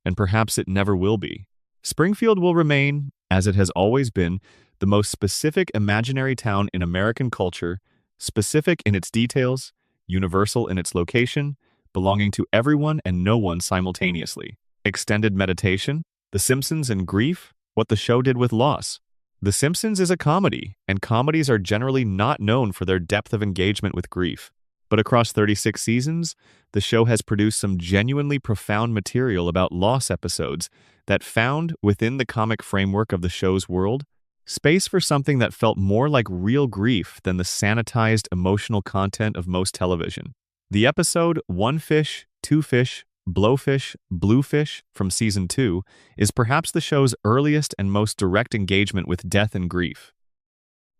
and perhaps it never will be. Springfield will remain, as it has always been, the most specific imaginary town in American culture, specific in its details, universal in its location, belonging to everyone and no one simultaneously. Extended meditation, The Simpsons and grief, what the show did with loss. The Simpsons is a comedy, and comedies are generally not known for their depth of engagement with grief. But across 36 seasons, the show has produced some genuinely profound material about loss episodes that found, within the comic framework of the show's world, space for something that felt more like real grief than the sanitized emotional content of most television. The episode One Fish, Two Fish, Blowfish, Bluefish from Season 2 is perhaps the show's earliest and most direct engagement with death and grief.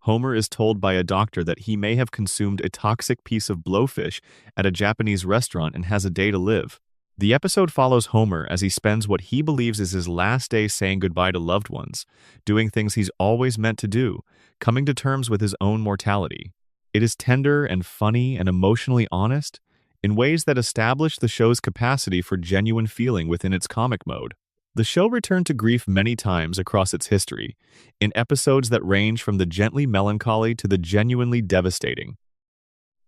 Homer is told by a doctor that he may have consumed a toxic piece of blowfish at a Japanese restaurant and has a day to live. The episode follows Homer as he spends what he believes is his last day saying goodbye to loved ones, doing things he's always meant to do, coming to terms with his own mortality. It is tender and funny and emotionally honest, in ways that establish the show's capacity for genuine feeling within its comic mode. The show returned to grief many times across its history, in episodes that range from the gently melancholy to the genuinely devastating.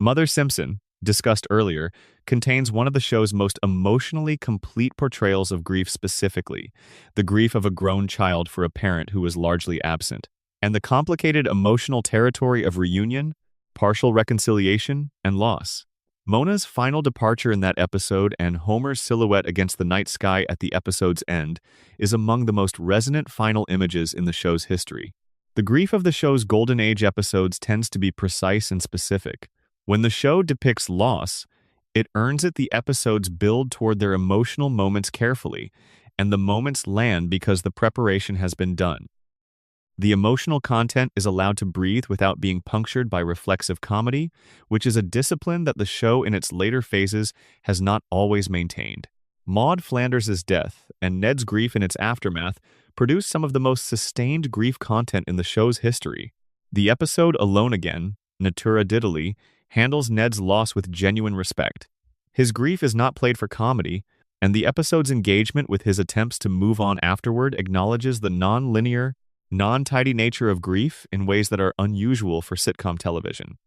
Mother Simpson, discussed earlier, contains one of the show's most emotionally complete portrayals of grief specifically, the grief of a grown child for a parent who was largely absent, and the complicated emotional territory of reunion, partial reconciliation, and loss. Mona's final departure in that episode and Homer's silhouette against the night sky at the episode's end is among the most resonant final images in the show's history. The grief of the show's Golden Age episodes tends to be precise and specific. When the show depicts loss, it earns it the episodes build toward their emotional moments carefully, and the moments land because the preparation has been done. The emotional content is allowed to breathe without being punctured by reflexive comedy, which is a discipline that the show in its later phases has not always maintained. Maud Flanders' death and Ned's grief in its aftermath produced some of the most sustained grief content in the show's history. The episode Alone Again, Natura Diddley, handles Ned's loss with genuine respect. His grief is not played for comedy, and the episode's engagement with his attempts to move on afterward acknowledges the non-linear, non-tidy nature of grief in ways that are unusual for sitcom television.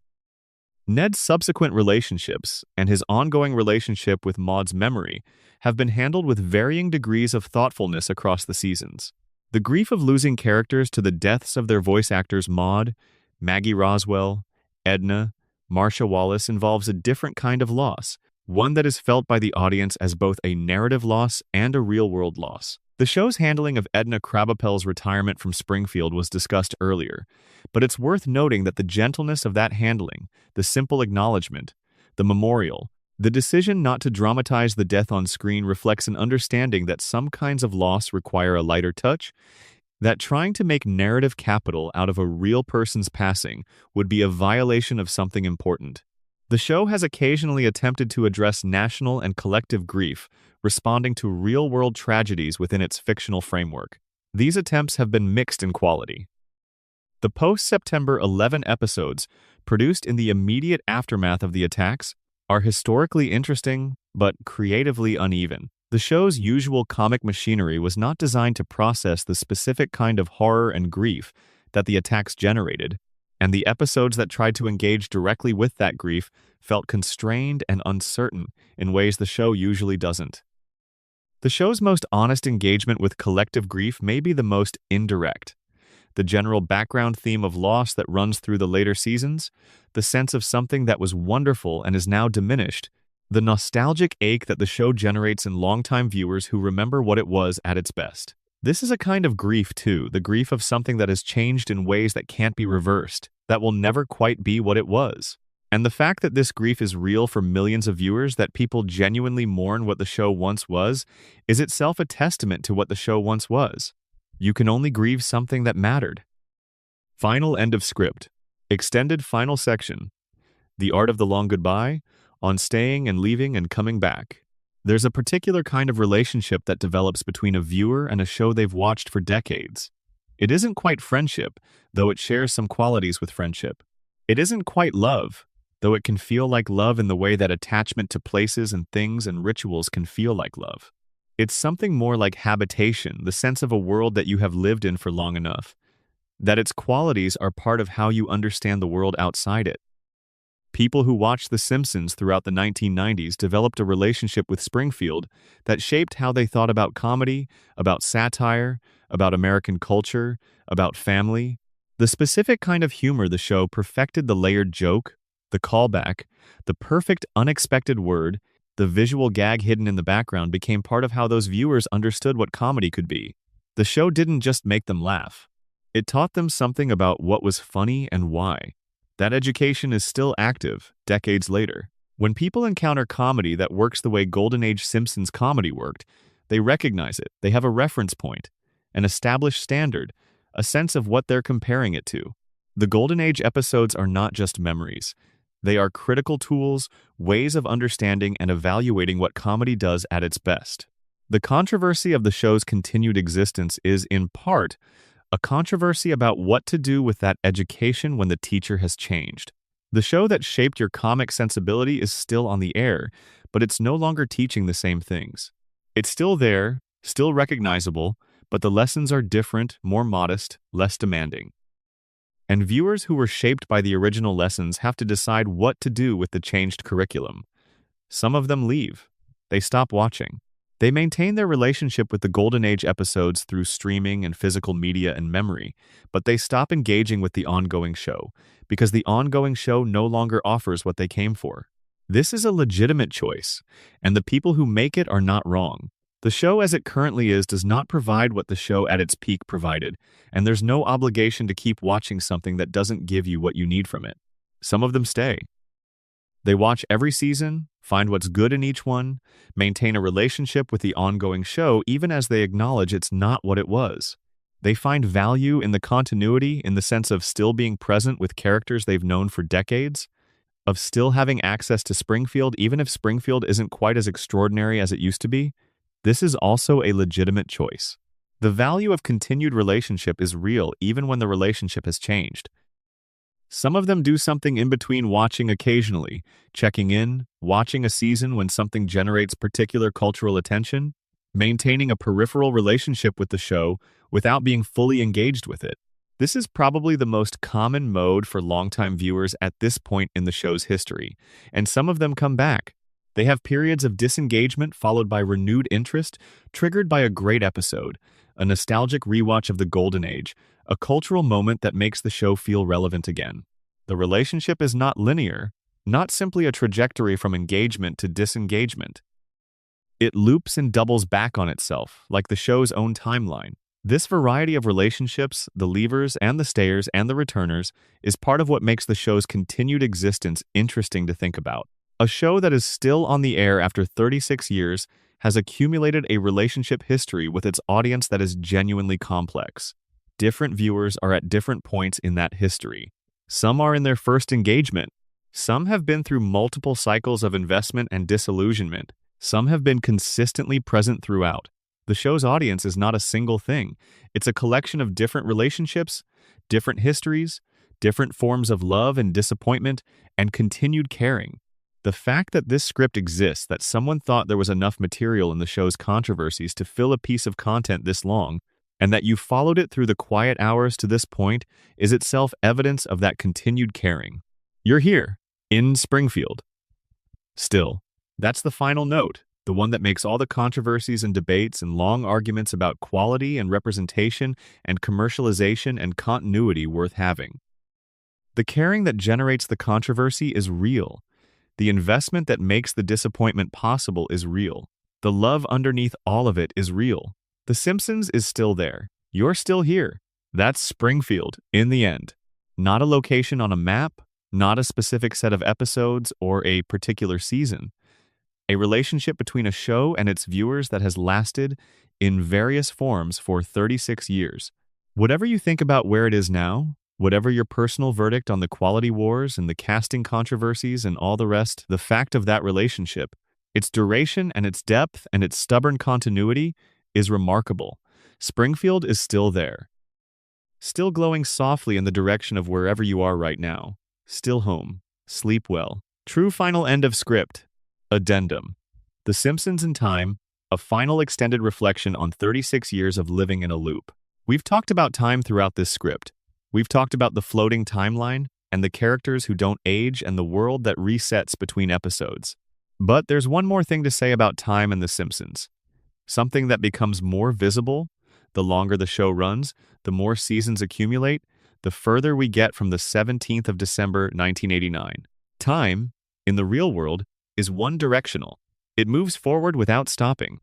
Ned's subsequent relationships and his ongoing relationship with Maud's memory have been handled with varying degrees of thoughtfulness across the seasons. The grief of losing characters to the deaths of their voice actors Maud, Maggie Roswell, Edna, Marcia Wallace involves a different kind of loss, one that is felt by the audience as both a narrative loss and a real-world loss. The show's handling of Edna Krabappel's retirement from Springfield was discussed earlier, but it's worth noting that the gentleness of that handling, the simple acknowledgement, the memorial, the decision not to dramatize the death on screen reflects an understanding that some kinds of loss require a lighter touch, that trying to make narrative capital out of a real person's passing would be a violation of something important. The show has occasionally attempted to address national and collective grief, responding to real-world tragedies within its fictional framework. These attempts have been mixed in quality. The post-September 11 episodes produced in the immediate aftermath of the attacks, are historically interesting but creatively uneven. The show's usual comic machinery was not designed to process the specific kind of horror and grief that the attacks generated, and the episodes that tried to engage directly with that grief felt constrained and uncertain in ways the show usually doesn't. The show's most honest engagement with collective grief may be the most indirect. The general background theme of loss that runs through the later seasons, the sense of something that was wonderful and is now diminished, the nostalgic ache that the show generates in longtime viewers who remember what it was at its best. This is a kind of grief, too, the grief of something that has changed in ways that can't be reversed, that will never quite be what it was. And the fact that this grief is real for millions of viewers, that people genuinely mourn what the show once was, is itself a testament to what the show once was. You can only grieve something that mattered. Final end of script. Extended final section. The art of the long goodbye, on staying and leaving and coming back. There's a particular kind of relationship that develops between a viewer and a show they've watched for decades. It isn't quite friendship, though it shares some qualities with friendship. It isn't quite love, though it can feel like love in the way that attachment to places and things and rituals can feel like love. It's something more like habitation, the sense of a world that you have lived in for long enough, that its qualities are part of how you understand the world outside it. People who watched The Simpsons throughout the 1990s developed a relationship with Springfield that shaped how they thought about comedy, about satire, about American culture, about family. The specific kind of humor the show perfected, the layered joke, the callback, the perfect unexpected word, the visual gag hidden in the background became part of how those viewers understood what comedy could be. The show didn't just make them laugh. It taught them something about what was funny and why. That education is still active, decades later. When people encounter comedy that works the way Golden Age Simpsons comedy worked, they recognize it. They have a reference point, an established standard, a sense of what they're comparing it to. The Golden Age episodes are not just memories. They are critical tools, ways of understanding and evaluating what comedy does at its best. The controversy of the show's continued existence is, in part, a controversy about what to do with that education when the teacher has changed. The show that shaped your comic sensibility is still on the air, but it's no longer teaching the same things. It's still there, still recognizable, but the lessons are different, more modest, less demanding. And viewers who were shaped by the original lessons have to decide what to do with the changed curriculum. Some of them leave. They stop watching. They maintain their relationship with the Golden Age episodes through streaming and physical media and memory, but they stop engaging with the ongoing show, because the ongoing show no longer offers what they came for. This is a legitimate choice, and the people who make it are not wrong. The show as it currently is does not provide what the show at its peak provided, and there's no obligation to keep watching something that doesn't give you what you need from it. Some of them stay. They watch every season, find what's good in each one, maintain a relationship with the ongoing show even as they acknowledge it's not what it was. They find value in the continuity in the sense of still being present with characters they've known for decades, of still having access to Springfield even if Springfield isn't quite as extraordinary as it used to be. This is also a legitimate choice. The value of continued relationship is real even when the relationship has changed. Some of them do something in between watching occasionally, checking in, watching a season when something generates particular cultural attention, maintaining a peripheral relationship with the show without being fully engaged with it. This is probably the most common mode for longtime viewers at this point in the show's history, and some of them come back. They have periods of disengagement followed by renewed interest, triggered by a great episode, a nostalgic rewatch of the Golden Age, a cultural moment that makes the show feel relevant again. The relationship is not linear, not simply a trajectory from engagement to disengagement. It loops and doubles back on itself, like the show's own timeline. This variety of relationships, the leavers and the stayers and the returners, is part of what makes the show's continued existence interesting to think about. A show that is still on the air after 36 years has accumulated a relationship history with its audience that is genuinely complex. Different viewers are at different points in that history. Some are in their first engagement. Some have been through multiple cycles of investment and disillusionment. Some have been consistently present throughout. The show's audience is not a single thing. It's a collection of different relationships, different histories, different forms of love and disappointment, and continued caring. The fact that this script exists, that someone thought there was enough material in the show's controversies to fill a piece of content this long, and that you followed it through the quiet hours to this point, is itself evidence of that continued caring. You're here, in Springfield. Still, that's the final note, the one that makes all the controversies and debates and long arguments about quality and representation and commercialization and continuity worth having. The caring that generates the controversy is real. The investment that makes the disappointment possible is real. The love underneath all of it is real. The Simpsons is still there. You're still here. That's Springfield, in the end. Not a location on a map, not a specific set of episodes or a particular season. A relationship between a show and its viewers that has lasted in various forms for 36 years. Whatever you think about where it is now, whatever your personal verdict on the quality wars and the casting controversies and all the rest, the fact of that relationship, its duration and its depth and its stubborn continuity is remarkable. Springfield is still there. Still glowing softly in the direction of wherever you are right now. Still home. Sleep well. True final end of script. Addendum. The Simpsons in Time, a final extended reflection on 36 years of living in a loop. We've talked about time throughout this script. We've talked about the floating timeline and the characters who don't age and the world that resets between episodes. But there's one more thing to say about time and The Simpsons. Something that becomes more visible the longer the show runs, the more seasons accumulate, the further we get from the 17th of December 1989. Time, in the real world, is one-directional. It moves forward without stopping.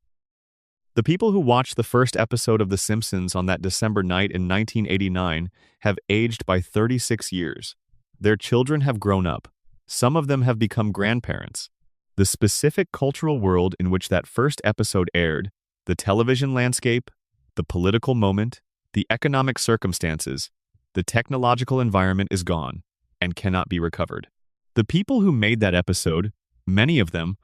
The people who watched the first episode of The Simpsons on that December night in 1989 have aged by 36 years. Their children have grown up. Some of them have become grandparents. The specific cultural world in which that first episode aired, the television landscape, the political moment, the economic circumstances, the technological environment is gone and cannot be recovered. The people who made that episode, many of them,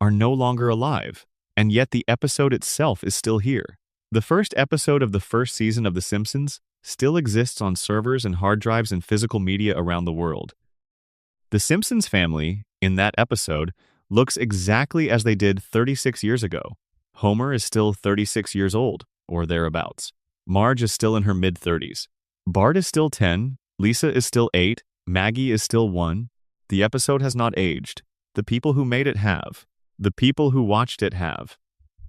are no longer alive, and yet the episode itself is still here. The first episode of the first season of The Simpsons still exists on servers and hard drives and physical media around the world. The Simpsons family, in that episode, looks exactly as they did 36 years ago. Homer is still 36 years old, or thereabouts. Marge is still in her mid-30s. Bart is still 10, Lisa is still 8, Maggie is still 1. The episode has not aged. The people who made it have. The people who watched it have.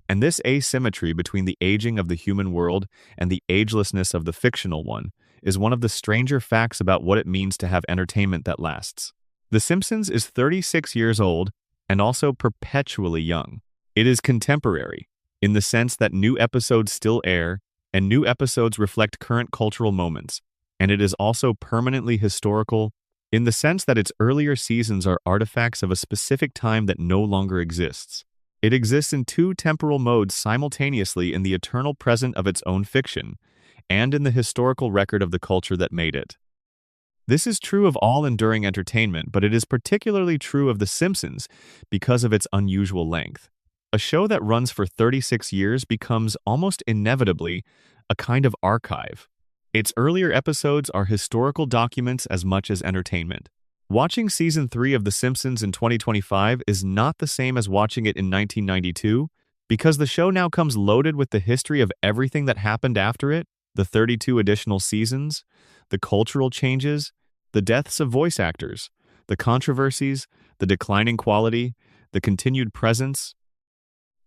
And this asymmetry between the aging of the human world and the agelessness of the fictional one is one of the stranger facts about what it means to have entertainment that lasts. The Simpsons is 36 years old and also perpetually young. It is contemporary, in the sense that new episodes still air, and new episodes reflect current cultural moments, and it is also permanently historical, in the sense that its earlier seasons are artifacts of a specific time that no longer exists. It exists in two temporal modes simultaneously in the eternal present of its own fiction, and in the historical record of the culture that made it. This is true of all enduring entertainment, but it is particularly true of The Simpsons because of its unusual length. A show that runs for 36 years becomes almost inevitably a kind of archive. Its earlier episodes are historical documents as much as entertainment. Watching Season 3 of The Simpsons in 2025 is not the same as watching it in 1992, because the show now comes loaded with the history of everything that happened after it, the 32 additional seasons, the cultural changes, the deaths of voice actors, the controversies, the declining quality, the continued presence.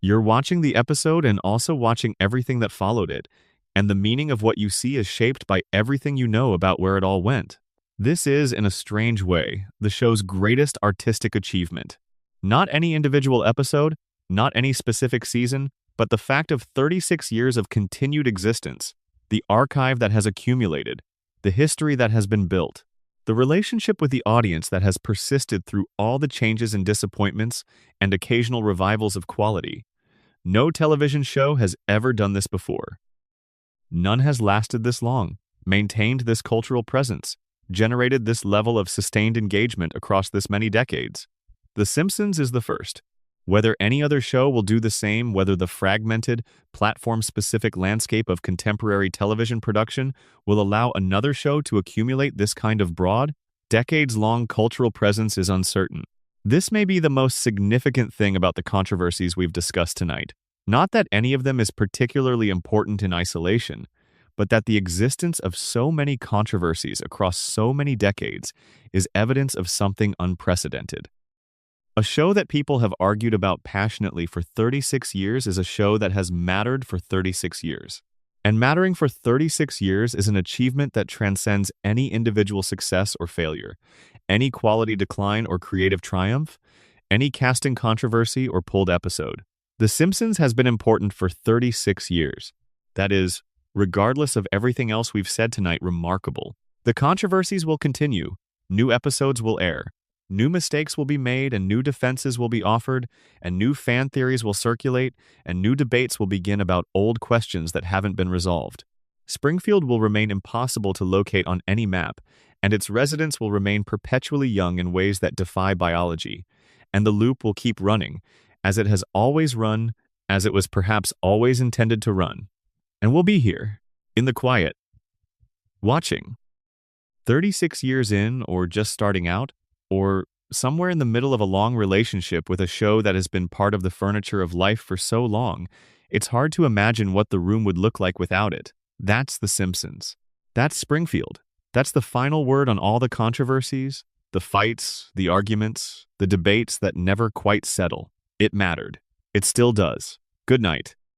You're watching the episode and also watching everything that followed it, and the meaning of what you see is shaped by everything you know about where it all went. This is, in a strange way, the show's greatest artistic achievement. Not any individual episode, not any specific season, but the fact of 36 years of continued existence, the archive that has accumulated, the history that has been built, the relationship with the audience that has persisted through all the changes and disappointments and occasional revivals of quality. No television show has ever done this before. None has lasted this long, maintained this cultural presence, generated this level of sustained engagement across this many decades. The Simpsons is the first. Whether any other show will do the same, whether the fragmented, platform-specific landscape of contemporary television production will allow another show to accumulate this kind of broad, decades-long cultural presence is uncertain. This may be the most significant thing about the controversies we've discussed tonight. Not that any of them is particularly important in isolation, but that the existence of so many controversies across so many decades is evidence of something unprecedented. A show that people have argued about passionately for 36 years is a show that has mattered for 36 years. And mattering for 36 years is an achievement that transcends any individual success or failure, any quality decline or creative triumph, any casting controversy or pulled episode. The Simpsons has been important for 36 years. That is, regardless of everything else we've said tonight, remarkable. The controversies will continue, new episodes will air, new mistakes will be made and new defenses will be offered, and new fan theories will circulate, and new debates will begin about old questions that haven't been resolved. Springfield will remain impossible to locate on any map, and its residents will remain perpetually young in ways that defy biology. And the loop will keep running, as it has always run, as it was perhaps always intended to run. And we'll be here, in the quiet, watching. 36 years in, or just starting out, or somewhere in the middle of a long relationship with a show that has been part of the furniture of life for so long, it's hard to imagine what the room would look like without it. That's The Simpsons. That's Springfield. That's the final word on all the controversies, the fights, the arguments, the debates that never quite settle. It mattered. It still does. Good night.